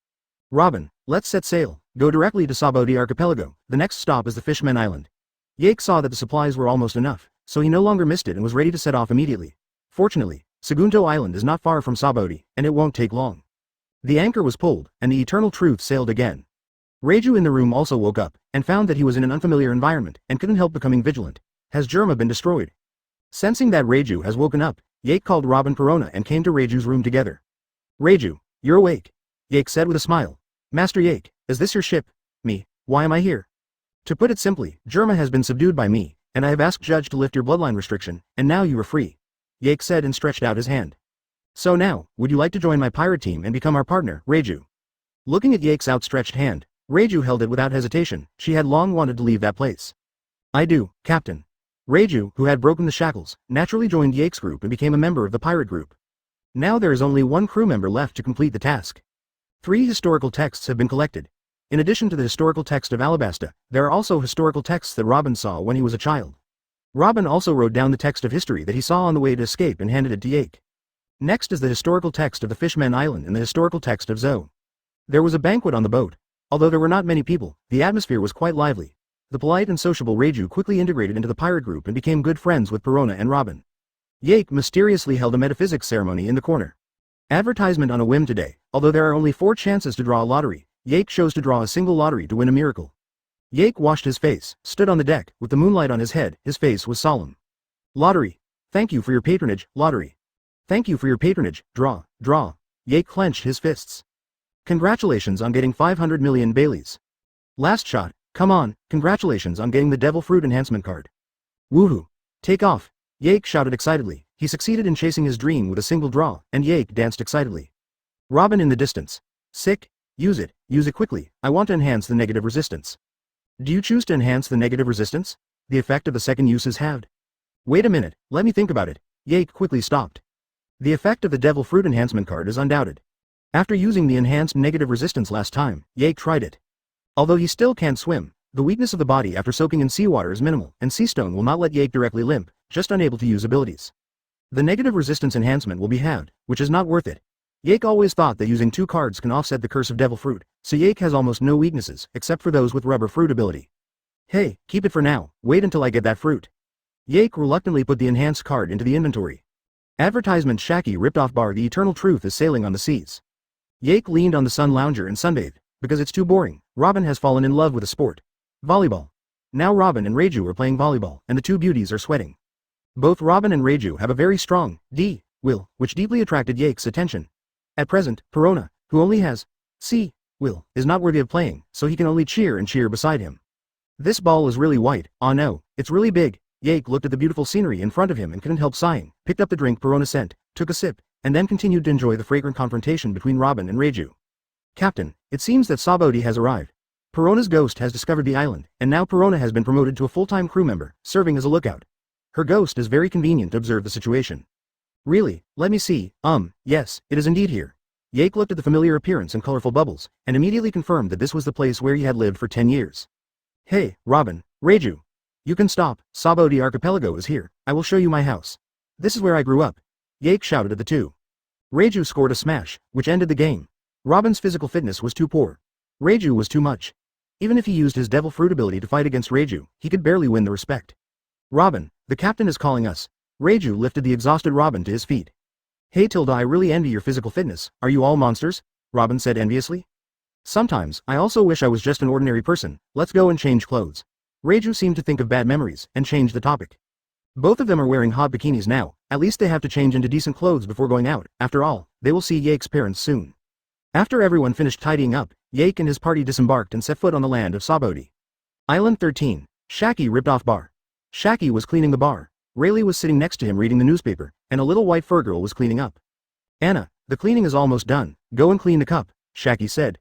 Robin, let's set sail, go directly to Sabody Archipelago, the next stop is the Fishman Island. Yake saw that the supplies were almost enough, so he no longer missed it and was ready to set off immediately. Fortunately, Segundo Island is not far from Sabody, and it won't take long. The anchor was pulled, and the Eternal Truth sailed again. Raju in the room also woke up, and found that he was in an unfamiliar environment, and couldn't help becoming vigilant. Has Germa been destroyed? Sensing that Raju has woken up, Yake called Robin Perona and came to Raju's room together. Raju, you're awake. Yake said with a smile. Master Yake, is this your ship? Me, why am I here? To put it simply, Germa has been subdued by me, and I have asked Judge to lift your bloodline restriction, and now you are free. Yake said and stretched out his hand. So now, would you like to join my pirate team and become our partner, Raju? Looking at Yake's outstretched hand, Raju held it without hesitation. She had long wanted to leave that place. I do, Captain. Raju, who had broken the shackles, naturally joined Yake's group and became a member of the pirate group. Now there is only one crew member left to complete the task. 3 historical texts have been collected. In addition to the historical text of Alabasta, there are also historical texts that Robin saw when he was a child. Robin also wrote down the text of history that he saw on the way to escape and handed it to Yake. Next is the historical text of the Fishman Island and the historical text of Zoe. There was a banquet on the boat. Although there were not many people, the atmosphere was quite lively. The polite and sociable Raju quickly integrated into the pirate group and became good friends with Perona and Robin. Yake mysteriously held a metaphysics ceremony in the corner. Advertisement on a whim today. Although there are only 4 chances to draw a lottery, Yake chose to draw a single lottery to win a miracle. Yake washed his face, stood on the deck, with the moonlight on his head, his face was solemn. Lottery. Thank you for your patronage, lottery. Thank you for your patronage, draw, draw. Yake clenched his fists. Congratulations on getting 500 million Baileys. Last shot, come on, congratulations on getting the Devil Fruit Enhancement card. Woohoo. Take off. Yake shouted excitedly. He succeeded in chasing his dream with a single draw, and Yake danced excitedly. Robin in the distance. Sick. Use it quickly, I want to enhance the negative resistance. Do you choose to enhance the negative resistance? The effect of the second use is halved. Wait a minute, let me think about it. Yake quickly stopped. The effect of the Devil Fruit Enhancement card is undoubted. After using the enhanced negative resistance last time, Yake tried it. Although he still can't swim, the weakness of the body after soaking in seawater is minimal, and sea stone will not let Yake directly limp, just unable to use abilities. The negative resistance enhancement will be halved, which is not worth it. Yake always thought that using 2 cards can offset the curse of Devil Fruit, so Yake has almost no weaknesses, except for those with Rubber Fruit ability. Hey, keep it for now, wait until I get that fruit. Yake reluctantly put the enhanced card into the inventory. Advertisement Shaki ripped off bar. The Eternal Truth is sailing on the seas. Yake leaned on the sun lounger and sunbathed. Because it's too boring, Robin has fallen in love with a sport. Volleyball. Now Robin and Raju are playing volleyball, and the 2 beauties are sweating. Both Robin and Raju have a very strong will, which deeply attracted Yake's attention. At present, Perona, who only has will, is not worthy of playing, so he can only cheer and cheer beside him. This ball is really white, oh no, it's really big. Yake looked at the beautiful scenery in front of him and couldn't help sighing, picked up the drink Perona sent, took a sip, and then continued to enjoy the fragrant confrontation between Robin and Raju. Captain, it seems that Sabody has arrived. Perona's ghost has discovered the island, and now Perona has been promoted to a full-time crew member, serving as a lookout. Her ghost is very convenient to observe the situation. Really, let me see, yes, it is indeed here. Yake looked at the familiar appearance and colorful bubbles, and immediately confirmed that this was the place where he had lived for 10 years. Hey, Robin, Raju. You can stop, Sabody Archipelago is here, I will show you my house. This is where I grew up. Yake shouted at the 2. Raju scored a smash, which ended the game. Robin's physical fitness was too poor. Raju was too much. Even if he used his Devil Fruit ability to fight against Raju, he could barely win the respect. Robin, the captain is calling us. Raju lifted the exhausted Robin to his feet. Hey Tilda, I really envy your physical fitness, are you all monsters? Robin said enviously. Sometimes, I also wish I was just an ordinary person, let's go and change clothes. Raju seemed to think of bad memories, and changed the topic. Both of them are wearing hot bikinis now, at least they have to change into decent clothes before going out, after all, they will see Yake's parents soon. After everyone finished tidying up, Yake and his party disembarked and set foot on the land of Sabody. Island 13. Shaki ripped off bar. Shaki was cleaning the bar. Rayleigh was sitting next to him reading the newspaper, and a little white fur girl was cleaning up. Anna, the cleaning is almost done, go and clean the cup, Shaki said.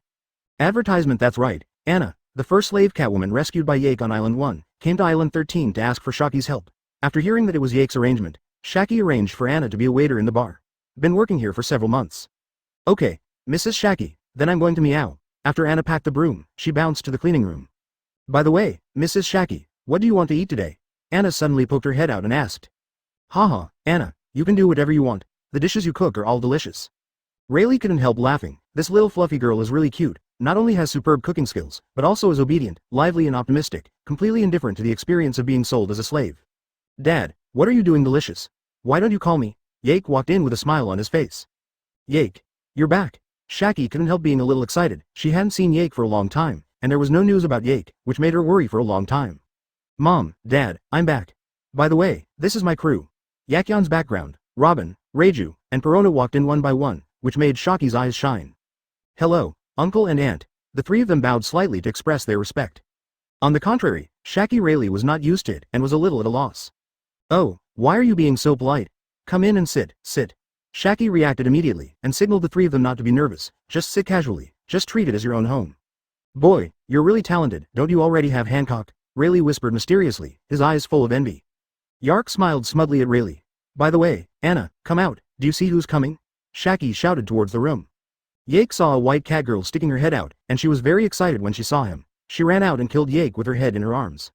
Advertisement, that's right, Anna, the first slave catwoman rescued by Yake on Island 1, came to Island 13 to ask for Shaki's help. After hearing that it was Yake's arrangement, Shaki arranged for Anna to be a waiter in the bar. Been working here for several months. Okay, Mrs. Shaki, then I'm going to meow. After Anna packed the broom, she bounced to the cleaning room. By the way, Mrs. Shaki, what do you want to eat today? Anna suddenly poked her head out and asked. Haha, Anna, you can do whatever you want. The dishes you cook are all delicious. Rayleigh couldn't help laughing. This little fluffy girl is really cute, not only has superb cooking skills, but also is obedient, lively and optimistic, completely indifferent to the experience of being sold as a slave. Dad, what are you doing delicious? Why don't you call me? Yake walked in with a smile on his face. Yake, you're back. Shaki couldn't help being a little excited. She hadn't seen Yake for a long time, and there was no news about Yake, which made her worry for a long time. Mom, Dad, I'm back. By the way, this is my crew. Yakyan's background, Robin, Raju, and Perona walked in one by one, which made Shaki's eyes shine. Hello, Uncle and Aunt. The three of them bowed slightly to express their respect. On the contrary, Shaki Rayleigh was not used to it and was a little at a loss. Oh, why are you being so polite? Come in and sit. Shaki reacted immediately and signaled the three of them not to be nervous. Just sit casually, just treat it as your own home. Boy, you're really talented, don't you already have Hancock? Rayleigh whispered mysteriously, his eyes full of envy. Yark smiled smugly at Rayleigh. By the way, Anna, come out, do you see who's coming? Shaki shouted towards the room. Yake saw a white cat girl sticking her head out, and she was very excited when she saw him. She ran out and killed Yake with her head in her arms.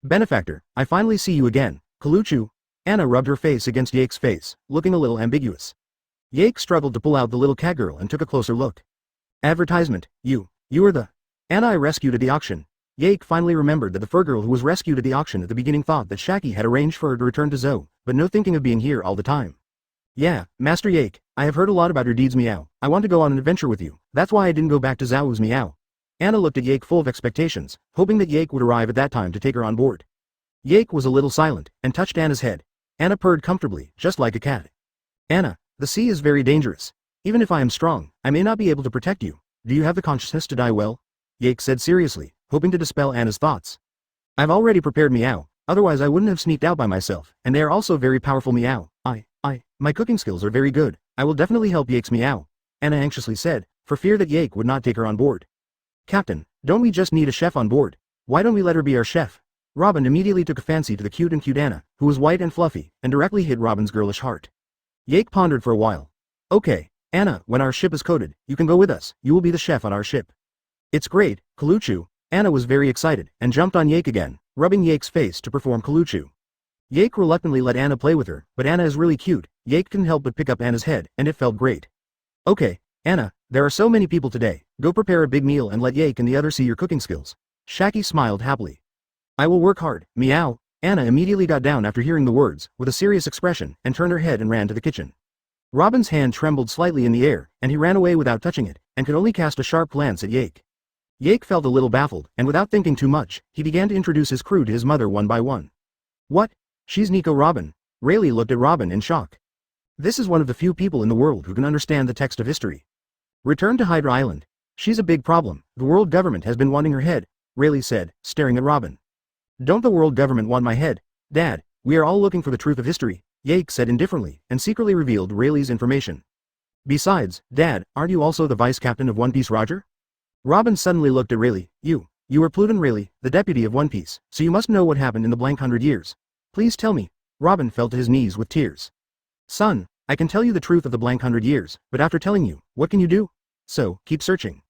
Benefactor, I finally see you again, Kaluchu. Anna rubbed her face against Yake's face, looking a little ambiguous. Yake struggled to pull out the little cat girl and took a closer look. Advertisement, you are the Anna I rescued at the auction. Yake finally remembered that the fur girl who was rescued at the auction at the beginning thought that Shaki had arranged for her to return to Zoe, but no thinking of being here all the time. Yeah, Master Yake, I have heard a lot about your deeds meow. I want to go on an adventure with you, that's why I didn't go back to Zao's meow. Anna looked at Yake full of expectations, hoping that Yake would arrive at that time to take her on board. Yake was a little silent, and touched Anna's head. Anna purred comfortably, just like a cat. Anna, the sea is very dangerous. Even if I am strong, I may not be able to protect you. Do you have the consciousness to die well? Yake said seriously, hoping to dispel Anna's thoughts. I've already prepared meow, otherwise I wouldn't have sneaked out by myself, and they are also very powerful meow. My cooking skills are very good. I will definitely help Yake's meow, Anna anxiously said, for fear that Yake would not take her on board. Captain, don't we just need a chef on board? Why don't we let her be our chef? Robin immediately took a fancy to the cute Anna, who was white and fluffy, and directly hit Robin's girlish heart. Yake pondered for a while. Okay, Anna, when our ship is coated, you can go with us, you will be the chef on our ship. It's great, Kaluchu. Anna was very excited, and jumped on Yake again, rubbing Yake's face to perform Kaluchu. Yake reluctantly let Anna play with her, but Anna is really cute. Yake couldn't help but pick up Anna's head, and it felt great. Okay, Anna, there are so many people today, go prepare a big meal and let Yake and the others see your cooking skills. Shaki smiled happily. I will work hard, meow. Anna immediately got down after hearing the words, with a serious expression, and turned her head and ran to the kitchen. Robin's hand trembled slightly in the air, and he ran away without touching it, and could only cast a sharp glance at Yake. Yake felt a little baffled, and without thinking too much, he began to introduce his crew to his mother one by one. What? She's Nico Robin. Rayleigh looked at Robin in shock. This is one of the few people in the world who can understand the text of history. Return to Hydra Island. She's a big problem, the world government has been wanting her head, Rayleigh said, staring at Robin. Don't the world government want my head? Dad, we are all looking for the truth of history, Yake said indifferently, and secretly revealed Rayleigh's information. Besides, Dad, aren't you also the vice captain of One Piece Roger? Robin suddenly looked at Rayleigh. You were Pluton Rayleigh, the deputy of One Piece, so you must know what happened in the blank 100 years. Please tell me. Robin fell to his knees with tears. Son, I can tell you the truth of the blank 100 years, but after telling you, what can you do? So, keep searching.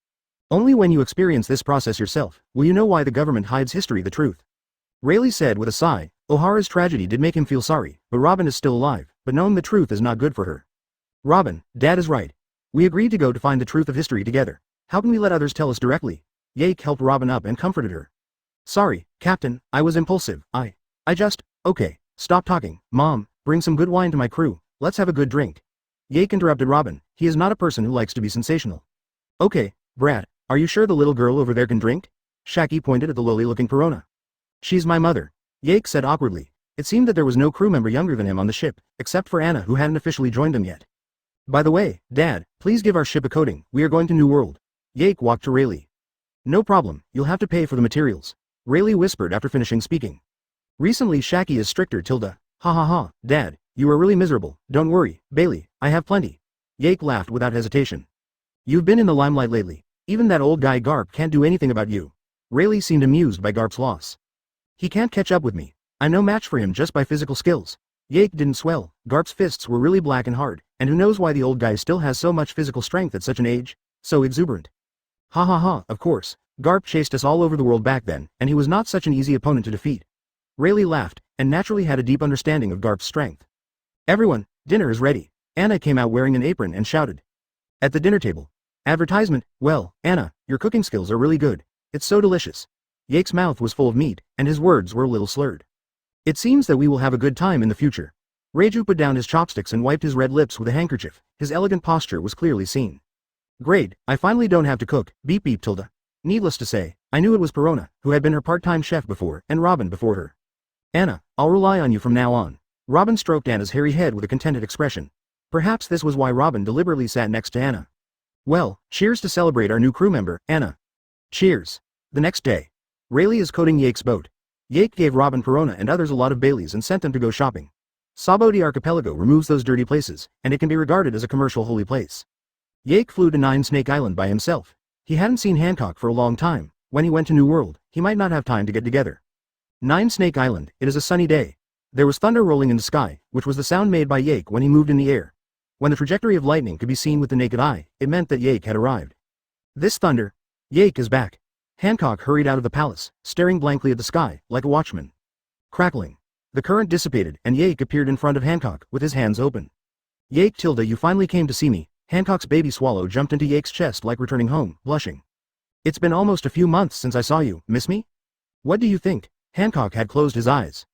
Only when you experience this process yourself, will you know why the government hides history the truth. Rayleigh said with a sigh. O'Hara's tragedy did make him feel sorry, but Robin is still alive, but knowing the truth is not good for her. Robin, Dad is right. We agreed to go to find the truth of history together. How can we let others tell us directly? Yake helped Robin up and comforted her. Sorry, Captain, I was impulsive. I just, okay, stop talking. Mom, bring some good wine to my crew, let's have a good drink. Yake interrupted Robin, he is not a person who likes to be sensational. Okay, Brad, are you sure the little girl over there can drink? Shaki pointed at the lowly-looking Perona. She's my mother. Yake said awkwardly. It seemed that there was no crew member younger than him on the ship, except for Anna who hadn't officially joined them yet. By the way, Dad, please give our ship a coating, we are going to New World. Yake walked to Rayleigh. No problem, you'll have to pay for the materials. Rayleigh whispered after finishing speaking. Recently Shaki is stricter tilde. Ha ha ha, Dad, you are really miserable, don't worry, Bailey, I have plenty. Yake laughed without hesitation. You've been in the limelight lately, even that old guy Garp can't do anything about you. Rayleigh seemed amused by Garp's loss. He can't catch up with me, I'm no match for him just by physical skills. Yake didn't swell, Garp's fists were really black and hard, and who knows why the old guy still has so much physical strength at such an age, so exuberant. Ha ha ha, of course, Garp chased us all over the world back then, and he was not such an easy opponent to defeat. Rayleigh laughed, and naturally had a deep understanding of Garp's strength. Everyone, dinner is ready. Anna came out wearing an apron and shouted. At the dinner table. Advertisement, well, Anna, your cooking skills are really good. It's so delicious. Yake's mouth was full of meat, and his words were a little slurred. It seems that we will have a good time in the future. Raju put down his chopsticks and wiped his red lips with a handkerchief. His elegant posture was clearly seen. Great, I finally don't have to cook, beep beep tilde. Needless to say, I knew it was Perona, who had been her part-time chef before, and Robin before her. Anna, I'll rely on you from now on. Robin stroked Anna's hairy head with a contented expression. Perhaps this was why Robin deliberately sat next to Anna. Well, cheers to celebrate our new crew member, Anna. Cheers. The next day. Rayleigh is coating Yake's boat. Yake gave Robin, Perona and others a lot of Baileys and sent them to go shopping. Sabody archipelago removes those dirty places, and it can be regarded as a commercial holy place. Yake flew to Nine Snake Island by himself. He hadn't seen Hancock for a long time. When he went to New World, he might not have time to get together. Nine Snake Island, it is a sunny day. There was thunder rolling in the sky, which was the sound made by Yake when he moved in the air. When the trajectory of lightning could be seen with the naked eye, it meant that Yake had arrived. This thunder. Yake is back. Hancock hurried out of the palace, staring blankly at the sky, like a watchman. Crackling. The current dissipated, and Yake appeared in front of Hancock, with his hands open. Yake tilde, you finally came to see me. Hancock's baby swallow jumped into Yake's chest like returning home, blushing. It's been almost a few months since I saw you, miss me? What do you think? Hancock had closed his eyes.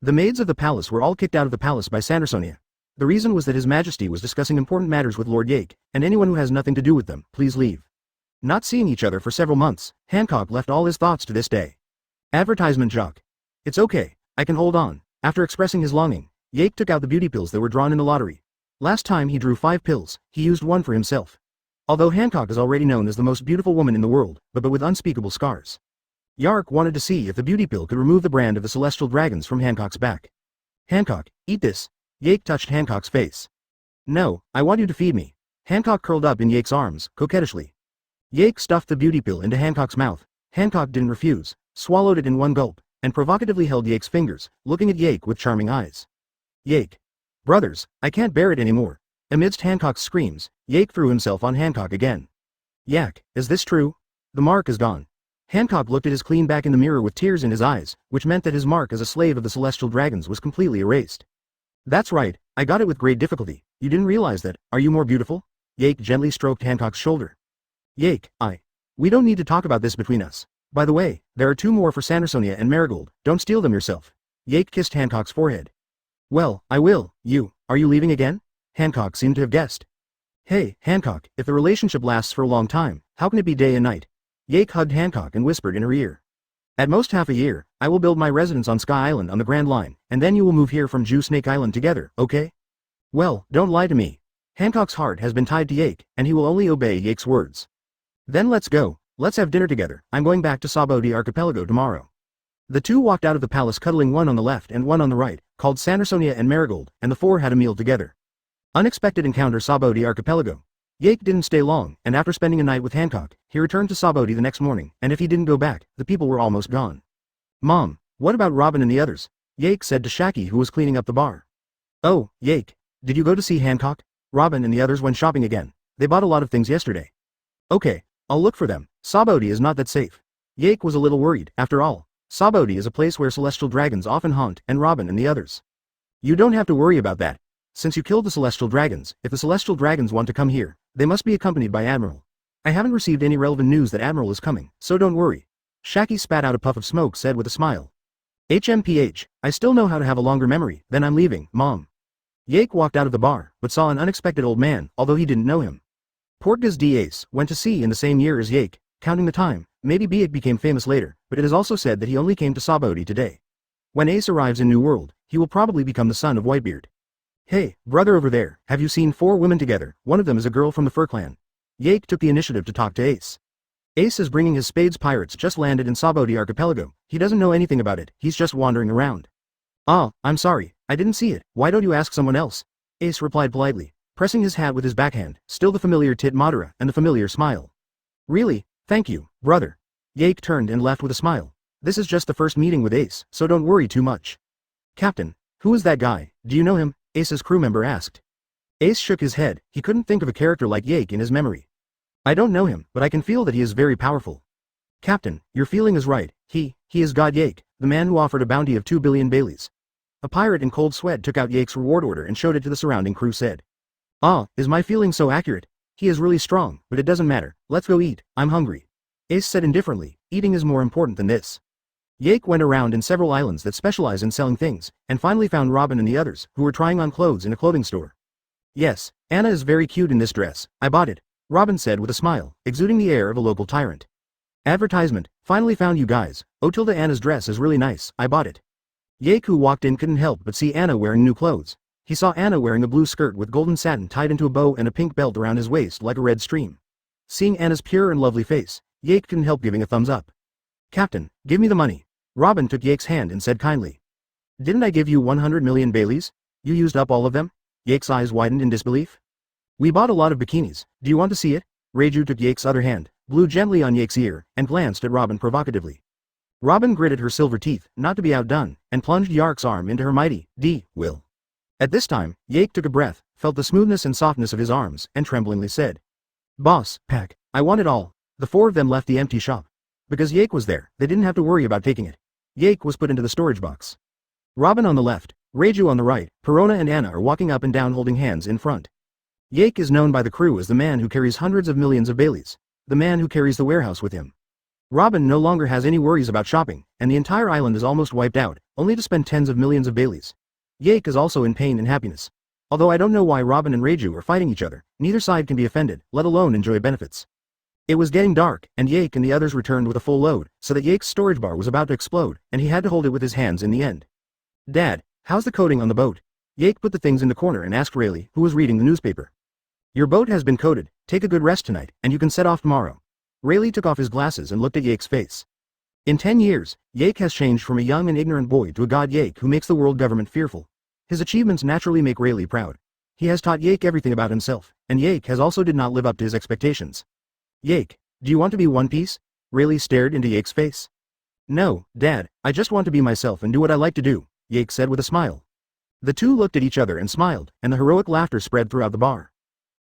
The maids of the palace were all kicked out of the palace by Sandersonia. The reason was that His Majesty was discussing important matters with Lord Yake, and anyone who has nothing to do with them, please leave. Not seeing each other for several months, Hancock left all his thoughts to this day. Advertisement jock. It's okay, I can hold on. After expressing his longing, Yake took out the beauty pills that were drawn in the lottery. Last time he drew 5 pills, he used one for himself. Although Hancock is already known as the most beautiful woman in the world, but with unspeakable scars. Yark wanted to see if the beauty pill could remove the brand of the celestial dragons from Hancock's back. Hancock, eat this. Yake touched Hancock's face. No, I want you to feed me. Hancock curled up in Yake's arms, coquettishly. Yake stuffed the beauty pill into Hancock's mouth. Hancock didn't refuse, swallowed it in one gulp, and provocatively held Yake's fingers, looking at Yake with charming eyes. Yake. Brothers, I can't bear it anymore. Amidst Hancock's screams, Yake threw himself on Hancock again. Yak, is this true? The mark is gone. Hancock looked at his clean back in the mirror with tears in his eyes, which meant that his mark as a slave of the celestial dragons was completely erased. That's right, I got it with great difficulty. You didn't realize that, are you more beautiful? Yake gently stroked Hancock's shoulder. Yake, we don't need to talk about this between us. By the way, there are 2 more for Sandersonia and Marigold, don't steal them yourself. Yake kissed Hancock's forehead. Well, I will. Are you leaving again? Hancock seemed to have guessed. Hey, Hancock, if the relationship lasts for a long time, how can it be day and night? Yake hugged Hancock and whispered in her ear. At most half a year, I will build my residence on Sky Island on the Grand Line, and then you will move here from Jew Snake Island together, okay? Well, don't lie to me. Hancock's heart has been tied to Yake, and he will only obey Yake's words. Then let's go. Let's have dinner together. I'm going back to Sabody archipelago tomorrow. The 2 walked out of the palace cuddling one on the left and one on the right, called Sandersonia and Marigold, and the 4 had a meal together. Unexpected encounter Sabody archipelago. Yake didn't stay long, and after spending a night with Hancock, he returned to Sabody the next morning, and if he didn't go back, the people were almost gone. Mom, what about Robin and the others? Yake said to Shaki, who was cleaning up the bar. Oh, Yake, did you go to see Hancock? Robin and the others went shopping again. They bought a lot of things yesterday. Okay, I'll look for them. Sabody is not that safe. Yake was a little worried, after all. Sabody is a place where celestial dragons often haunt, and Robin and the others. You don't have to worry about that. Since you killed the celestial dragons, if the celestial dragons want to come here, they must be accompanied by Admiral. I haven't received any relevant news that Admiral is coming, so don't worry. Shaki spat out a puff of smoke, said with a smile. HMPH, I still know how to have a longer memory, then I'm leaving, Mom. Yake walked out of the bar, but saw an unexpected old man, although he didn't know him. Portgas D. Ace went to sea in the same year as Yake, counting the time, maybe Yake became famous later, but it is also said that he only came to Sabody today. When Ace arrives in New World, he will probably become the son of Whitebeard. Hey, brother over there, have you seen 4 women together? One of them is a girl from the Fur Clan. Yake took the initiative to talk to Ace. Ace is bringing his Spades pirates just landed in Sabody archipelago. He doesn't know anything about it, he's just wandering around. Ah, I'm sorry, I didn't see it, why don't you ask someone else? Ace replied politely, pressing his hat with his backhand, still the familiar tit Madara and the familiar smile. Really, thank you, brother. Yake turned and left with a smile. This is just the first meeting with Ace, so don't worry too much. Captain, who is that guy, do you know him? Ace's crew member asked. Ace shook his head, he couldn't think of a character like Yake in his memory. I don't know him, but I can feel that he is very powerful. Captain, your feeling is right, he is God Yake, the man who offered a bounty of 2 billion Baileys. A pirate in cold sweat took out Yake's reward order and showed it to the surrounding crew said. Ah, is my feeling so accurate? He is really strong, but it doesn't matter, let's go eat, I'm hungry. Ace said indifferently, eating is more important than this. Yake went around in several islands that specialize in selling things, and finally found Robin and the others, who were trying on clothes in a clothing store. Yes, Anna is very cute in this dress, I bought it, Robin said with a smile, exuding the air of a local tyrant. Advertisement, finally found you guys, oh tilde Anna's dress is really nice, I bought it. Yake who walked in couldn't help but see Anna wearing new clothes. He saw Anna wearing a blue skirt with golden satin tied into a bow and a pink belt around his waist like a red stream. Seeing Anna's pure and lovely face, Yake couldn't help giving a thumbs up. Captain, give me the money. Robin took Yake's hand and said kindly. Didn't I give you 100 million Baileys? You used up all of them? Yake's eyes widened in disbelief. We bought a lot of bikinis, do you want to see it? Raju took Yake's other hand, blew gently on Yake's ear, and glanced at Robin provocatively. Robin gritted her silver teeth, not to be outdone, and plunged Yark's arm into her mighty, will. At this time, Yake took a breath, felt the smoothness and softness of his arms, and tremblingly said. Boss, pack, I want it all. The four of them left the empty shop. Because Yake was there, they didn't have to worry about taking it. Yake was put into the storage box. Robin on the left, Raju on the right, Perona and Anna are walking up and down holding hands in front. Yake is known by the crew as the man who carries hundreds of millions of Baileys, the man who carries the warehouse with him. Robin no longer has any worries about shopping, and the entire island is almost wiped out, only to spend tens of millions of Baileys. Yake is also in pain and happiness. Although I don't know why Robin and Raju are fighting each other, neither side can be offended, let alone enjoy benefits. It was getting dark, and Yake and the others returned with a full load, so that Yake's storage bar was about to explode, and he had to hold it with his hands in the end. Dad, how's the coating on the boat? Yake put the things in the corner and asked Rayleigh, who was reading the newspaper. Your boat has been coated, take a good rest tonight, and you can set off tomorrow. Rayleigh took off his glasses and looked at Yake's face. In 10 years, Yake has changed from a young and ignorant boy to a god Yake who makes the world government fearful. His achievements naturally make Rayleigh proud. He has taught Yake everything about himself, and Yake has also did not live up to his expectations. Yake, do you want to be One Piece? Rayleigh stared into Yake's face. No, Dad, I just want to be myself and do what I like to do, Yake said with a smile. The two looked at each other and smiled, and the heroic laughter spread throughout the bar.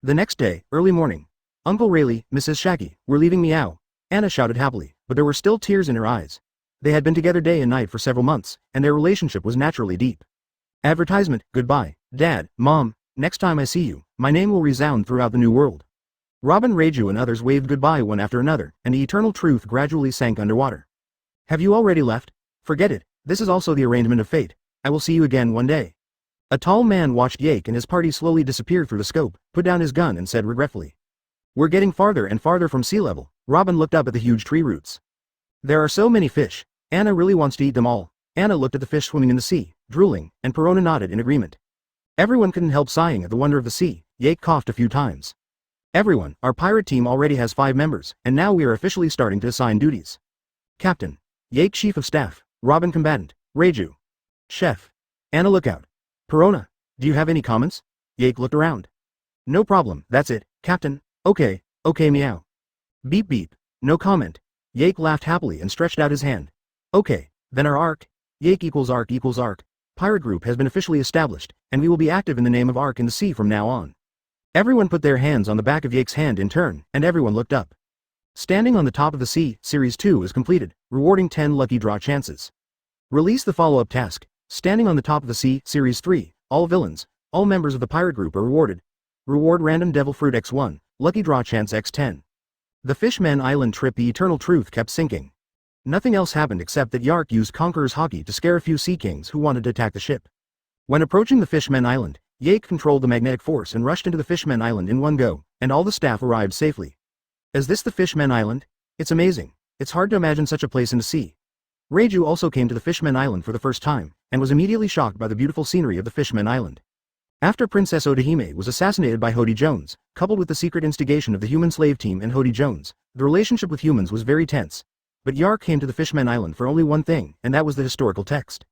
The next day, early morning. Uncle Rayleigh, Mrs. Shaki, we're leaving Meow, Anna shouted happily, but there were still tears in her eyes. They had been together day and night for several months, and their relationship was naturally deep. Advertisement, goodbye, Dad, Mom, next time I see you, my name will resound throughout the new world. Robin, Raju and others waved goodbye one after another, and the eternal truth gradually sank underwater. Have you already left? Forget it, this is also the arrangement of fate. I will see you again one day. A tall man watched Yake and his party slowly disappear through the scope, put down his gun and said regretfully. We're getting farther and farther from sea level. Robin looked up at the huge tree roots. There are so many fish. Anna really wants to eat them all. Anna looked at the fish swimming in the sea, drooling, and Perona nodded in agreement. Everyone couldn't help sighing at the wonder of the sea. Yake coughed a few times. Everyone, our pirate team already has 5 members, and now we are officially starting to assign duties. Captain. Yake Chief of Staff. Robin Combatant. Raju. Chef. Anna Lookout. Perona. Do you have any comments? Yake looked around. No problem, that's it, Captain. Okay, meow. Beep beep. No comment. Yake laughed happily and stretched out his hand. Okay, then our ARC. Yake equals ARC. Pirate group has been officially established, and we will be active in the name of ARC in the sea from now on. Everyone put their hands on the back of Yake's hand in turn, and everyone looked up. Standing on the top of the sea, Series 2 is completed, rewarding 10 lucky draw chances. Release the follow-up task. Standing on the top of the sea, Series 3, all villains, all members of the pirate group are rewarded. Reward random devil fruit X1, lucky draw chance X10. The Fishman Island trip. The eternal truth kept sinking. Nothing else happened except that Yark used Conqueror's Haki to scare a few sea kings who wanted to attack the ship. When approaching the Fishman Island, Yake controlled the magnetic force and rushed into the Fishman Island in one go, and all the staff arrived safely. Is this the Fishman Island? It's amazing. It's hard to imagine such a place in the sea. Raju also came to the Fishman Island for the first time, and was immediately shocked by the beautiful scenery of the Fishman Island. After Princess Odahime was assassinated by Hody Jones, coupled with the secret instigation of the human slave team and Hody Jones, the relationship with humans was very tense. But Yark came to the Fishman Island for only one thing, and that was the historical text.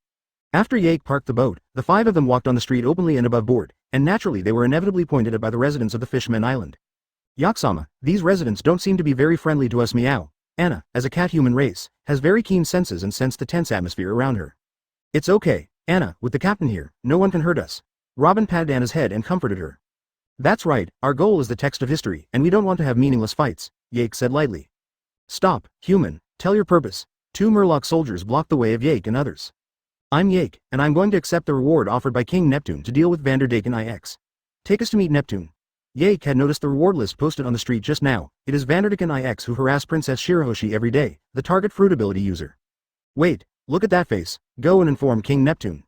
After Yake parked the boat, the 5 of them walked on the street openly and above board, and naturally they were inevitably pointed at by the residents of the Fishman Island. Yaksama, these residents don't seem to be very friendly to us. Meow. Anna, as a cat-human race, has very keen senses and sensed the tense atmosphere around her. It's okay, Anna, with the captain here, no one can hurt us. Robin patted Anna's head and comforted her. That's right, our goal is the text of history, and we don't want to have meaningless fights, Yake said lightly. Stop, human, tell your purpose. 2 Murloc soldiers blocked the way of Yake and others. I'm Yake, and I'm going to accept the reward offered by King Neptune to deal with Vanderdaken IX. Take us to meet Neptune. Yake had noticed the reward list posted on the street just now. It is Vanderdaken IX who harass Princess Shirahoshi every day, the target fruit ability user. Wait, look at that face. Go and inform King Neptune.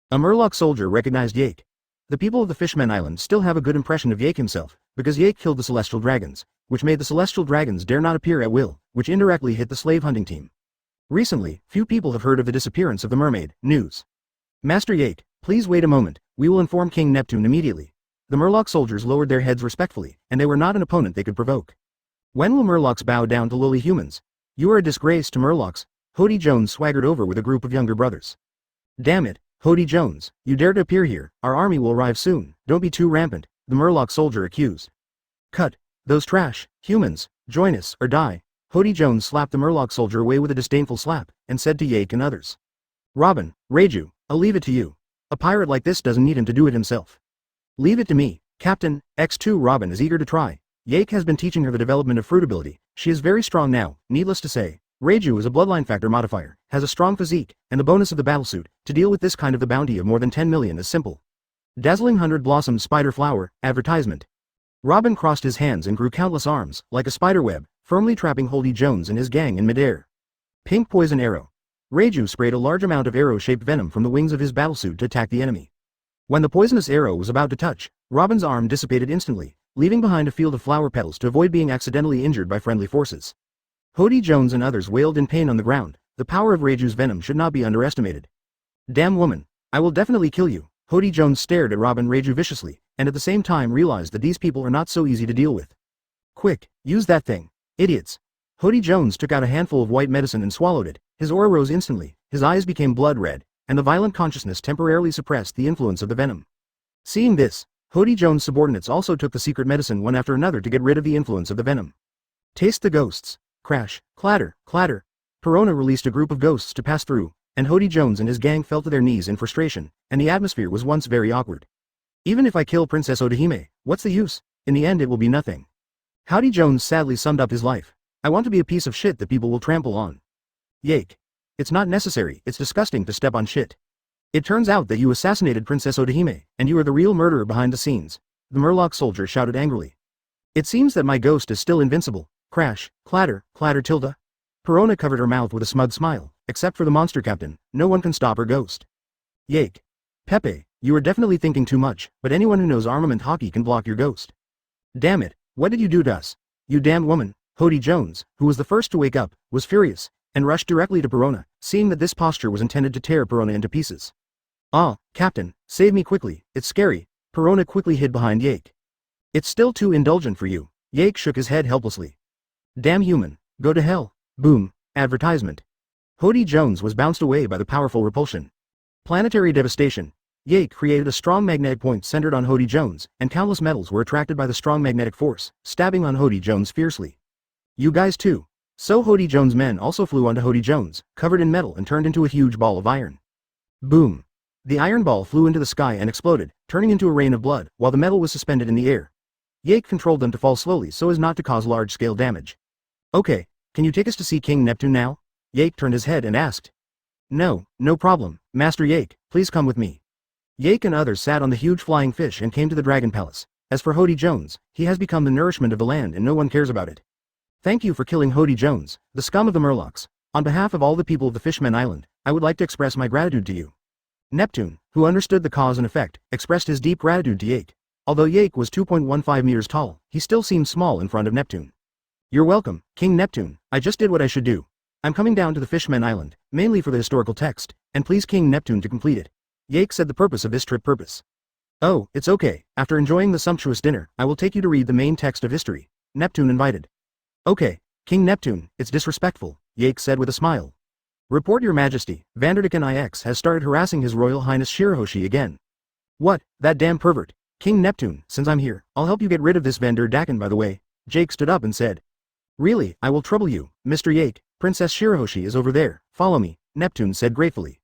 A Murloc soldier recognized Yake. The people of the Fishman Island still have a good impression of Yake himself, because Yake killed the celestial dragons, which made the celestial dragons dare not appear at will, which indirectly hit the slave hunting team. Recently, few people have heard of the disappearance of the mermaid. News. Master Yake, please wait a moment, we will inform King Neptune immediately. The Murloc soldiers lowered their heads respectfully, and they were not an opponent they could provoke. When will Murlocs bow down to lowly humans? You are a disgrace to Murlocs. Hody Jones swaggered over with a group of younger brothers. Damn it, Hody Jones, you dare to appear here, our army will arrive soon, don't be too rampant, the Murloc soldier accused. Cut, those trash, humans, join us, or die. Hody Jones slapped the Murloc soldier away with a disdainful slap, and said to Yake and others. Robin, Raju, I'll leave it to you. A pirate like this doesn't need him to do it himself. Leave it to me, Captain. X2 Robin is eager to try. Yake has been teaching her the development of fruit ability. She is very strong now, needless to say. Raju is a bloodline factor modifier, has a strong physique, and the bonus of the battlesuit. To deal with this kind of the bounty of more than 10 million is simple. Dazzling 100 Blossom Spider Flower, advertisement. Robin crossed his hands and grew countless arms, like a spider web, firmly trapping Hody Jones and his gang in midair. Pink Poison Arrow. Raju sprayed a large amount of arrow-shaped venom from the wings of his battlesuit to attack the enemy. When the poisonous arrow was about to touch, Robin's arm dissipated instantly, leaving behind a field of flower petals to avoid being accidentally injured by friendly forces. Hody Jones and others wailed in pain on the ground. The power of Raju's venom should not be underestimated. Damn woman, I will definitely kill you. Hody Jones stared at Robin Raju viciously, and at the same time realized that these people are not so easy to deal with. Quick, use that thing. Idiots. Hody Jones took out a handful of white medicine and swallowed it. His aura rose instantly, his eyes became blood red, and the violent consciousness temporarily suppressed the influence of the venom. Seeing this, Hody Jones' subordinates also took the secret medicine one after another to get rid of the influence of the venom. Taste the ghosts. Crash, clatter, clatter. Perona released a group of ghosts to pass through, and Hody Jones and his gang fell to their knees in frustration, and the atmosphere was once very awkward. Even if I kill Princess Odahime, what's the use? In the end it will be nothing. Hody Jones sadly summed up his life. I want to be a piece of shit that people will trample on. Yake. It's not necessary, it's disgusting to step on shit. It turns out that you assassinated Princess Odahime, and you are the real murderer behind the scenes. The Murloc soldier shouted angrily. It seems that my ghost is still invincible. Crash, clatter, clatter tilde. Perona covered her mouth with a smug smile. Except for the monster captain, no one can stop her ghost. Yake. Pepe, you are definitely thinking too much, but anyone who knows armament hockey can block your ghost. Damn it, what did you do to us? You damned woman. Hody Jones, who was the first to wake up, was furious, and rushed directly to Perona, seeing that this posture was intended to tear Perona into pieces. Ah, Captain, save me quickly, it's scary. Perona quickly hid behind Yake. It's still too indulgent for you. Yake shook his head helplessly. Damn human, go to hell. Boom, advertisement. Hody Jones was bounced away by the powerful repulsion. Planetary devastation. Yake created a strong magnetic point centered on Hody Jones, and countless metals were attracted by the strong magnetic force, stabbing on Hody Jones fiercely. You guys too. So Hody Jones' men also flew onto Hody Jones, covered in metal and turned into a huge ball of iron. Boom. The iron ball flew into the sky and exploded, turning into a rain of blood, while the metal was suspended in the air. Yake controlled them to fall slowly so as not to cause large-scale damage. Okay, can you take us to see King Neptune now? Yake turned his head and asked. No, no problem, Master Yake, please come with me. Yake and others sat on the huge flying fish and came to the Dragon Palace. As for Hody Jones, he has become the nourishment of the land and no one cares about it. Thank you for killing Hody Jones, the scum of the Murlocs. On behalf of all the people of the Fishman Island, I would like to express my gratitude to you. Neptune, who understood the cause and effect, expressed his deep gratitude to Yake. Although Yake was 2.15 meters tall, he still seemed small in front of Neptune. You're welcome, King Neptune, I just did what I should do. I'm coming down to the Fishman Island, mainly for the historical text, and please King Neptune to complete it. Yake said the purpose of this trip purpose. Oh, it's okay, after enjoying the sumptuous dinner, I will take you to read the main text of history. Neptune invited. Okay, King Neptune, it's disrespectful, Yake said with a smile. Report your majesty, Vanderdaken IX has started harassing His Royal Highness Shirahoshi again. What, that damn pervert? King Neptune, since I'm here, I'll help you get rid of this Vanderdaken by the way. Jake stood up and said. Really, I will trouble you, Mr. Yake, Princess Shirahoshi is over there, follow me, Neptune said gratefully.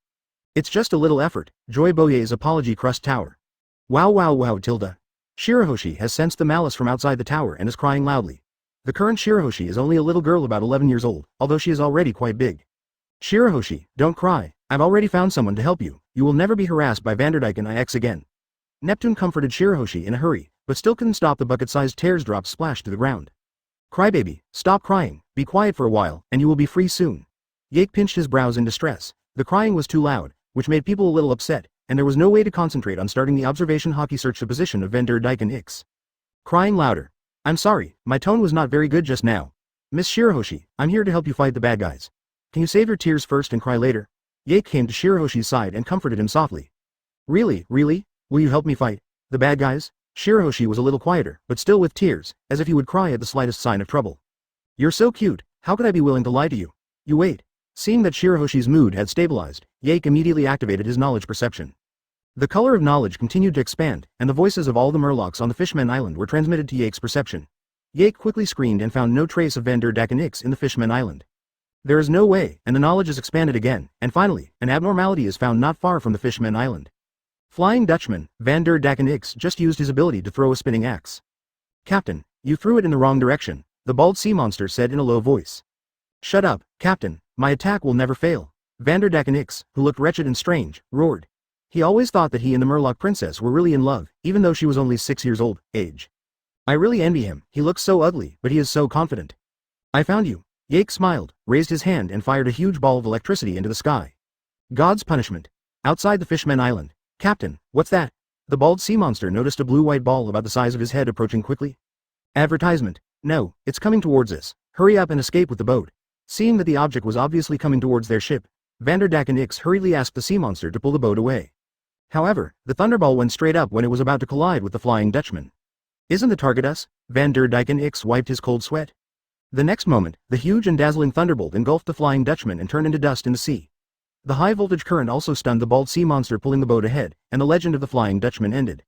It's just a little effort, Joy Boye's apology crust tower. Wow tilde. Shirahoshi has sensed the malice from outside the tower and is crying loudly. The current Shirahoshi is only a little girl about 11 years old, although she is already quite big. Shirahoshi, don't cry, I've already found someone to help you. You will never be harassed by Vanderdyken IX again. Neptune comforted Shirahoshi in a hurry, but still couldn't stop the bucket-sized teardrops splash to the ground. Crybaby, stop crying, be quiet for a while, and you will be free soon. Yake pinched his brows in distress. The crying was too loud, which made people a little upset, and there was no way to concentrate on starting the observation hockey search the position of Vanderdyken IX. Crying louder. I'm sorry, my tone was not very good just now. Miss Shirahoshi, I'm here to help you fight the bad guys. Can you save your tears first and cry later? Yake came to Shirahoshi's side and comforted him softly. Really? Will you help me fight the bad guys? Shirahoshi was a little quieter, but still with tears, as if he would cry at the slightest sign of trouble. You're so cute, how could I be willing to lie to you? You wait. Seeing that Shirahoshi's mood had stabilized, Yake immediately activated his knowledge perception. The color of knowledge continued to expand, and the voices of all the Murlocs on the Fishman Island were transmitted to Yake's perception. Yake quickly screened and found no trace of Vanderdyken IX in the Fishman Island. There is no way, and the knowledge is expanded again, and finally, an abnormality is found not far from the Fishman Island. Flying Dutchman, Vanderdyken IX just used his ability to throw a spinning axe. Captain, you threw it in the wrong direction, the bald sea monster said in a low voice. Shut up, Captain, my attack will never fail. Vanderdyken IX, who looked wretched and strange, roared. He always thought that he and the Murloc princess were really in love, even though she was only 6 years old, age. I really envy him, he looks so ugly, but he is so confident. I found you. Yake smiled, raised his hand and fired a huge ball of electricity into the sky. God's punishment. Outside the Fishman Island. Captain, what's that? The bald sea monster noticed a blue-white ball about the size of his head approaching quickly. Advertisement. No, it's coming towards us. Hurry up and escape with the boat. Seeing that the object was obviously coming towards their ship, Vanderdyken IX hurriedly asked the sea monster to pull the boat away. However, the thunderball went straight up when it was about to collide with the Flying Dutchman. Isn't the target us? Vanderdyken IX wiped his cold sweat. The next moment, the huge and dazzling thunderbolt engulfed the Flying Dutchman and turned into dust in the sea. The high-voltage current also stunned the bald sea monster pulling the boat ahead, and the legend of the Flying Dutchman ended.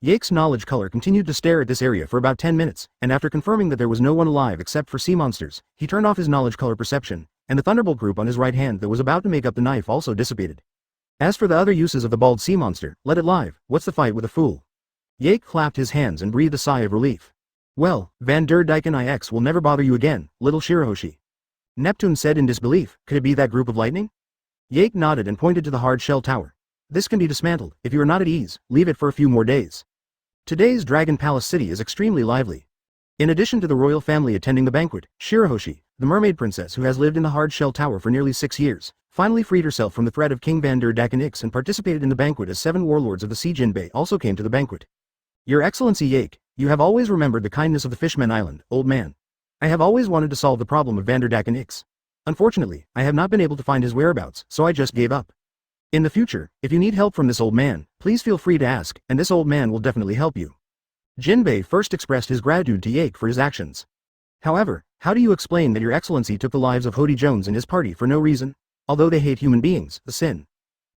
Yake's knowledge color continued to stare at this area for about 10 minutes, and after confirming that there was no one alive except for sea monsters, he turned off his knowledge color perception, and the thunderbolt group on his right hand that was about to make up the knife also dissipated. As for the other uses of the bald sea monster, let it live, what's the fight with a fool? Yake clapped his hands and breathed a sigh of relief. Well, Vanderdyken IX will never bother you again, little Shirahoshi. Neptune said in disbelief, could it be that group of lightning? Yake nodded and pointed to the hard shell tower. This can be dismantled, if you are not at ease, leave it for a few more days. Today's Dragon Palace city is extremely lively. In addition to the royal family attending the banquet, Shirahoshi, the mermaid princess who has lived in the hard shell tower for nearly 6 years, finally freed herself from the threat of King Vanderdyken IX and participated in the banquet as 7 warlords of the Sea Jinbei also came to the banquet. Your Excellency Yake, you have always remembered the kindness of the Fishman Island, old man. I have always wanted to solve the problem of Vanderdyken IX. Unfortunately, I have not been able to find his whereabouts, so I just gave up. In the future, if you need help from this old man, please feel free to ask, and this old man will definitely help you. Jinbei first expressed his gratitude to Yake for his actions. However, how do you explain that your excellency took the lives of Hody Jones and his party for no reason? Although they hate human beings, the sin.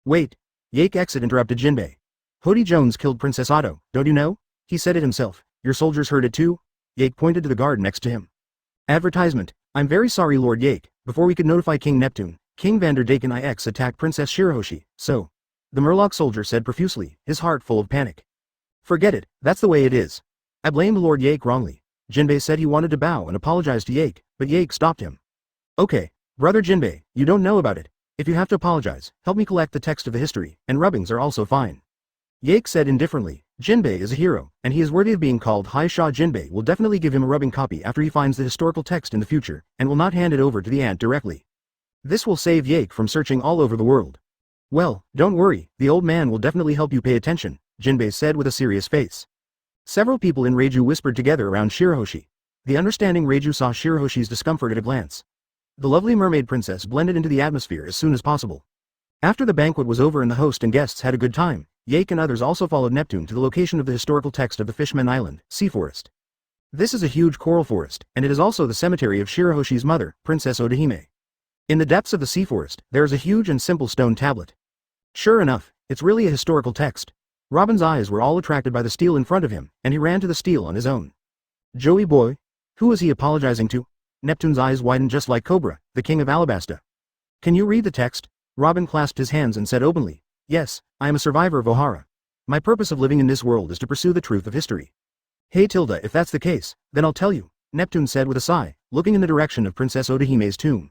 Wait. Yake exit interrupted Jinbei. Hody Jones killed Princess Otto, don't you know? He said it himself. Your soldiers heard it too? Yake pointed to the guard next to him. Advertisement. I'm very sorry Lord Yake, before we could notify King Neptune, King Vanderdyken IX attacked Princess Shirahoshi, so. The Murloc soldier said profusely, his heart full of panic. Forget it, that's the way it is. I blamed Lord Yake wrongly. Jinbei said he wanted to bow and apologize to Yake, but Yake stopped him. Okay, brother Jinbei, you don't know about it. If you have to apologize, help me collect the text of the history, and rubbings are also fine. Yake said indifferently, Jinbei is a hero, and he is worthy of being called High Shah. Jinbei will definitely give him a rubbing copy after he finds the historical text in the future, and will not hand it over to the ant directly. This will save Yake from searching all over the world. Well, don't worry, the old man will definitely help you pay attention, Jinbei said with a serious face. Several people in Raju whispered together around Shirahoshi. The understanding Raju saw Shirahoshi's discomfort at a glance. The lovely mermaid princess blended into the atmosphere as soon as possible. After the banquet was over and the host and guests had a good time, Yake and others also followed Neptune to the location of the historical text of the Fishman Island, Sea Forest. This is a huge coral forest, and it is also the cemetery of Shirahoshi's mother, Princess Odahime. In the depths of the sea forest, there is a huge and simple stone tablet. Sure enough, it's really a historical text. Robin's eyes were all attracted by the stele in front of him, and he ran to the stele on his own. Joey boy? Who was he apologizing to? Neptune's eyes widened just like Cobra, the king of Alabasta. Can you read the text? Robin clasped his hands and said openly, yes, I am a survivor of Ohara. My purpose of living in this world is to pursue the truth of history. Hey Tilda, if that's the case, then I'll tell you, Neptune said with a sigh, looking in the direction of Princess Odahime's tomb.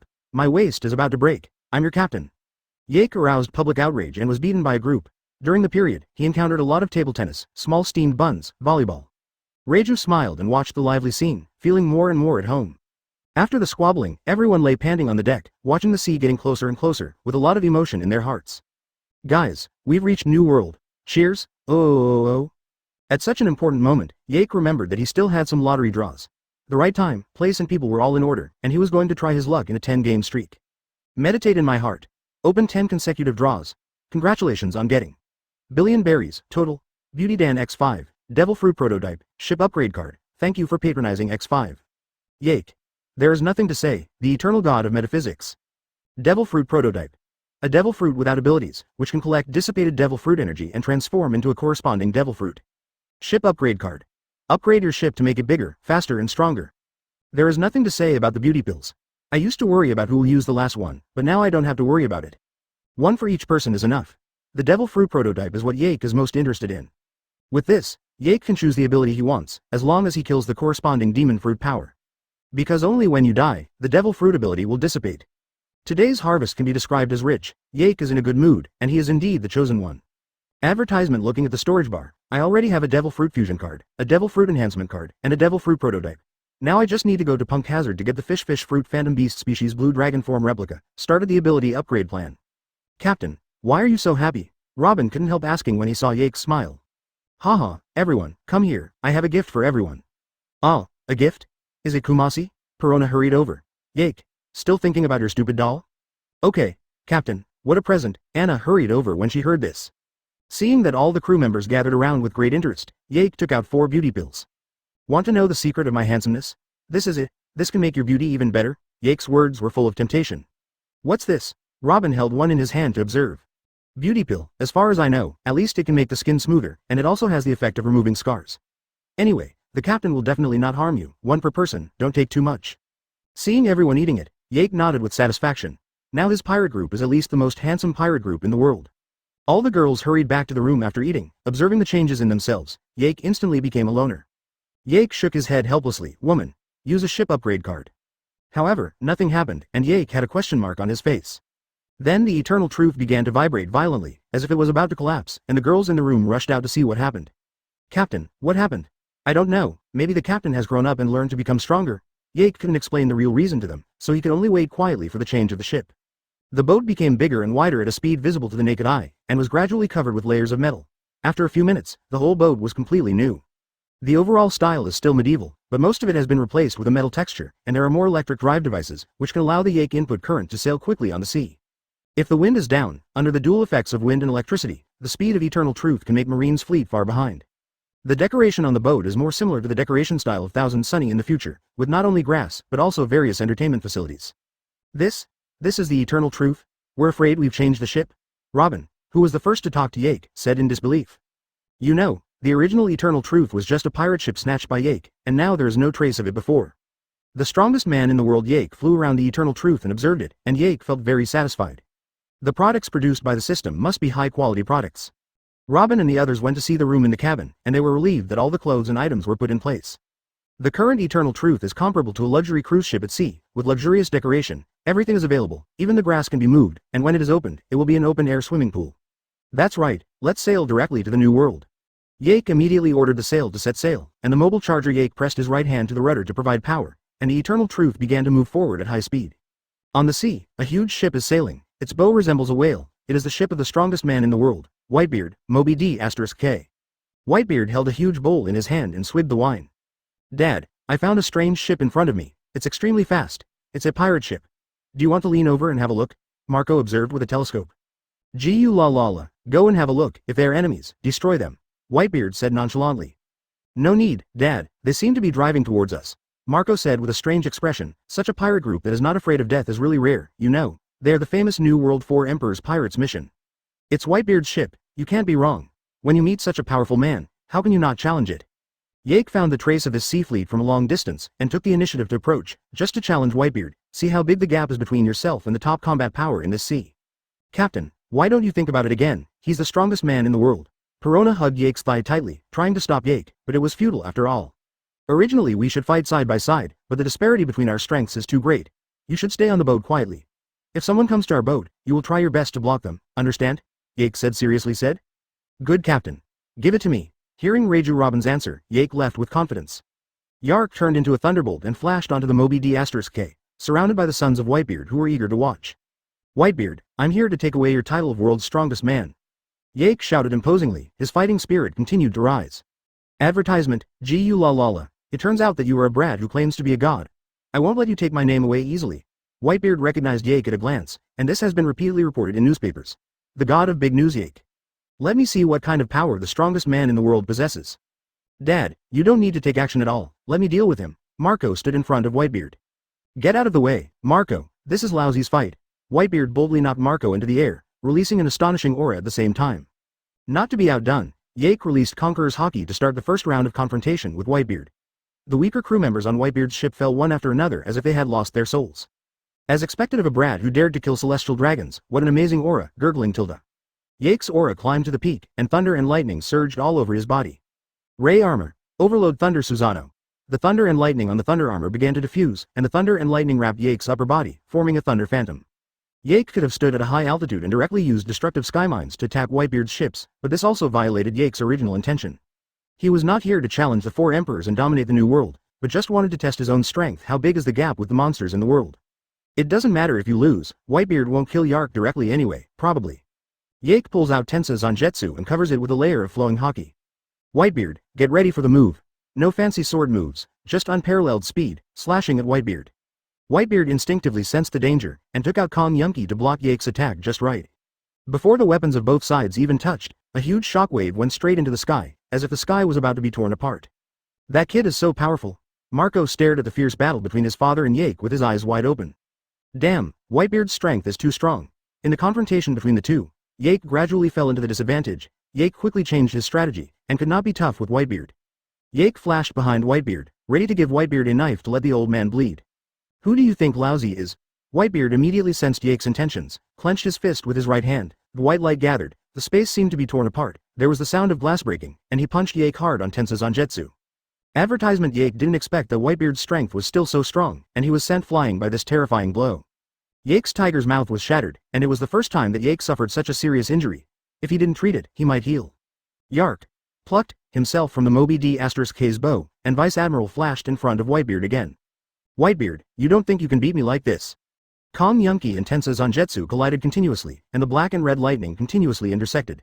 up. My waist is about to break. I'm your captain. Yake aroused public outrage and was beaten by a group. During the period, he encountered a lot of table tennis, small steamed buns, volleyball. Raju smiled and watched the lively scene, feeling more and more at home. After the squabbling, everyone lay panting on the deck, watching the sea getting closer and closer, with a lot of emotion in their hearts. Guys, we've reached New World. Cheers. Oh. At such an important moment, Yake remembered that he still had some lottery draws. The right time, place and people were all in order, and he was going to try his luck in a 10-game streak. Meditate in my heart. Open 10 consecutive draws. Congratulations on getting Billion Berries, total, Beauty Dan X5, Devil Fruit Prototype, Ship Upgrade Card, thank you for patronizing X5. Yake. There is nothing to say, the eternal god of metaphysics. Devil Fruit Prototype. A devil fruit without abilities, which can collect dissipated devil fruit energy and transform into a corresponding devil fruit. Ship Upgrade Card. Upgrade your ship to make it bigger, faster and stronger. There is nothing to say about the beauty pills. I used to worry about who will use the last one, but now I don't have to worry about it. One for each person is enough. The devil fruit prototype is what Yake is most interested in. With this, Yake can choose the ability he wants, as long as he kills the corresponding demon fruit power. Because only when you die, the devil fruit ability will dissipate. Today's harvest can be described as rich. Yake is in a good mood, and he is indeed the chosen one. Advertisement. Looking at the storage bar, I already have a devil fruit fusion card, a devil fruit enhancement card, and a devil fruit prototype. Now I just need to go to Punk Hazard to get the fish fruit phantom beast species blue dragon form replica. Started the ability upgrade plan. Captain, why are you so happy? Robin couldn't help asking when he saw Yake's smile. Haha, everyone, come here, I have a gift for everyone. Ah, a gift? Is it Kumasi? Perona hurried over. Yake, still thinking about your stupid doll? Okay, Captain, what a present. Anna hurried over when she heard this. Seeing that all the crew members gathered around with great interest, Yake took out 4 beauty pills. Want to know the secret of my handsomeness? This is it, this can make your beauty even better. Yake's words were full of temptation. What's this? Robin held one in his hand to observe. Beauty pill, as far as I know, at least it can make the skin smoother, and it also has the effect of removing scars. Anyway, the captain will definitely not harm you, 1 per person, don't take too much. Seeing everyone eating it, Yake nodded with satisfaction. Now his pirate group is at least the most handsome pirate group in the world. All the girls hurried back to the room after eating, observing the changes in themselves. Yake instantly became a loner. Yake shook his head helplessly. Woman, use a ship upgrade card. However, nothing happened, and Yake had a question mark on his face. Then the eternal truth began to vibrate violently, as if it was about to collapse, and the girls in the room rushed out to see what happened. Captain, what happened? I don't know, maybe the captain has grown up and learned to become stronger. Yake couldn't explain the real reason to them, so he could only wait quietly for the change of the ship. The boat became bigger and wider at a speed visible to the naked eye, and was gradually covered with layers of metal. After a few minutes, the whole boat was completely new. The overall style is still medieval, but most of it has been replaced with a metal texture, and there are more electric drive devices, which can allow the Yake input current to sail quickly on the sea. If the wind is down, under the dual effects of wind and electricity, the speed of eternal truth can make Marine's fleet far behind. The decoration on the boat is more similar to the decoration style of Thousand Sunny in the future, with not only grass, but also various entertainment facilities. This is the eternal truth? We're afraid we've changed the ship? Robin, who was the first to talk to Yake, said in disbelief. You know, the original eternal truth was just a pirate ship snatched by Yake, and now there is no trace of it before. The strongest man in the world Yake flew around the eternal truth and observed it, and Yake felt very satisfied. The products produced by the system must be high-quality products. Robin and the others went to see the room in the cabin, and they were relieved that all the clothes and items were put in place. The current eternal truth is comparable to a luxury cruise ship at sea, with luxurious decoration. Everything is available, even the grass can be moved, and when it is opened, it will be an open-air swimming pool. That's right, let's sail directly to the new world. Yake immediately ordered the sail to set sail, and the mobile charger Yake pressed his right hand to the rudder to provide power, and the eternal truth began to move forward at high speed. On the sea, a huge ship is sailing. Its bow resembles a whale. It is the ship of the strongest man in the world, Whitebeard, Moby D*K. Whitebeard held a huge bowl in his hand and swigged the wine. Dad, I found a strange ship in front of me. It's extremely fast. It's a pirate ship. Do you want to lean over and have a look? Marco observed with a telescope. Gulala, go and have a look. If they are enemies, destroy them. Whitebeard said nonchalantly. No need, Dad, they seem to be driving towards us. Marco said with a strange expression. Such a pirate group that is not afraid of death is really rare, you know. They are the famous New World 4 Emperor's Pirates mission. It's Whitebeard's ship, you can't be wrong. When you meet such a powerful man, how can you not challenge it? Yake found the trace of his sea fleet from a long distance, and took the initiative to approach, just to challenge Whitebeard. See how big the gap is between yourself and the top combat power in this sea. Captain, why don't you think about it again? He's the strongest man in the world. Perona hugged Yake's thigh tightly, trying to stop Yake, but it was futile after all. Originally we should fight side by side, but the disparity between our strengths is too great. You should stay on the boat quietly. If someone comes to our boat, you will try your best to block them, understand? Yake said. Good captain. Give it to me. Hearing Raju Robin's answer, Yake left with confidence. Yark turned into a thunderbolt and flashed onto the Moby D*K, surrounded by the sons of Whitebeard who were eager to watch. Whitebeard, I'm here to take away your title of world's strongest man. Yake shouted imposingly, his fighting spirit continued to rise. Advertisement, Gulala, it turns out that you are a brat who claims to be a god. I won't let you take my name away easily. Whitebeard recognized Yake at a glance, and this has been repeatedly reported in newspapers. The god of big news Yake. Let me see what kind of power the strongest man in the world possesses. Dad, you don't need to take action at all, let me deal with him. Marco stood in front of Whitebeard. Get out of the way, Marco, this is Lousy's fight. Whitebeard boldly knocked Marco into the air, releasing an astonishing aura at the same time. Not to be outdone, Yake released Conqueror's Haki to start the first round of confrontation with Whitebeard. The weaker crew members on Whitebeard's ship fell one after another as if they had lost their souls. As expected of a brat who dared to kill celestial dragons, what an amazing aura, gurgling Tilda. Yake's aura climbed to the peak, and thunder and lightning surged all over his body. Ray armor, overload thunder Susano. The thunder and lightning on the thunder armor began to diffuse, and the thunder and lightning wrapped Yake's upper body, forming a thunder phantom. Yake could have stood at a high altitude and directly used destructive sky mines to attack Whitebeard's ships, but this also violated Yake's original intention. He was not here to challenge the 4 emperors and dominate the new world, but just wanted to test his own strength. How big is the gap with the monsters in the world? It doesn't matter if you lose, Whitebeard won't kill Yark directly anyway, probably. Yake pulls out Tensa Zanjetsu and covers it with a layer of flowing Haki. Whitebeard, get ready for the move. No fancy sword moves, just unparalleled speed, slashing at Whitebeard. Whitebeard instinctively sensed the danger, and took out Kong Yunki to block Yake's attack just right. Before the weapons of both sides even touched, a huge shockwave went straight into the sky, as if the sky was about to be torn apart. That kid is so powerful. Marco stared at the fierce battle between his father and Yake with his eyes wide open. Damn, Whitebeard's strength is too strong. In the confrontation between the two, Yake gradually fell into the disadvantage. Yake quickly changed his strategy, and could not be tough with Whitebeard. Yake flashed behind Whitebeard, ready to give Whitebeard a knife to let the old man bleed. Who do you think Lousy is? Whitebeard immediately sensed Yake's intentions, clenched his fist with his right hand, the white light gathered, the space seemed to be torn apart, there was the sound of glass breaking, and he punched Yake hard on Tensa Zangetsu. Advertisement. Yake didn't expect that Whitebeard's strength was still so strong, and he was sent flying by this terrifying blow. Yake's tiger's mouth was shattered, and it was the first time that Yake suffered such a serious injury. If he didn't treat it, he might heal. Yark plucked himself from the Moby D*K's bow, and Vice Admiral flashed in front of Whitebeard again. Whitebeard, you don't think you can beat me like this? Kong Yunki and Tensa Zangetsu collided continuously, and the black and red lightning continuously intersected.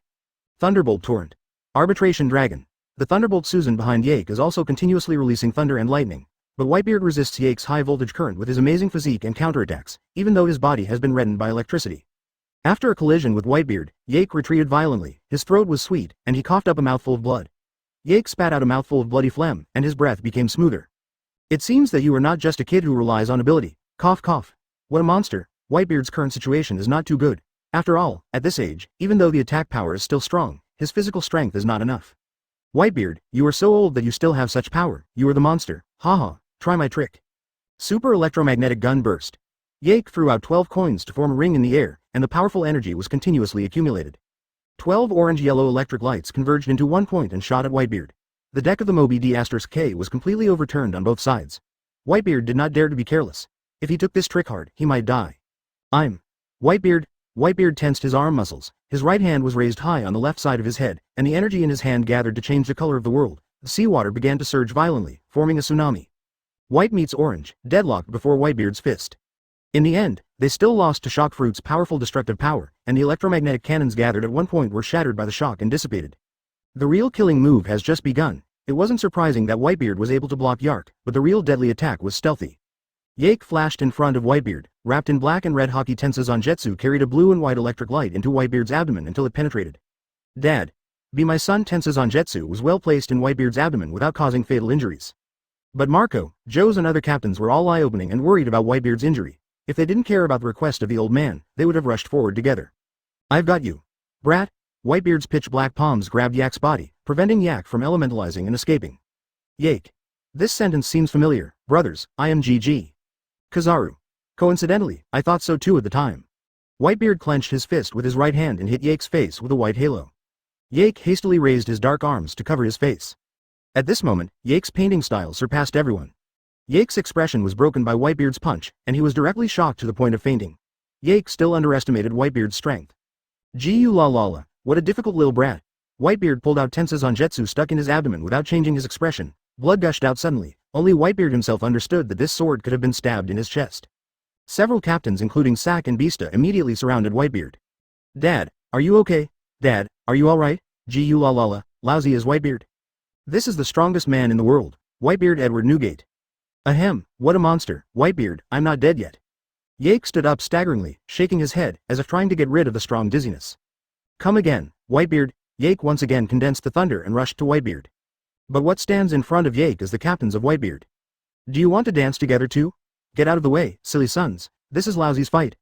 Thunderbolt Torrent. Arbitration Dragon. The Thunderbolt Susan behind Yake is also continuously releasing thunder and lightning, but Whitebeard resists Yake's high-voltage current with his amazing physique and counterattacks, even though his body has been reddened by electricity. After a collision with Whitebeard, Yake retreated violently, his throat was sweet, and he coughed up a mouthful of blood. Yake spat out a mouthful of bloody phlegm, and his breath became smoother. It seems that you are not just a kid who relies on ability. Cough cough. What a monster. Whitebeard's current situation is not too good. After all, at this age, even though the attack power is still strong, his physical strength is not enough. Whitebeard, you are so old that you still have such power, you are the monster, haha, try my trick. Super electromagnetic gun burst. Yake threw out 12 coins to form a ring in the air, and the powerful energy was continuously accumulated. 12 orange-yellow electric lights converged into one point and shot at Whitebeard. The deck of the Moby D*K was completely overturned on both sides. Whitebeard did not dare to be careless. If he took this trick hard, he might die. Whitebeard tensed his arm muscles, his right hand was raised high on the left side of his head, and the energy in his hand gathered to change the color of the world. The seawater began to surge violently, forming a tsunami. White meets orange, deadlocked before Whitebeard's fist. In the end, they still lost to Shock Fruit's powerful destructive power, and the electromagnetic cannons gathered at one point were shattered by the shock and dissipated. The real killing move has just begun. It wasn't surprising that Whitebeard was able to block Yark, but the real deadly attack was stealthy. Yake flashed in front of Whitebeard, wrapped in black and red Haki. Tensa Zangetsu carried a blue and white electric light into Whitebeard's abdomen until it penetrated. Dad. Be my son. Tensa Zangetsu was well placed in Whitebeard's abdomen without causing fatal injuries. But Marco, Joe's and other captains were all eye-opening and worried about Whitebeard's injury. If they didn't care about the request of the old man, they would have rushed forward together. I've got you. Brat. Whitebeard's pitch-black palms grabbed Yak's body, preventing Yak from elementalizing and escaping. Yake. This sentence seems familiar. Brothers, I am GG. Kizaru. Coincidentally, I thought so too at the time. Whitebeard clenched his fist with his right hand and hit Yake's face with a white halo. Yake hastily raised his dark arms to cover his face. At this moment, Yake's painting style surpassed everyone. Yake's expression was broken by Whitebeard's punch, and he was directly shocked to the point of fainting. Yake still underestimated Whitebeard's strength. Gu la la la, what a difficult little brat. Whitebeard pulled out Tensa Zangetsu stuck in his abdomen without changing his expression. Blood gushed out suddenly. Only Whitebeard himself understood that this sword could have been stabbed in his chest. Several captains including Sack and Beasta immediately surrounded Whitebeard. Dad, are you okay? Dad, are you alright? Gu la la la, lousy as Whitebeard. This is the strongest man in the world, Whitebeard Edward Newgate. Ahem, what a monster, Whitebeard, I'm not dead yet. Yake stood up staggeringly, shaking his head, as if trying to get rid of the strong dizziness. Come again, Whitebeard. Yake once again condensed the thunder and rushed to Whitebeard. But what stands in front of Yake is the captains of Whitebeard. Do you want to dance together too? Get out of the way, silly sons, this is Lousy's fight.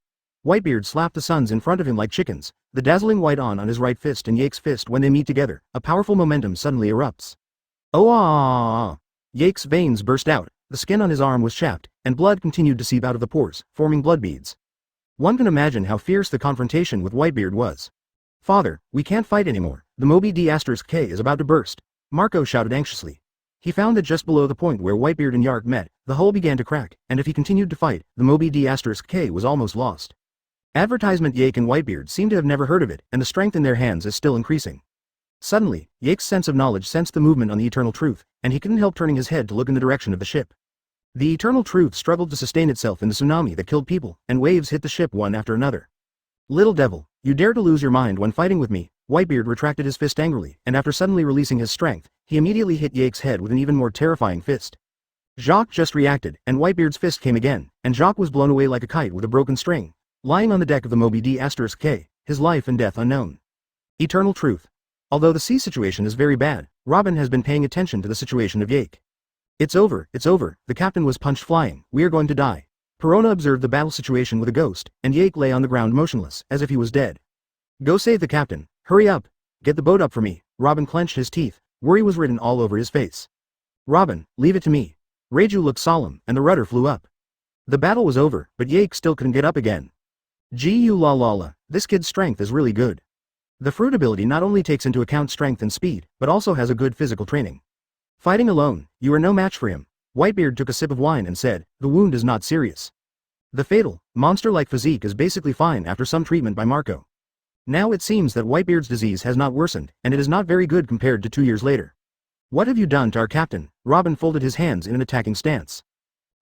Whitebeard slapped the sons in front of him like chickens, the dazzling white on his right fist and Yake's fist when they meet together, a powerful momentum suddenly erupts. Oh ah! Yake's veins burst out, the skin on his arm was chapped, and blood continued to seep out of the pores, forming blood beads. One can imagine how fierce the confrontation with Whitebeard was. Father, we can't fight anymore, the Moby D*K is about to burst. Marco shouted anxiously. He found that just below the point where Whitebeard and Yark met, the hull began to crack, and if he continued to fight, the Moby D*K was almost lost. Advertisement. Yake and Whitebeard seem to have never heard of it, and the strength in their hands is still increasing. Suddenly, Yake's sense of knowledge sensed the movement on the Eternal Truth, and he couldn't help turning his head to look in the direction of the ship. The Eternal Truth struggled to sustain itself in the tsunami that killed people, and waves hit the ship one after another. Little devil, you dare to lose your mind when fighting with me? Whitebeard retracted his fist angrily, and after suddenly releasing his strength, he immediately hit Yake's head with an even more terrifying fist. Jacques just reacted, and Whitebeard's fist came again, and Jacques was blown away like a kite with a broken string, lying on the deck of the Moby D*K, his life and death unknown. Eternal Truth. Although the sea situation is very bad, Robin has been paying attention to the situation of Yake. It's over, the captain was punched flying, we are going to die. Perona observed the battle situation with a ghost, and Yake lay on the ground motionless, as if he was dead. Go save the captain, hurry up, get the boat up for me. Robin clenched his teeth, worry was written all over his face. Robin, leave it to me. Raju looked solemn, and the rudder flew up. The battle was over, but Yake still couldn't get up again. Gu la la la, this kid's strength is really good. The fruit ability not only takes into account strength and speed, but also has a good physical training. Fighting alone, you are no match for him. Whitebeard took a sip of wine and said, the wound is not serious. The fatal, monster-like physique is basically fine after some treatment by Marco. Now it seems that Whitebeard's disease has not worsened, and it is not very good compared to 2 years later. What have you done to our captain? Robin folded his hands in an attacking stance.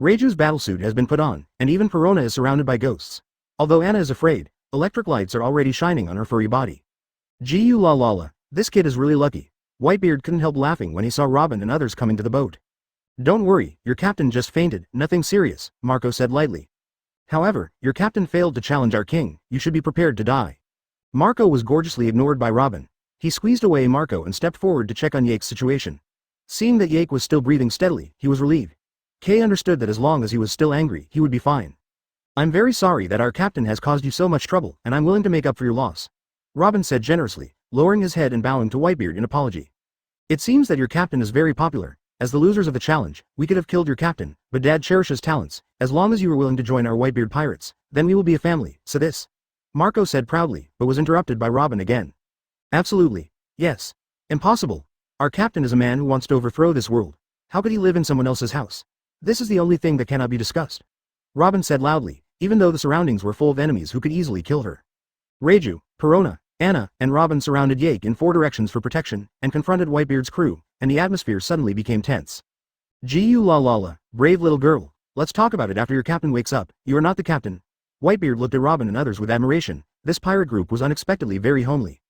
Raju's battlesuit has been put on, and even Perona is surrounded by ghosts. Although Anna is afraid, electric lights are already shining on her furry body. Gu la la la, this kid is really lucky. Whitebeard couldn't help laughing when he saw Robin and others coming to the boat. Don't worry, your captain just fainted, nothing serious, Marco said lightly. However, your captain failed to challenge our king, you should be prepared to die. Marco was gorgeously ignored by Robin. He squeezed away Marco and stepped forward to check on Yake's situation. Seeing that Yake was still breathing steadily, he was relieved. Kay understood that as long as he was still angry, he would be fine. I'm very sorry that our captain has caused you so much trouble, and I'm willing to make up for your loss. Robin said generously, lowering his head and bowing to Whitebeard in apology. It seems that your captain is very popular. As the losers of the challenge, we could have killed your captain, but Dad cherishes talents. As long as you are willing to join our Whitebeard pirates, then we will be a family, so this. Marco said proudly, but was interrupted by Robin again. Absolutely. Yes. Impossible. Our captain is a man who wants to overthrow this world. How could he live in someone else's house? This is the only thing that cannot be discussed. Robin said loudly, even though the surroundings were full of enemies who could easily kill her. Raju, Perona, Anna, and Robin surrounded Yake in 4 directions for protection, and confronted Whitebeard's crew, and the atmosphere suddenly became tense. Gu la la la, brave little girl. Let's talk about it after your captain wakes up. You are not the captain. Whitebeard looked at Robin and others with admiration. This pirate group was unexpectedly very homely.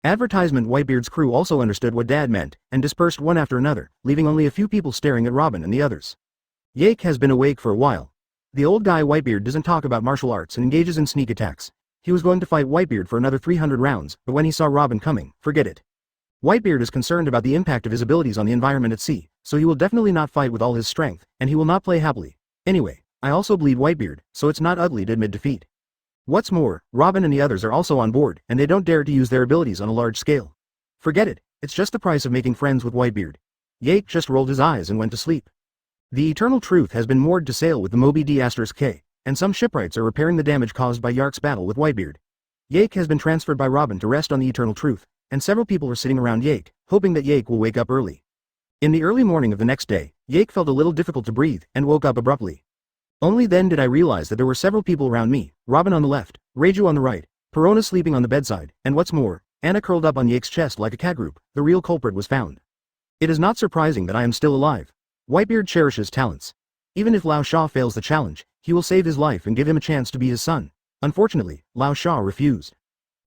Advertisement. Whitebeard's crew also understood what Dad meant, and dispersed one after another, leaving only a few people staring at Robin and the others. Yake has been awake for a while. The old guy Whitebeard doesn't talk about martial arts and engages in sneak attacks. He was going to fight Whitebeard for another 300 rounds, but when he saw Robin coming, forget it. Whitebeard is concerned about the impact of his abilities on the environment at sea, so he will definitely not fight with all his strength, and he will not play happily. Anyway, I also bleed Whitebeard, so it's not ugly to admit defeat. What's more, Robin and the others are also on board, and they don't dare to use their abilities on a large scale. Forget it, it's just the price of making friends with Whitebeard. Yake just rolled his eyes and went to sleep. The Eternal Truth has been moored to sail with the Moby D*K, and some shipwrights are repairing the damage caused by Yark's battle with Whitebeard. Yake has been transferred by Robin to rest on the Eternal Truth, and several people are sitting around Yake, hoping that Yake will wake up early. In the early morning of the next day, Yake felt a little difficult to breathe, and woke up abruptly. Only then did I realize that there were several people around me, Robin on the left, Raju on the right, Perona sleeping on the bedside, and what's more, Anna curled up on Yake's chest like a cat group. The real culprit was found. It is not surprising that I am still alive. Whitebeard cherishes talents. Even if Lao Sha fails the challenge, he will save his life and give him a chance to be his son. Unfortunately, Lao Sha refused.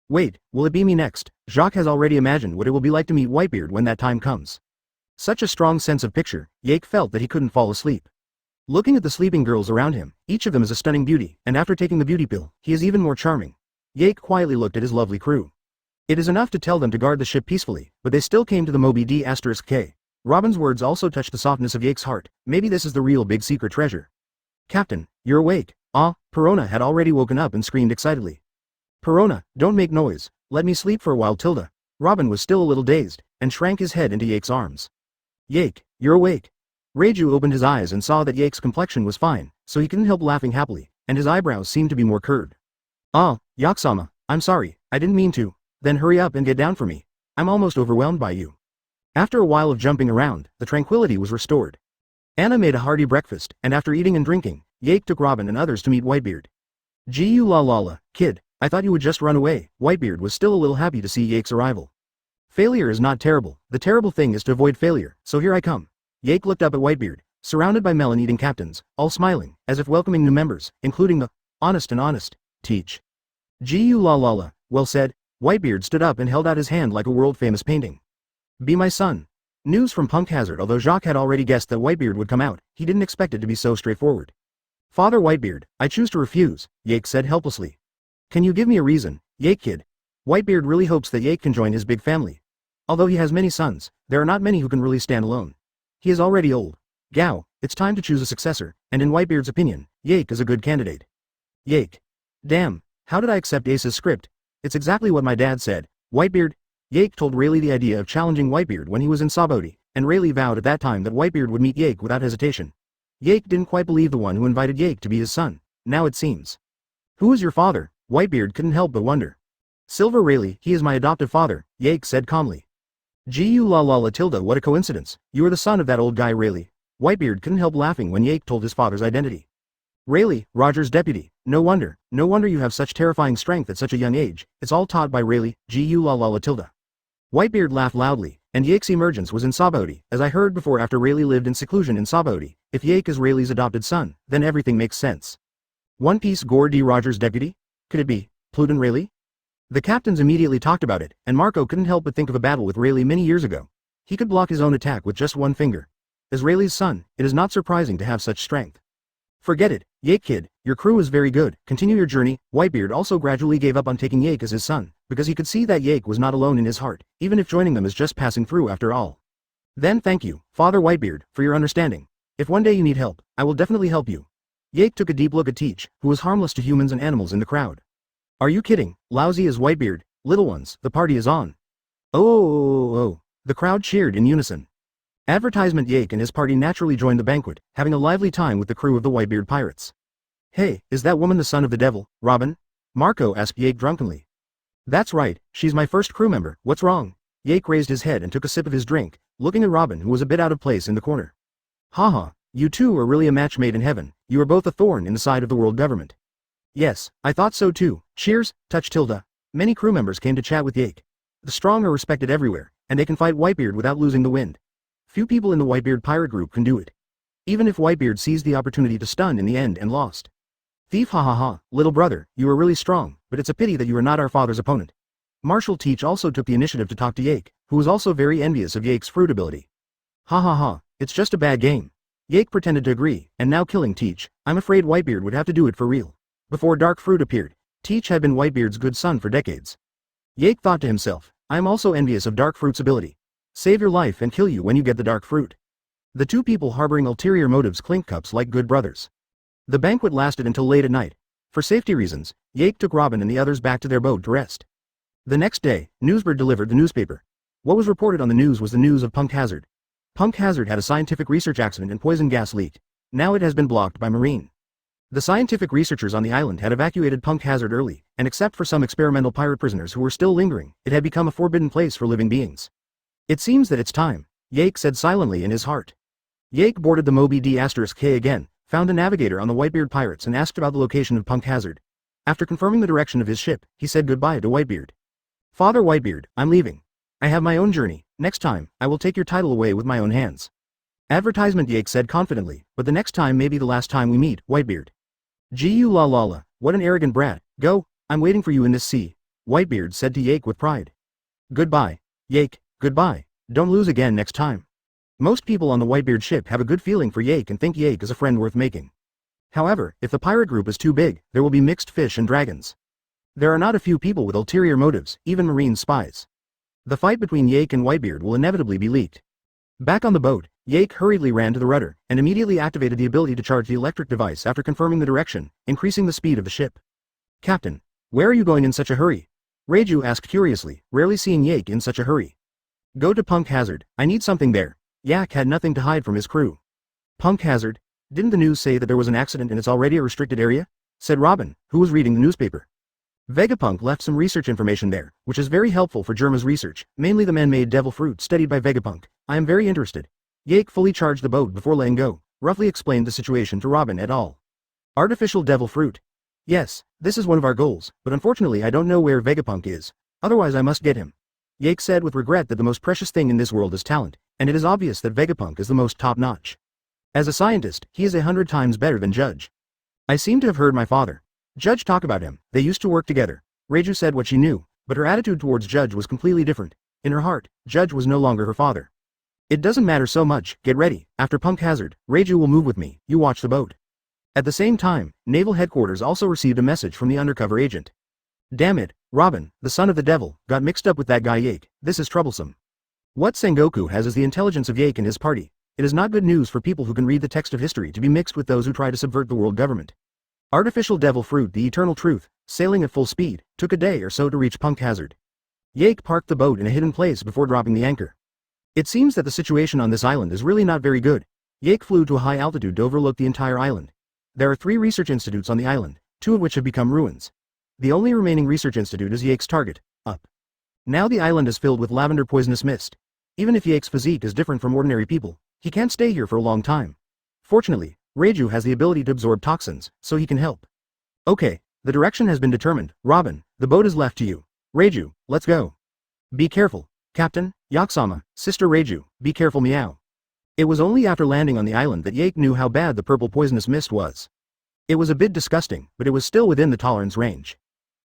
Wait, will it be me next? Jacques has already imagined what it will be like to meet Whitebeard when that time comes. Such a strong sense of picture, Yake felt that he couldn't fall asleep. Looking at the sleeping girls around him, each of them is a stunning beauty, and after taking the beauty pill, he is even more charming. Yake quietly looked at his lovely crew. It is enough to tell them to guard the ship peacefully, but they still came to the Moby D*K. Robin's words also touched the softness of Yake's heart. Maybe this is the real big secret treasure. Captain, you're awake. Ah, Perona had already woken up and screamed excitedly. Perona, don't make noise, let me sleep for a while Tilda. Robin was still a little dazed, and shrank his head into Yake's arms. Yake, you're awake. Raju opened his eyes and saw that Yake's complexion was fine, so he couldn't help laughing happily, and his eyebrows seemed to be more curved. Ah, Yaksama, I'm sorry, I didn't mean to. Then hurry up and get down for me. I'm almost overwhelmed by you. After a while of jumping around, the tranquility was restored. Anna made a hearty breakfast, and after eating and drinking, Yake took Robin and others to meet Whitebeard. Gu la la la, kid, I thought you would just run away. Whitebeard was still a little happy to see Yake's arrival. Failure is not terrible, the terrible thing is to avoid failure, so here I come. Yake looked up at Whitebeard, surrounded by melon-eating captains, all smiling, as if welcoming new members, including the honest and honest, teach. Gu la la la, well said. Whitebeard stood up and held out his hand like a world-famous painting. Be my son. News from Punk Hazard. Although Jacques had already guessed that Whitebeard would come out, he didn't expect it to be so straightforward. Father Whitebeard, I choose to refuse, Yake said helplessly. Can you give me a reason, Yake kid? Whitebeard really hopes that Yake can join his big family. Although he has many sons, there are not many who can really stand alone. He is already old. Gao, it's time to choose a successor, and in Whitebeard's opinion, Yake is a good candidate. Yake. Damn, how did I accept Ace's script? It's exactly what my dad said. Whitebeard. Yake told Rayleigh the idea of challenging Whitebeard when he was in Sabody, and Rayleigh vowed at that time that Whitebeard would meet Yake without hesitation. Yake didn't quite believe the one who invited Yake to be his son. Now it seems. Who is your father? Whitebeard couldn't help but wonder. Silver Rayleigh, he is my adoptive father, Yake said calmly. Gu la la la tilde, what a coincidence. You are the son of that old guy Rayleigh. Whitebeard couldn't help laughing when Yake told his father's identity. Rayleigh, Roger's deputy. No wonder you have such terrifying strength at such a young age. It's all taught by Rayleigh, Gu la la la tilde. Whitebeard laughed loudly, and Yake's emergence was in Sabody, as I heard before after Rayleigh lived in seclusion in Sabody. If Yake is Rayleigh's adopted son, then everything makes sense. One Piece Gore D. Roger's deputy? Could it be Pluton Rayleigh? The captains immediately talked about it, and Marco couldn't help but think of a battle with Rayleigh many years ago. He could block his own attack with just one finger. As Rayleigh's son, it is not surprising to have such strength. Forget it, Yake kid, your crew is very good, continue your journey. Whitebeard also gradually gave up on taking Yake as his son, because he could see that Yake was not alone in his heart, even if joining them is just passing through after all. Then thank you, Father Whitebeard, for your understanding. If one day you need help, I will definitely help you. Yake took a deep look at Teach, who was harmless to humans and animals in the crowd. Are you kidding? Lousy as Whitebeard. Little ones, the party is on. Oh. The crowd cheered in unison. Advertisement Yake and his party naturally joined the banquet, having a lively time with the crew of the Whitebeard pirates. Hey, is that woman the son of the devil, Robin? Marco asked Yake drunkenly. That's right, she's my first crew member, what's wrong? Yake raised his head and took a sip of his drink, looking at Robin who was a bit out of place in the corner. Haha, you two are really a match made in heaven, you are both a thorn in the side of the world government. Yes, I thought so too, cheers, touch tilde. Many crew members came to chat with Yake. The strong are respected everywhere, and they can fight Whitebeard without losing the wind. Few people in the Whitebeard pirate group can do it. Even if Whitebeard seized the opportunity to stun in the end and lost. Thief little brother, you are really strong, but it's a pity that you are not our father's opponent. Marshal Teach also took the initiative to talk to Yake, who was also very envious of Yake's fruit ability. It's just a bad game. Yake pretended to agree, and now killing Teach, I'm afraid Whitebeard would have to do it for real. Before Dark Fruit appeared, Teach had been Whitebeard's good son for decades. Yake thought to himself, I am also envious of Dark Fruit's ability. Save your life and kill you when you get the Dark Fruit. The two people harboring ulterior motives clinked cups like good brothers. The banquet lasted until late at night. For safety reasons, Yake took Robin and the others back to their boat to rest. The next day, Newsbird delivered the newspaper. What was reported on the news was the news of Punk Hazard. Punk Hazard had a scientific research accident and poison gas leaked. Now it has been blocked by Marine. The scientific researchers on the island had evacuated Punk Hazard early, and except for some experimental pirate prisoners who were still lingering, it had become a forbidden place for living beings. It seems that it's time, Yake said silently in his heart. Yake boarded the Moby D*K again, found a navigator on the Whitebeard pirates and asked about the location of Punk Hazard. After confirming the direction of his ship, he said goodbye to Whitebeard. Father Whitebeard, I'm leaving. I have my own journey, next time, I will take your title away with my own hands. Advertisement Yake said confidently, but the next time may be the last time we meet, Whitebeard. Gu la la la, what an arrogant brat, go, I'm waiting for you in this sea, Whitebeard said to Yake with pride. Goodbye, Yake. Goodbye, don't lose again next time. Most people on the Whitebeard ship have a good feeling for Yake and think Yake is a friend worth making. However, if the pirate group is too big, there will be mixed fish and dragons. There are not a few people with ulterior motives, even Marine spies. The fight between Yake and Whitebeard will inevitably be leaked. Back on the boat, Yake hurriedly ran to the rudder, and immediately activated the ability to charge the electric device after confirming the direction, increasing the speed of the ship. Captain, where are you going in such a hurry? Raju asked curiously, rarely seeing Yake in such a hurry. Go to Punk Hazard, I need something there. Yak had nothing to hide from his crew. Punk Hazard? Didn't the news say that there was an accident and it's already a restricted area? Said Robin, who was reading the newspaper. Vegapunk left some research information there, which is very helpful for Germa's research, mainly the man-made devil fruit studied by Vegapunk. I am very interested. Yake fully charged the boat before letting go, roughly explained the situation to Robin et al. Artificial devil fruit. Yes, this is one of our goals, but unfortunately I don't know where Vegapunk is. Otherwise I must get him. Yake said with regret that the most precious thing in this world is talent, and it is obvious that Vegapunk is the most top-notch. As a scientist, he is 100 times better than Judge. I seem to have heard my father, Judge, talk about him. They used to work together. Raju said what she knew, but her attitude towards Judge was completely different. In her heart, Judge was no longer her father. It doesn't matter so much, get ready. After Punk Hazard, Raju will move with me, you watch the boat. At the same time, Naval Headquarters also received a message from the undercover agent. Damn it, Robin, the son of the devil, got mixed up with that guy Yake. This is troublesome. What Sengoku has is the intelligence of Yake and his party. It is not good news for people who can read the text of history to be mixed with those who try to subvert the world government. Artificial devil fruit, the eternal truth, sailing at full speed, took a day or so to reach Punk Hazard. Yake parked the boat in a hidden place before dropping the anchor. It seems that the situation on this island is really not very good. Yake flew to a high altitude to overlook the entire island. There are 3 research institutes on the island, 2 of which have become ruins. The only remaining research institute is Yake's target, up. Now the island is filled with lavender poisonous mist. Even if Yake's physique is different from ordinary people, he can't stay here for a long time. Fortunately, Raju has the ability to absorb toxins, so he can help. Okay, the direction has been determined. Robin, the boat is left to you. Raju, let's go. Be careful, Captain. Yaksama, Sister Raju, be careful. Meow. It was only after landing on the island that Yake knew how bad the purple poisonous mist was. It was a bit disgusting, but it was still within the tolerance range.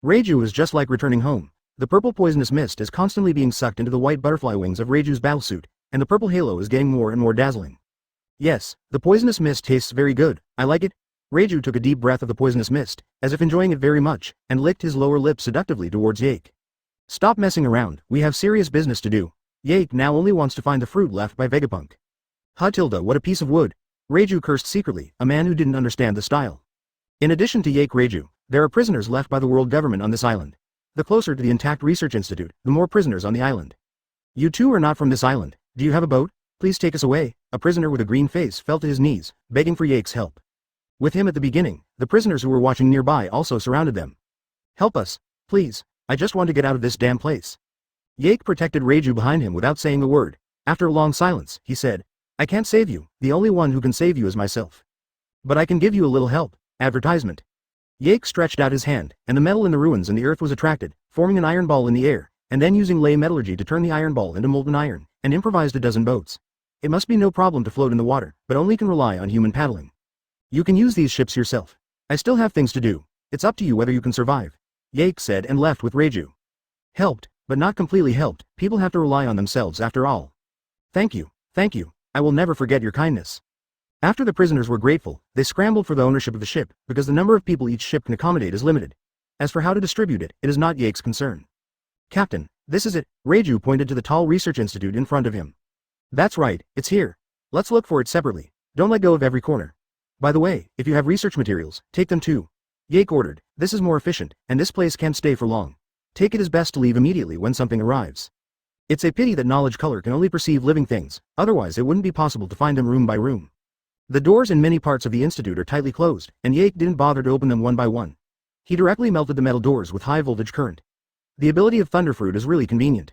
Raju was just like returning home. The purple poisonous mist is constantly being sucked into the white butterfly wings of Raju's battlesuit, and the purple halo is getting more and more dazzling. Yes, the poisonous mist tastes very good. I like it. Raju took a deep breath of the poisonous mist, as if enjoying it very much, and licked his lower lip seductively towards Yake. Stop messing around, we have serious business to do. Yake now only wants to find the fruit left by Vegapunk. Hutilda, what a piece of wood. Raju cursed secretly, a man who didn't understand the style. In addition to Yake Raju, there are prisoners left by the world government on this island. The closer to the intact research institute, the more prisoners on the island. You two are not from this island. Do you have a boat? Please take us away. A prisoner with a green face fell to his knees, begging for Yake's help. With him at the beginning, the prisoners who were watching nearby also surrounded them. Help us, please. I just want to get out of this damn place. Yake protected Raju behind him without saying a word. After a long silence, he said, I can't save you. The only one who can save you is myself. But I can give you a little help. Advertisement. Yake stretched out his hand, and the metal in the ruins and the earth was attracted, forming an iron ball in the air, and then using ley metallurgy to turn the iron ball into molten iron, and improvised a dozen boats. It must be no problem to float in the water, but only can rely on human paddling. You can use these ships yourself. I still have things to do. It's up to you whether you can survive. Yake said and left with Raju. Helped, but not completely helped. People have to rely on themselves after all. Thank you, thank you. I will never forget your kindness. After the prisoners were grateful, they scrambled for the ownership of the ship, because the number of people each ship can accommodate is limited. As for how to distribute it, it is not Yake's concern. Captain, this is it. Raju pointed to the tall research institute in front of him. That's right, it's here. Let's look for it separately. Don't let go of every corner. By the way, if you have research materials, take them too. Yake ordered. This is more efficient, and this place can't stay for long. Take it as best to leave immediately when something arrives. It's a pity that knowledge color can only perceive living things, otherwise it wouldn't be possible to find them room by room. The doors in many parts of the institute are tightly closed, and Yake didn't bother to open them one by one. He directly melted the metal doors with high voltage current. The ability of Thunderfruit is really convenient.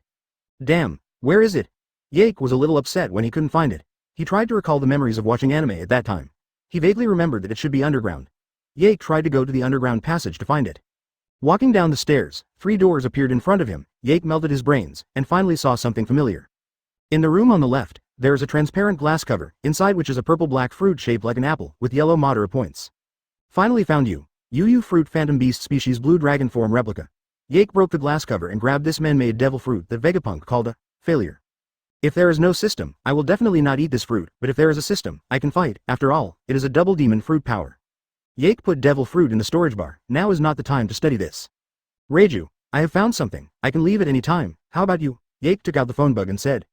Damn, where is it? Yake was a little upset when he couldn't find it. He tried to recall the memories of watching anime at that time. He vaguely remembered that it should be underground. Yake tried to go to the underground passage to find it. Walking down the stairs, 3 doors appeared in front of him. Yake melted his brains, and finally saw something familiar. In the room on the left, there is a transparent glass cover, inside which is a purple-black fruit shaped like an apple, with yellow Madara points. Finally found you. Yu fruit phantom beast species blue dragon form replica. Yake broke the glass cover and grabbed this man-made devil fruit that Vegapunk called a failure. If there is no system, I will definitely not eat this fruit, but if there is a system, I can fight. After all, it is a double demon fruit power. Yake put devil fruit in the storage bar. Now is not the time to study this. Raju, I have found something. I can leave at any time. How about you? Yake took out the phone bug and said.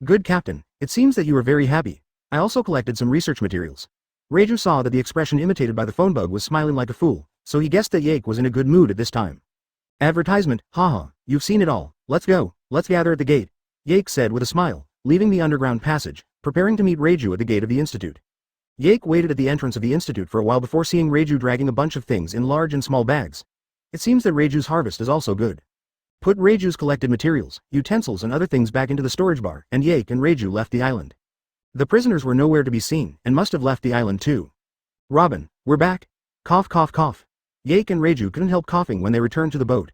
Good Captain, it seems that you are very happy. I also collected some research materials. Raju saw that the expression imitated by the phone bug was smiling like a fool, so he guessed that Yake was in a good mood at this time. Advertisement, haha, you've seen it all. Let's go, let's gather at the gate. Yake said with a smile, leaving the underground passage, preparing to meet Raju at the gate of the institute. Yake waited at the entrance of the institute for a while before seeing Raju dragging a bunch of things in large and small bags. It seems that Raju's harvest is also good. Put Raju's collected materials, utensils and other things back into the storage bar, and Yake and Raju left the island. The prisoners were nowhere to be seen, and must have left the island too. Robin, we're back. Cough cough cough. Yake and Raju couldn't help coughing when they returned to the boat.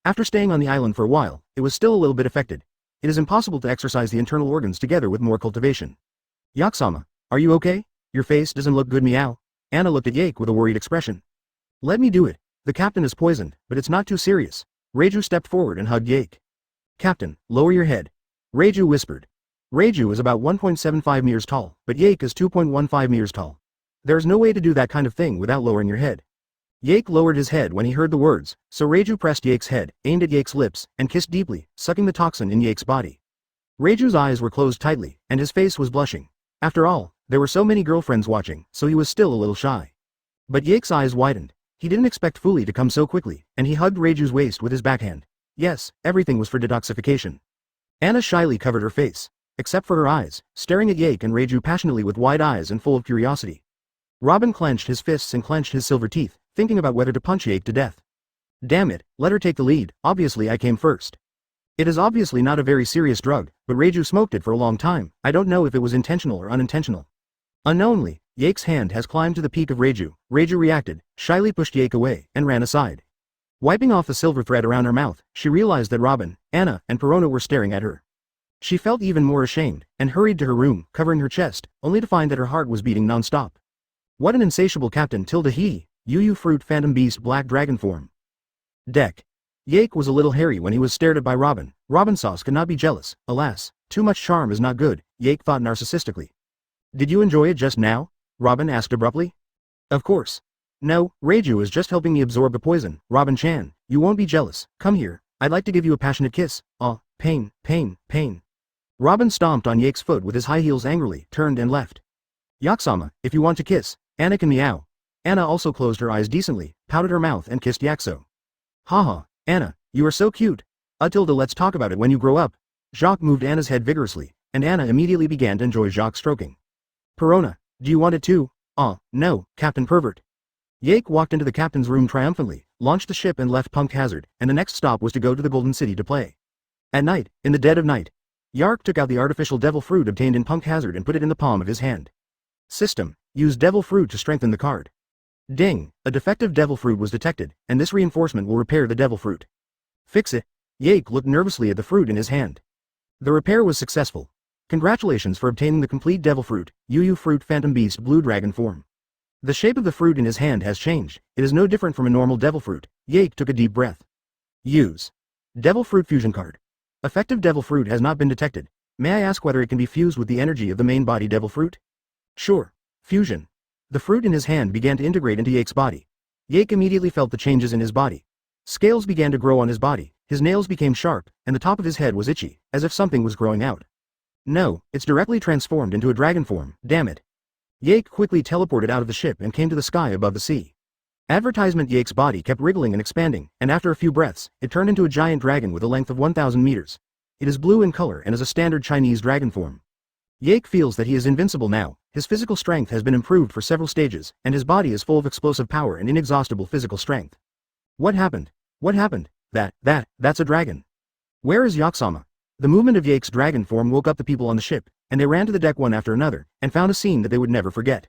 After staying on the island for a while, it was still a little bit affected. It is impossible to exercise the internal organs together with more cultivation. Yaksama, are you okay? Your face doesn't look good. Meow. Anna looked at Yake with a worried expression. Let me do it. The captain is poisoned, but it's not too serious. Raju stepped forward and hugged Yake. Captain, lower your head. Raju whispered. Raju is about 1.75 meters tall, but Yake is 2.15 meters tall. There is no way to do that kind of thing without lowering your head. Yake lowered his head when he heard the words, so Raju pressed Yake's head, aimed at Yake's lips, and kissed deeply, sucking the toxin in Yake's body. Raju's eyes were closed tightly, and his face was blushing. After all, there were so many girlfriends watching, so he was still a little shy. But Yake's eyes widened. He didn't expect Fuli to come so quickly, and he hugged Raju's waist with his backhand. Yes, everything was for detoxification. Anna shyly covered her face. except for her eyes, staring at Yake and Raju passionately with wide eyes and full of curiosity. Robin clenched his fists and clenched his silver teeth, thinking about whether to punch Yake to death. Damn it, let her take the lead, obviously I came first. It is obviously not a very serious drug, but Raju smoked it for a long time, I don't know if it was intentional or unintentional. Unknowingly, Yake's hand has climbed to the peak of Raju. Raju reacted, shyly pushed Yake away, and ran aside. Wiping off the silver thread around her mouth, she realized that Robin, Anna, and Perona were staring at her. She felt even more ashamed, and hurried to her room, covering her chest, only to find that her heart was beating non-stop. What an insatiable captain he, Yu Fruit Phantom Beast Black Dragon form. Deck. Yake was a little hairy when he was stared at by Robin. Robin Sauce could not be jealous, alas, too much charm is not good, Yake thought narcissistically. Did you enjoy it just now? Robin asked abruptly. Of course. No, Raju is just helping me absorb the poison. Robin-chan, you won't be jealous, come here, I'd like to give you a passionate kiss. Pain, pain, pain. Robin stomped on Yake's foot with his high heels angrily, turned and left. Yaksama, if you want to kiss, Anna can meow. Anna also closed her eyes decently, pouted her mouth and kissed Yakso. Haha, Anna, you are so cute. Tilda, let's talk about it when you grow up. Jacques moved Anna's head vigorously, and Anna immediately began to enjoy Jacques' stroking. Perona, do you want it too? No, Captain Pervert. Yake walked into the captain's room triumphantly, launched the ship and left Punk Hazard, and the next stop was to go to the Golden City to play. At night, in the dead of night, Yark took out the artificial devil fruit obtained in Punk Hazard and put it in the palm of his hand. System, use devil fruit to strengthen the card. Ding, a defective devil fruit was detected, and this reinforcement will repair the devil fruit. Fix it. Yake looked nervously at the fruit in his hand. The repair was successful. Congratulations for obtaining the complete devil fruit, Yu Fruit Phantom Beast Blue Dragon form. The shape of the fruit in his hand has changed, it is no different from a normal devil fruit. Yake took a deep breath. Use. Devil Fruit Fusion Card. Effective devil fruit has not been detected. May I ask whether it can be fused with the energy of the main body devil fruit? Sure. Fusion. The fruit in his hand began to integrate into Yake's body. Yake immediately felt the changes in his body. Scales began to grow on his body, his nails became sharp, and the top of his head was itchy, as if something was growing out. No, it's directly transformed into a dragon form, damn it. Yake quickly teleported out of the ship and came to the sky above the sea. Advertisement. Yake's body kept wriggling and expanding, and after a few breaths, it turned into a giant dragon with a length of 1,000 meters. It is blue in color and is a standard Chinese dragon form. Yake feels that he is invincible now, his physical strength has been improved for several stages, and his body is full of explosive power and inexhaustible physical strength. What happened? What happened? That's a dragon. Where is Yaksama? The movement of Yake's dragon form woke up the people on the ship, and they ran to the deck one after another, and found a scene that they would never forget.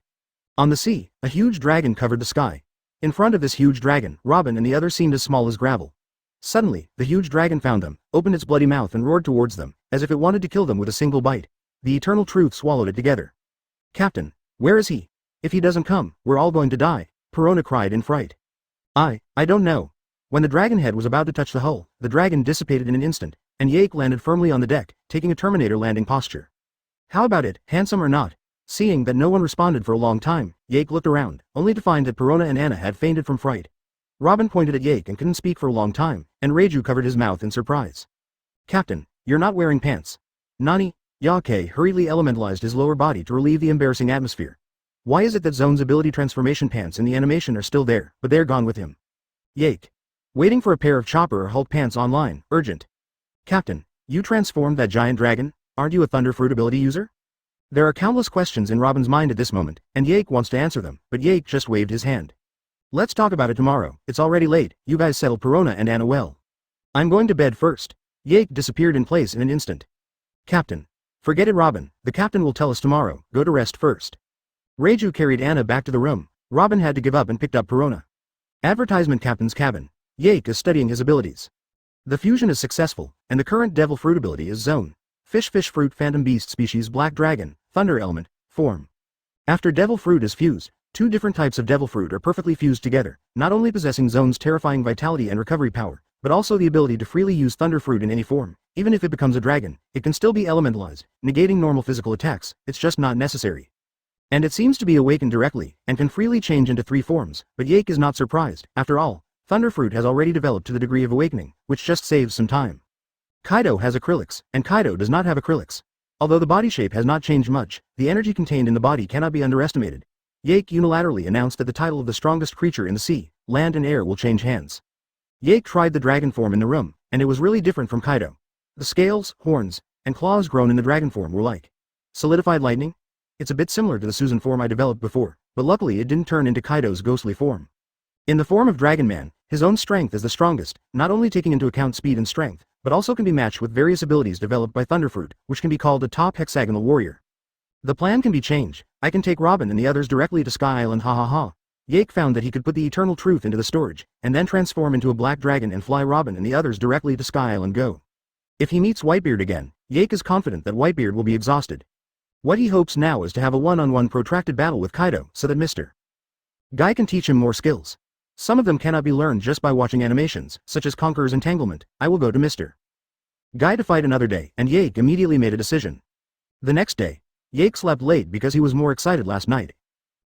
On the sea, a huge dragon covered the sky. In front of this huge dragon, Robin and the others seemed as small as gravel. Suddenly, the huge dragon found them, opened its bloody mouth and roared towards them, as if it wanted to kill them with a single bite. The eternal truth swallowed it together. Captain, where is he? If he doesn't come, we're all going to die, Perona cried in fright. I don't know. When the dragon head was about to touch the hull, the dragon dissipated in an instant, and Yake landed firmly on the deck, taking a Terminator landing posture. How about it, handsome or not? Seeing that no one responded for a long time, Yake looked around, only to find that Perona and Anna had fainted from fright. Robin pointed at Yake and couldn't speak for a long time, and Raju covered his mouth in surprise. Captain, you're not wearing pants. Nani? Yake hurriedly elementalized his lower body to relieve the embarrassing atmosphere. Why is it that Zone's ability transformation pants in the animation are still there, but they're gone with him? Yake. Waiting for a pair of Chopper or Hulk pants online, urgent. Captain, you transformed that giant dragon? Aren't you a Thunder Fruit ability user? There are countless questions in Robin's mind at this moment, and Yake wants to answer them, but Yake just waved his hand. Let's talk about it tomorrow, it's already late, you guys settle Perona and Anna well. I'm going to bed first. Yake disappeared in place in an instant. Captain. Forget it, Robin, the captain will tell us tomorrow, go to rest first. Raju carried Anna back to the room. Robin had to give up and picked up Perona. Advertisement. Captain's cabin. Yake is studying his abilities. The fusion is successful, and the current devil fruit ability is Zone. Fish Fruit Phantom Beast Species Black Dragon, Thunder Element, Form. After devil fruit is fused, two different types of devil fruit are perfectly fused together, not only possessing Zone's terrifying vitality and recovery power, but also the ability to freely use thunder fruit in any form. Even if it becomes a dragon, it can still be elementalized, negating normal physical attacks, it's just not necessary. And it seems to be awakened directly, and can freely change into 3 forms, but Yake is not surprised, after all, thunder fruit has already developed to the degree of awakening, which just saves some time. Kaido has acrylics, and Kaido does not have acrylics. Although the body shape has not changed much, the energy contained in the body cannot be underestimated. Yake unilaterally announced that the title of the strongest creature in the sea, land and air will change hands. Yake tried the dragon form in the room, and it was really different from Kaido. The scales, horns, and claws grown in the dragon form were like solidified lightning? It's a bit similar to the Susan form I developed before, but luckily it didn't turn into Kaido's ghostly form. In the form of Dragon Man, his own strength is the strongest, not only taking into account speed and strength, but also can be matched with various abilities developed by Thunderfruit, which can be called a top hexagonal warrior. The plan can be changed. I can take Robin and the others directly to Sky Island, ha ha ha. Yake found that he could put the eternal truth into the storage, and then transform into a black dragon and fly Robin and the others directly to Sky Island go. If he meets Whitebeard again, Yake is confident that Whitebeard will be exhausted. What he hopes now is to have a one-on-one protracted battle with Kaido so that Mr. Guy can teach him more skills. Some of them cannot be learned just by watching animations, such as Conqueror's Entanglement. I will go to Mr. Guy to fight another day, and Yake immediately made a decision. The next day, Yake slept late because he was more excited last night.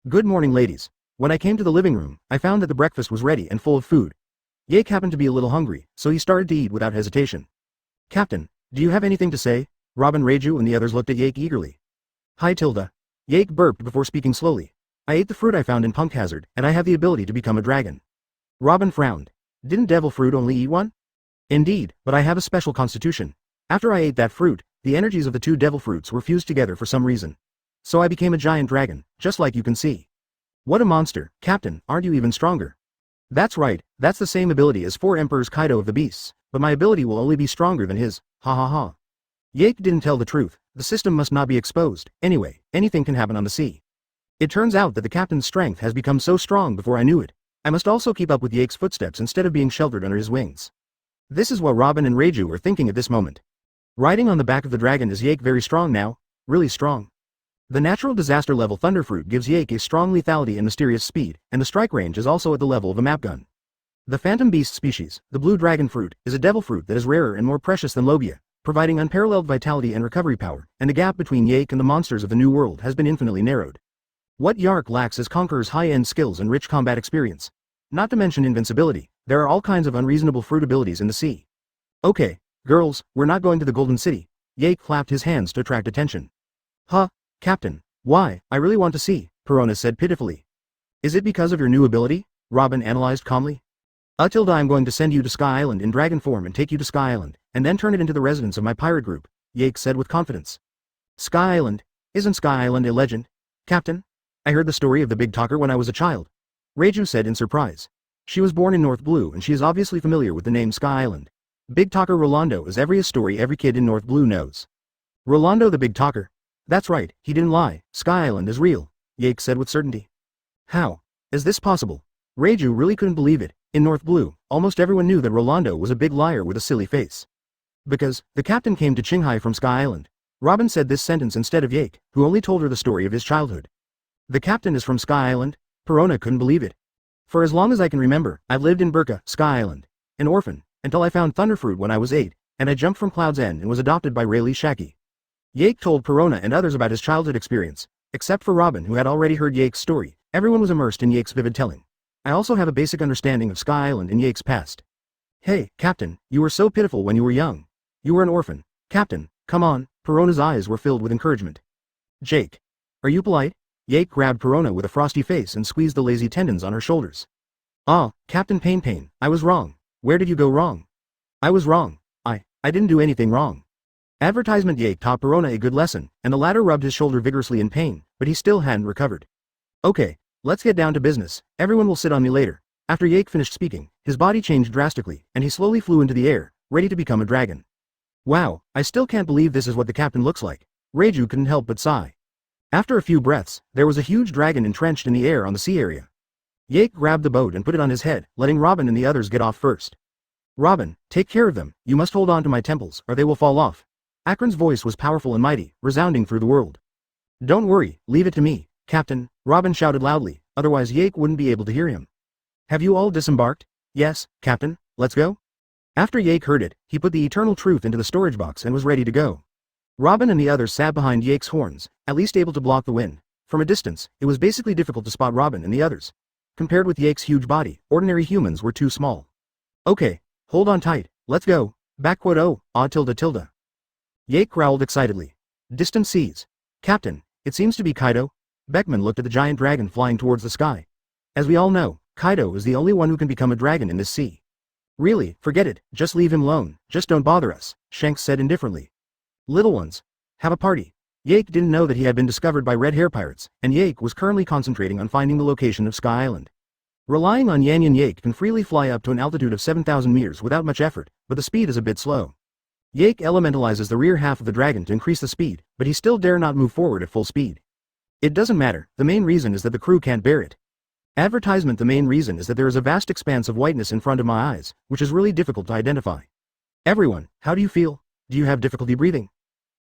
Good morning, ladies. When I came to the living room, I found that the breakfast was ready and full of food. Yake happened to be a little hungry, so he started to eat without hesitation. Captain, do you have anything to say? Robin, Raju and the others looked at Yake eagerly. Hi Tilda. Yake burped before speaking slowly. I ate the fruit I found in Punk Hazard, and I have the ability to become a dragon. Robin frowned. Didn't Devil Fruit only eat one? Indeed, but I have a special constitution. After I ate that fruit, the energies of the two devil fruits were fused together for some reason. So I became a giant dragon, just like you can see. What a monster, Captain, aren't you even stronger? That's right, that's the same ability as 4 Emperors Kaido of the Beasts, but my ability will only be stronger than his, ha ha ha. Yake didn't tell the truth, the system must not be exposed, anyway, anything can happen on the sea. It turns out that the captain's strength has become so strong before I knew it. I must also keep up with Yake's footsteps instead of being sheltered under his wings. This is what Robin and Raju are thinking at this moment. Riding on the back of the dragon is Yake very strong now, really strong. The natural disaster level Thunderfruit gives Yake a strong lethality and mysterious speed, and the strike range is also at the level of a map gun. The Phantom Beast species, the Blue Dragon Fruit, is a devil fruit that is rarer and more precious than Logia, providing unparalleled vitality and recovery power, and the gap between Yake and the monsters of the New World has been infinitely narrowed. What Yark lacks is Conqueror's high-end skills and rich combat experience. Not to mention invincibility, there are all kinds of unreasonable fruit abilities in the sea. Okay, girls, we're not going to the Golden City. Yake clapped his hands to attract attention. Huh, Captain, why, I really want to see, Perona said pitifully. Is it because of your new ability? Robin analyzed calmly. Tilda, I'm going to send you to Sky Island in dragon form and take you to Sky Island, and then turn it into the residence of my pirate group, Yake said with confidence. Sky Island? Isn't Sky Island a legend? Captain? I heard the story of the Big Talker when I was a child. Raju said in surprise. She was born in North Blue and she is obviously familiar with the name Sky Island. Big Talker Rolando is a story every kid in North Blue knows. Rolando the Big Talker? That's right, he didn't lie, Sky Island is real, Yake said with certainty. How? Is this possible? Raju really couldn't believe it. In North Blue, almost everyone knew that Rolando was a big liar with a silly face. Because, the captain came to Qinghai from Sky Island. Robin said this sentence instead of Yake, who only told her the story of his childhood. The captain is from Sky Island? Perona couldn't believe it. For as long as I can remember, I've lived in Burka, Sky Island, an orphan, until I found Thunderfruit when I was 8, and I jumped from Cloud's End and was adopted by Rayleigh Shaki. Yake told Perona and others about his childhood experience. Except for Robin who had already heard Yake's story, everyone was immersed in Yake's vivid telling. I also have a basic understanding of Sky Island and Yake's past. Hey, Captain, you were so pitiful when you were young. You were an orphan. Captain, come on, Perona's eyes were filled with encouragement. Jake. Are you polite? Yake grabbed Perona with a frosty face and squeezed the lazy tendons on her shoulders. Ah, Captain Pain, I was wrong. Where did you go wrong? I was wrong. I didn't do anything wrong. Advertisement. Yake taught Perona a good lesson, and the latter rubbed his shoulder vigorously in pain, but he still hadn't recovered. Okay. Let's get down to business, everyone will sit on me later. After Yake finished speaking, his body changed drastically, and he slowly flew into the air, ready to become a dragon. Wow, I still can't believe this is what the captain looks like. Raju couldn't help but sigh. After a few breaths, there was a huge dragon entrenched in the air on the sea area. Yake grabbed the boat and put it on his head, letting Robin and the others get off first. Robin, take care of them, you must hold on to my temples, or they will fall off. Akron's voice was powerful and mighty, resounding through the world. Don't worry, leave it to me, Captain, Robin shouted loudly, otherwise Yake wouldn't be able to hear him. Have you all disembarked? Yes, Captain, let's go. After Yake heard it, he put the eternal truth into the storage box and was ready to go. Robin and the others sat behind Yake's horns, at least able to block the wind. From a distance, it was basically difficult to spot Robin and the others. Compared with Yake's huge body, ordinary humans were too small. Okay, hold on tight, let's go. Oh, tilde. Yake growled excitedly. Distant seas. Captain, it seems to be Kaido. Beckman looked at the giant dragon flying towards the sky. As we all know, Kaido is the only one who can become a dragon in this sea. Really, forget it, just leave him alone, just don't bother us, Shanks said indifferently. Little ones. Have a party. Yake didn't know that he had been discovered by red hair pirates, and Yake was currently concentrating on finding the location of Sky Island. Relying on Yanyan, Yake can freely fly up to an altitude of 7,000 meters without much effort, but the speed is a bit slow. Yake elementalizes the rear half of the dragon to increase the speed, but he still dare not move forward at full speed. It doesn't matter, the main reason is that the crew can't bear it. Advertisement. The main reason is that there is a vast expanse of whiteness in front of my eyes, which is really difficult to identify. Everyone, how do you feel? Do you have difficulty breathing?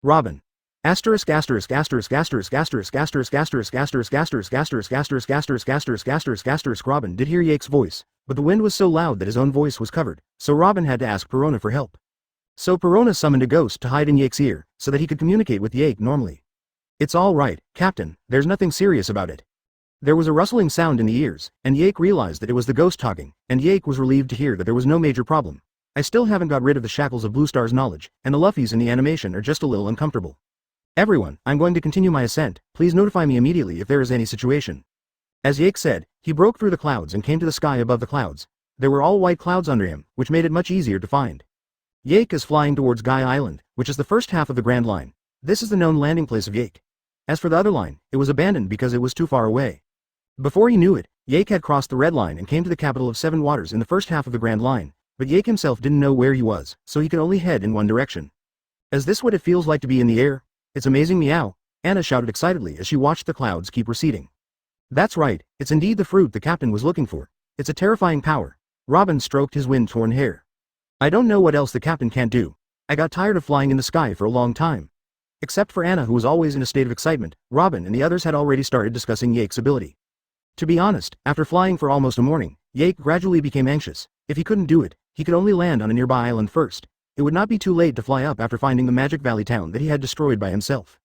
Robin. Asterisk asterisk asterisk asterisk asterisk asterisk asterisk asterisk asterisk asterisk asterisk asterisk asterisk asterisk asterisk. Robin did hear Yake's voice, but the wind was so loud that his own voice was covered, so Robin had to ask Perona for help. So Perona summoned a ghost to hide in Yake's ear, so that he could communicate with Yake normally. It's all right, Captain, there's nothing serious about it. There was a rustling sound in the ears, and Yake realized that it was the ghost talking, and Yake was relieved to hear that there was no major problem. I still haven't got rid of the shackles of Blue Star's knowledge, and the Luffies in the animation are just a little uncomfortable. Everyone, I'm going to continue my ascent, please notify me immediately if there is any situation. As Yake said, he broke through the clouds and came to the sky above the clouds. There were all white clouds under him, which made it much easier to find. Yake is flying towards Guy Island, which is the first half of the Grand Line. This is the known landing place of Yake. As for the other line, it was abandoned because it was too far away. Before he knew it, Yake had crossed the red line and came to the capital of Seven Waters in the first half of the Grand Line, but Yake himself didn't know where he was, so he could only head in one direction. Is this what it feels like to be in the air? It's amazing. Meow, Anna shouted excitedly as she watched the clouds keep receding. That's right, it's indeed the fruit the captain was looking for. It's a terrifying power. Robin stroked his wind-torn hair. I don't know what else the captain can't do. I got tired of flying in the sky for a long time. Except for Anna, who was always in a state of excitement, Robin and the others had already started discussing Yake's ability. To be honest, after flying for almost a morning, Yake gradually became anxious. If he couldn't do it, he could only land on a nearby island first. It would not be too late to fly up after finding the Magic Valley town that he had destroyed by himself.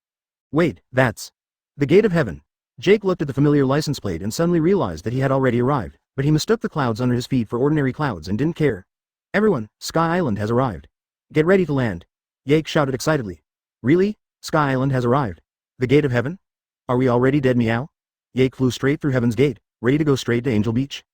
Wait, that's the Gate of Heaven. Jake looked at the familiar license plate and suddenly realized that he had already arrived, but he mistook the clouds under his feet for ordinary clouds and didn't care. Everyone, Sky Island has arrived. Get ready to land. Yake shouted excitedly. Really? Sky Island has arrived. The Gate of Heaven? Are we already dead? Meow. Yake flew straight through Heaven's Gate, ready to go straight to Angel Beach.